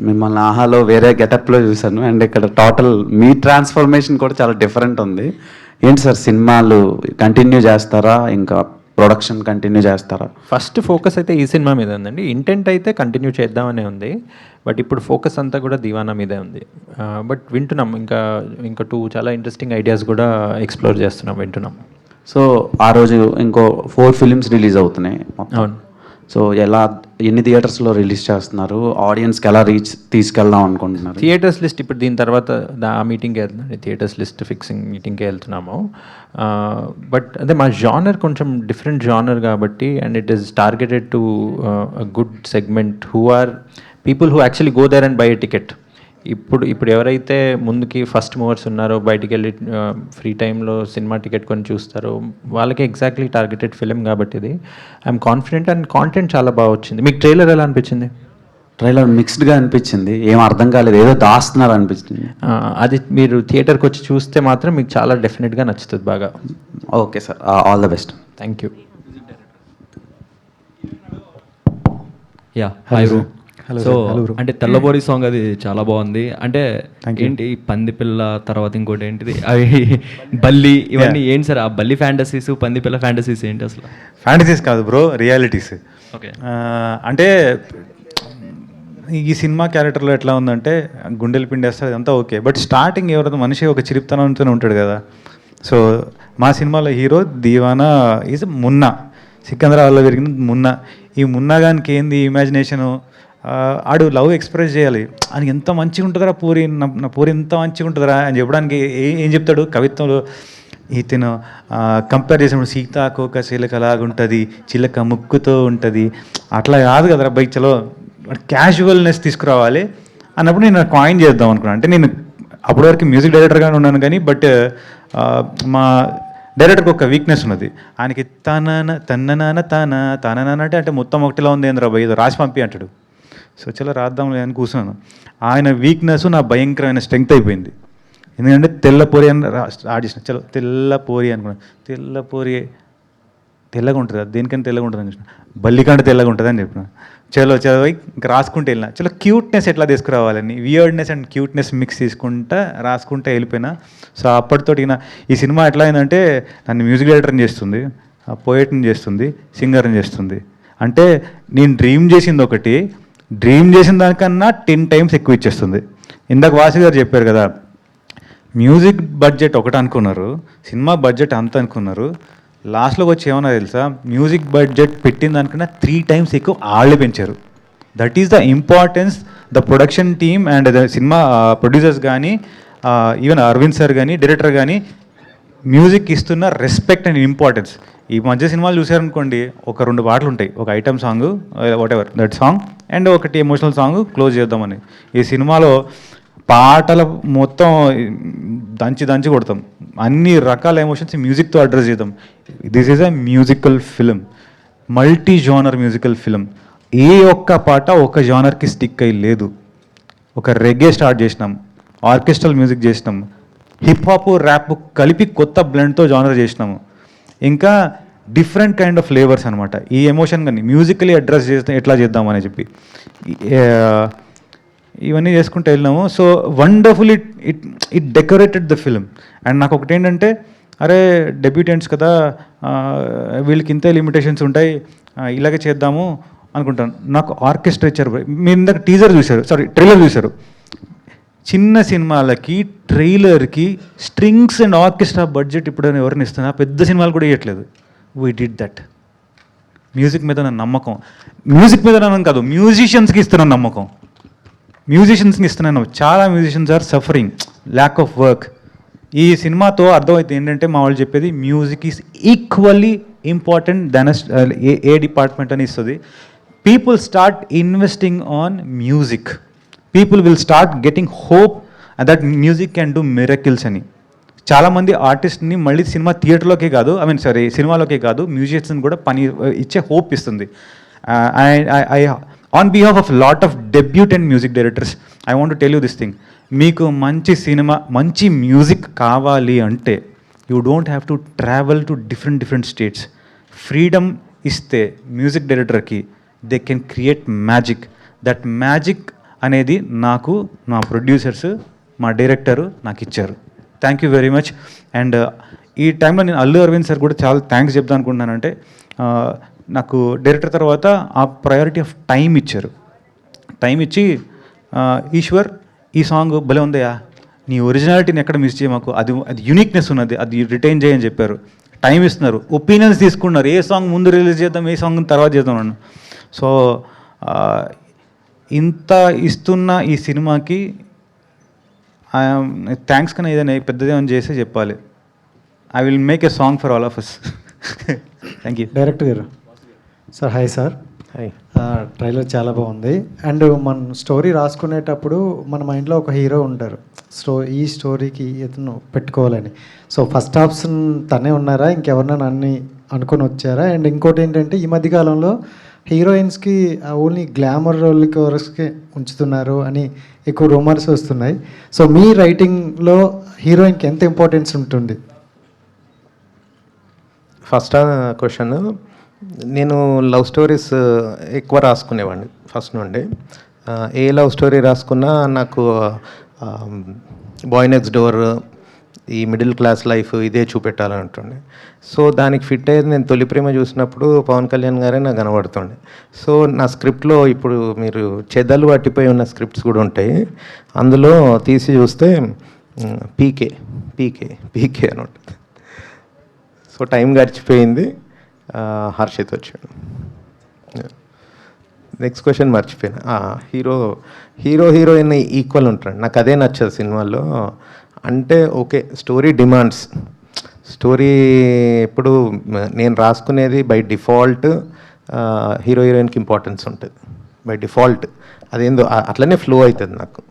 మిమ్మల్ని ఆహాలో వేరే గెటప్లో చూశాను, అండ్ ఇక్కడ టోటల్ మీ ట్రాన్స్ఫర్మేషన్ కూడా చాలా డిఫరెంట్ ఉంది. ఏంటి సార్, సినిమాలు కంటిన్యూ చేస్తారా, ఇంకా ప్రొడక్షన్ కంటిన్యూ చేస్తారా? ఫస్ట్ ఫోకస్ అయితే ఈ సినిమా మీద ఉందండి. ఇంటెంట్ అయితే కంటిన్యూ చేద్దామనే ఉంది. బట్ ఇప్పుడు ఫోకస్ అంతా కూడా దీవానా మీదే ఉంది. బట్ వింటున్నాం, ఇంకా 2 చాలా ఇంట్రెస్టింగ్ ఐడియాస్ కూడా ఎక్స్ప్లోర్ చేస్తున్నాం, వింటున్నాం. సో ఆ రోజు ఇంకో 4 ఫిలిమ్స్ రిలీజ్ అవుతున్నాయి. అవును. సో ఎన్ని థియేటర్స్లో రిలీజ్ చేస్తున్నారు, ఆడియన్స్కి ఎలా తీసుకెళ్దాం అనుకుంటున్నారు? థియేటర్స్ లిస్ట్ ఇప్పుడు దీని తర్వాత ఆ మీటింగ్కి వెళ్తున్నాం, థియేటర్స్ లిస్ట్ ఫిక్సింగ్ మీటింగ్కి వెళ్తున్నాము. బట్ అదే మా జానర్ కొంచెం డిఫరెంట్ జానర్ కాబట్టి, and it is targeted to good segment who are people who actually go there and buy a ticket. ఇప్పుడు ఎవరైతే ముందుకి ఫస్ట్ మూవర్స్ ఉన్నారో, బయటికి వెళ్ళి ఫ్రీ టైంలో సినిమా టికెట్ కొని చూస్తారో, వాళ్ళకి ఎగ్జాక్ట్లీ టార్గెటెడ్ ఫిలిం కాబట్టి ఇది ఐఎమ్ కాన్ఫిడెంట్. అండ్ కాంటెంట్ చాలా బాగా వచ్చింది. మీకు ట్రైలర్ ఎలా అనిపించింది? ట్రైలర్ మిక్స్డ్గా అనిపించింది, ఏం అర్థం కాలేదు, ఏదో దాస్తున్నారు అనిపించింది. అది మీరు థియేటర్కి వచ్చి చూస్తే మాత్రం మీకు చాలా డెఫినెట్గా నచ్చుతుంది బాగా. Okay sir, all the best. Thank you. Yeah, hi bro. So అంటే తెల్లబోరి సాంగ్ అది చాలా బాగుంది. అంటే ఏంటి పంది పిల్ల తర్వాత ఇంకోటి ఏంటిది అవి బల్లి ఇవన్నీ ఏంటి సార్? ఆ బల్లి ఫ్యాంటసీస్, పంది పిల్ల ఫ్యాంటసీస్ ఏంటి అసలు? ఫ్యాంటసీస్ కాదు బ్రో, రియాలిటీస్. ఓకే. అంటే ఈ సినిమా క్యారెక్టర్లో ఎట్లా ఉందంటే గుండెలు పిండేస్తారు అంతా ఓకే, బట్ స్టార్టింగ్ ఎవరైతే మనిషి ఒక చిరిప్తనంతో ఉంటాడు కదా. సో మా సినిమాలో హీరో దీవానా ఈజ్ మున్నా, సికింద్రాబాద్లో పెరిగిన మున్నా. ఈ మున్నాగానికి ఏంది ఇమాజినేషను, ఆడు లవ్ ఎక్స్ప్రెస్ చేయాలి అని, ఎంత మంచిగా ఉంటుందిరా పూరి, నా పూరి ఎంత మంచిగా ఉంటుందిరా అని చెప్పడానికి ఏం చెప్తాడు కవిత్వంలో. ఇతను కంపేర్ చేసినప్పుడు సీతాకోక చిలకలాగుంటుంది, చిలక ముక్కుతో ఉంటుంది, అట్లా కాదు కదరా బైక్ చలో క్యాజువల్నెస్ తీసుకురావాలి అన్నప్పుడు నేను కాయిన్ చేద్దాం అనుకున్నాను. అంటే నేను అప్పటి వరకు మ్యూజిక్ డైరెక్టర్గానే ఉన్నాను కానీ, బట్ మా డైరెక్టర్కి ఒక వీక్నెస్ ఉన్నది. ఆయనకి తన అంటే మొత్తం ఒకటిలా ఉంది ఏంద్రా భయ్, ఏదో రాసి పంపి అంటాడు. సో చలో రాద్దాంలే అని కూర్చున్నాను. ఆయన వీక్నెస్ నా భయంకరమైన స్ట్రెంగ్త్ అయిపోయింది. ఎందుకంటే తెల్లపొరి అని స్టార్ట్ చేసిన, చలో తెల్లపొరి అనుకున్నాను. తెల్లపొరి తెల్లగా ఉంటుంది, అది దేనికైనా తెల్లగా ఉంటుంది అని చెప్పిన, బల్లికంటే తెల్లగా ఉంటుంది అని చెప్పిన. చలో ఇంకా రాసుకుంటే వెళ్ళిన, చలో క్యూట్నెస్ ఎట్లా తీసుకురావాలని, వియర్డ్నెస్ అండ్ క్యూట్నెస్ మిక్స్ తీసుకుంటా రాసుకుంటా వెళ్ళిపోయినా. సో అప్పటితోటి ఈ సినిమా ఎట్లా అయిందంటే నన్ను మ్యూజిక్ డైరెక్టర్ని చేస్తుంది, పోయెట్ని చేస్తుంది, సింగర్ని చేస్తుంది. అంటే నేను డ్రీమ్ చేసింది ఒకటి, డ్రీమ్ చేసిన దానికన్నా 10 times ఎక్కువ ఇచ్చేస్తుంది. ఇందాక వాసు గారు చెప్పారు కదా, మ్యూజిక్ బడ్జెట్ ఒకటి అనుకున్నారు, సినిమా బడ్జెట్ అంత అనుకున్నారు. లాస్ట్లోకి వచ్చి ఏమన్నా తెలుసా, మ్యూజిక్ బడ్జెట్ పెట్టిన దానికన్నా 3 times ఎక్కువ వాళ్ళే పెంచారు. That is the importance the production team and the cinema producers కానీ, ఈవెన్ అరవింద్ సార్ కానీ, డైరెక్టర్ కానీ మ్యూజిక్ ఇస్తున్న రెస్పెక్ట్ అండ్ ఇంపార్టెన్స్. ఈ మధ్య సినిమాలు చూసారనుకోండి, ఒక 2 పాటలు ఉంటాయి, ఒక item song what ever that song and ఒకటి ఎమోషనల్ సాంగ్ క్లోజ్ చేద్దామని. ఈ సినిమాలో పాటల మొత్తం దంచి కొడతాం, అన్ని రకాల ఎమోషన్స్ మ్యూజిక్తో అడ్రస్ చేద్దాం. This is a musical film, multi genre musical film. ఏ ఒక్క పాట ఒక జానర్కి స్టిక్ అయ్యి లేదు. ఒక రెగే స్టార్ట్ చేసినాం, ఆర్కెస్ట్రల్ మ్యూజిక్ చేసినాం, హిప్ హాప్ ర్యాప్ కలిపి కొత్త బ్లెండ్తో జానర్ చేసినాము. ఇంకా డిఫరెంట్ కైండ్ ఆఫ్ ఫ్లేవర్స్ అనమాట. ఈ ఎమోషన్ కానీ మ్యూజికలీ అడ్రస్ చేస్తే ఎట్లా చేద్దామని చెప్పి ఇవన్నీ చేసుకుంటూ వెళ్ళినాము. So wonderful it decorated the film. And నాకు ఒకటి ఏంటంటే, అరే డెబ్యూటెంట్స్ కదా, వీళ్ళకి ఇంతే లిమిటేషన్స్ ఉంటాయి, ఇలాగే చేద్దాము అనుకుంటాను. నాకు ఆర్కెస్ట్రా ఇచ్చారు. మీరు ఇందాక ట్రైలర్ చూశారు. చిన్న సినిమాలకి ట్రైలర్కి స్ట్రింగ్స్ అండ్ ఆర్కెస్ట్రా బడ్జెట్ ఇప్పుడు ఎవరిని ఇస్తున్నా, పెద్ద సినిమాలు కూడా ఇవ్వట్లేదు. We did that. మ్యూజిక్ మీద నా నమ్మకం, మ్యూజిక్ మీద నమ్మకం కాదు, మ్యూజిషియన్స్కి ఇస్తున్న నమ్మకం, మ్యూజిషియన్స్కి ఇస్తున్నాను. చాలా musicians are suffering, lack of work. ఈ సినిమాతో అర్థమైతే ఏంటంటే మా వాళ్ళు చెప్పేది, music is equally important then a department అని ఇస్తుంది. People start investing on music, people will start getting hope that music can do miracles అని. చాలామంది ఆర్టిస్ట్ని మళ్ళీ సినిమా థియేటర్లోకే కాదు, సినిమాలోకే కాదు, మ్యూజిషియన్స్ని కూడా పని ఇచ్చే హోప్ ఇస్తుంది. I on behalf of lot of debutant music directors I want to tell you this thing. మీకు మంచి సినిమా, మంచి మ్యూజిక్ కావాలి అంటే you don't have to travel to different states. Freedom ఇస్తే మ్యూజిక్ డైరెక్టర్కి they can create magic. That magic అనేది నాకు నా ప్రొడ్యూసర్స్, మా డైరెక్టరు నాకు ఇచ్చారు. Thank you very much. And ఈ టైంలో నేను అల్లు అరవింద్ సార్ కూడా చాలా థ్యాంక్స్ చెప్తాను అనుకుంటున్నానంటే, నాకు డైరెక్టర్ తర్వాత ఆ ప్రయారిటీ ఆఫ్ టైం ఇచ్చారు. టైం ఇచ్చి, ఈశ్వర్ ఈ సాంగ్ భలే ఉందయా, నీ ఒరిజినాలిటీని ఎక్కడ మిస్ చేయమాకు, అది యూనిక్నెస్ ఉన్నది, అది రిటైన్ చేయని చెప్పారు. టైం ఇస్తున్నారు, ఒపీనియన్స్ తీసుకున్నారు, ఏ సాంగ్ ముందు రిలీజ్ చేద్దాం, ఏ సాంగ్ తర్వాత చేద్దాం అన్న. సో ఇంత ఇస్తున్న ఈ సినిమాకి థ్యాంక్స్ కన్నా ఏదైనా పెద్దదేమని చేసి చెప్పాలి. I will make a song for all of us. Thank you. Director garu sir, hi sir. Hi. Trailer చాలా బాగుంది. అండ్ మన స్టోరీ రాసుకునేటప్పుడు మన మైండ్లో ఒక హీరో ఉంటారు, ఈ స్టోరీకి ఇతను పెట్టుకోవాలని. సో ఫస్ట్ ఆప్షన్ తనే ఉన్నారా, ఇంకెవరినైనా అనుకొని వచ్చారా? అండ్ ఇంకోటి ఏంటంటే ఈ మధ్యకాలంలో హీరోయిన్స్కి ఓన్లీ గ్లామర్ రోల్కి వరకే ఉంచుతున్నారు అని ఎక్కువ రూమర్స్ వస్తున్నాయి. సో మీ రైటింగ్లో హీరోయిన్కి ఎంత ఇంపార్టెన్స్ ఉంటుంది? ఫస్ట్ క్వశ్చన్, నేను లవ్ స్టోరీస్ ఎక్కువ రాసుకునేవాడిని ఫస్ట్ నుండి. ఏ లవ్ స్టోరీ రాసుకున్నా నాకు బాయ్ నెక్స్ట్ డోర్, ఈ మిడిల్ క్లాస్ లైఫ్ ఇదే చూపెట్టాలని ఉంటుండే. సో దానికి ఫిట్ అయ్యేది నేను తొలి ప్రేమ చూసినప్పుడు పవన్ కళ్యాణ్ గారే నాకు కనబడుతుండే. సో నా స్క్రిప్ట్లో ఇప్పుడు మీరు చెదలు పట్టిపోయి ఉన్న స్క్రిప్ట్స్ కూడా ఉంటాయి, అందులో తీసి చూస్తే పీకే పీకే పీకే అని ఉంటుంది. సో టైం గడిచిపోయింది, హర్షిత్ వచ్చాడు. నెక్స్ట్ క్వశ్చన్ మర్చిపోయినా. హీరోయిన్ ఈక్వల్ ఉంటాడు, నాకు అదే నచ్చదు సినిమాల్లో. అంటే ఓకే, స్టోరీ డిమాండ్స్, స్టోరీ ఎప్పుడు నేను రాసుకునేది బై డిఫాల్ట్ హీరోయిన్కి ఇంపార్టెన్స్ ఉంటుంది బై డిఫాల్ట్. అదేందో అట్లనే ఫ్లో అవుతుంది నాకు.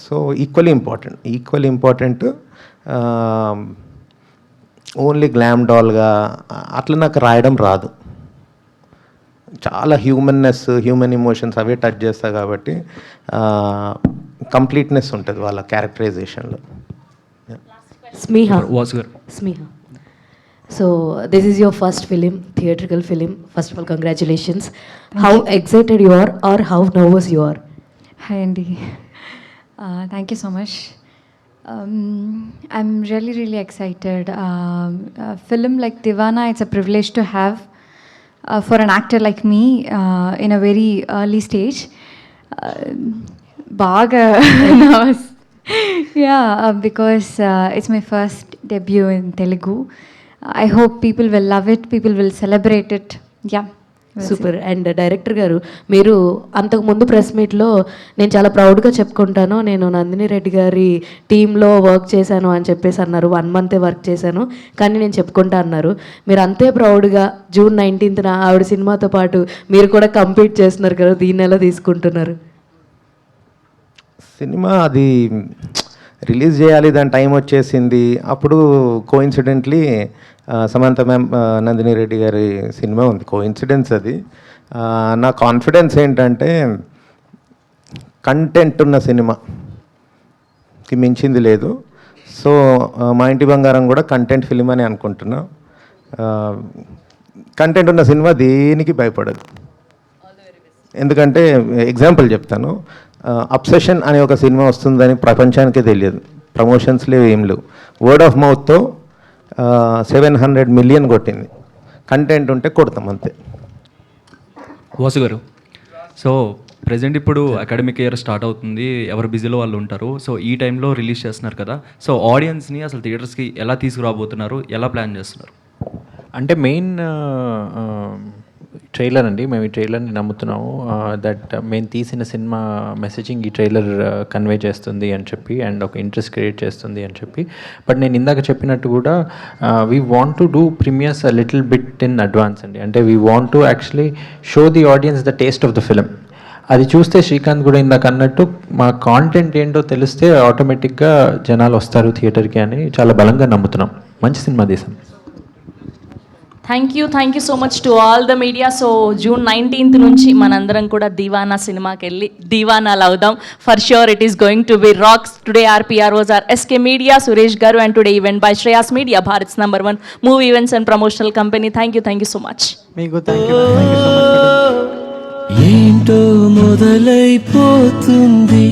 So equally important. Only glam డాల్గా అట్లా నాకు రాయడం రాదు. చాలా హ్యూమన్ ఎమోషన్స్ అవే టచ్ చేస్తా కాబట్టి కంప్లీట్నెస్ ఉంటుంది వాళ్ళ క్యారెక్టరైజేషన్లో. Smeha. Wasgar. Smeha. So this is your first film, theatrical film. First of all, congratulations. How excited you are or how nervous you are? Hi Andy. Thank you so much. I'm really excited. A film like Divana, it's a privilege to have for an actor like me in a very early stage. Baga nervous. Yeah, because it's my first debut in Telugu. I hope people will love it, people will celebrate it. Yeah. Super. And director గారు, మీరు అంతకుముందు ప్రెస్ మీట్లో నేను చాలా ప్రౌడ్గా చెప్పుకుంటాను, నేను నందిని రెడ్డి గారి టీంలో వర్క్ చేశాను అని చెప్పేసి అన్నారు. 1 month వర్క్ చేశాను కానీ నేను చెప్పుకుంటా అన్నారు. మీరు అంతే ప్రౌడ్గా June 19th ఆవిడ సినిమాతో పాటు మీరు కూడా కంప్లీట్ చేస్తున్నారు కదా, దీన్ని ఎలా తీసుకుంటున్నారు? సినిమా అది రిలీజ్ చేయాలి, దాని టైం వచ్చేసింది. అప్పుడు కోఇన్సిడెంట్లీ సమంత మ్యామ్, నందిని రెడ్డి గారి సినిమా ఉంది. కోఇన్సిడెన్స్ అది. నా కాన్ఫిడెన్స్ ఏంటంటే కంటెంట్ ఉన్న సినిమాకి మించింది లేదు. సో మా ఇంటి బంగారం కూడా కంటెంట్ ఫిలిం అని అనుకుంటున్నా. కంటెంట్ ఉన్న సినిమా దేనికి భయపడదు. ఎందుకంటే ఎగ్జాంపుల్ చెప్తాను, అబ్సెషన్ అనే ఒక సినిమా వస్తుందని ప్రపంచానికే తెలియదు, ప్రమోషన్స్ లేవు, ఏం లేవు. వర్డ్ ఆఫ్ మౌత్తో 700 million కొట్టింది. కంటెంట్ ఉంటే కొడతాం అంతే. వాసు గారు, సో ప్రజెంట్ ఇప్పుడు అకాడమిక్ ఇయర్ స్టార్ట్ అవుతుంది, ఎవరు బిజీలో వాళ్ళు ఉంటారు. సో ఈ టైంలో రిలీజ్ చేస్తున్నారు కదా, సో ఆడియన్స్ని అసలు థియేటర్స్కి ఎలా తీసుకురాబోతున్నారు, ఎలా ప్లాన్ చేస్తున్నారు? అంటే మెయిన్ ట్రైలర్ అండి. మేము ఈ ట్రైలర్ని నమ్ముతున్నాము దట్ మేము తీసిన సినిమా మెసేజింగ్ ఈ ట్రైలర్ కన్వే చేస్తుంది అని చెప్పి, అండ్ ఒక ఇంట్రెస్ట్ క్రియేట్ చేస్తుంది అని చెప్పి. బట్ నేను ఇందాక చెప్పినట్టు కూడా we want to do premieres a little bit in advance అండి. అంటే we want to actually show the audience the taste of the film. అది చూస్తే శ్రీకాంత్ కూడా ఇందాక అన్నట్టు మా కాంటెంట్ ఏంటో తెలిస్తే ఆటోమేటిక్గా జనాలు వస్తారు థియేటర్కి అని చాలా బలంగా నమ్ముతున్నాం. మంచి సినిమా తీసాం. Thank you so much to all the media. So June 19th నుంచి మనందరం కూడా దీవానా సినిమాకి వెళ్ళి దీవానాలు అవుదాం. For sure it is going to be rocks. Today RPROs are SK Media, Suresh Garu, and today event by Shreyas Media, Bharat's #1 movie events and promotional company. Thank you so much. మీకు థ్యాంక్ యూ సో మచ్. ఏంటో మొదలైపోతుంది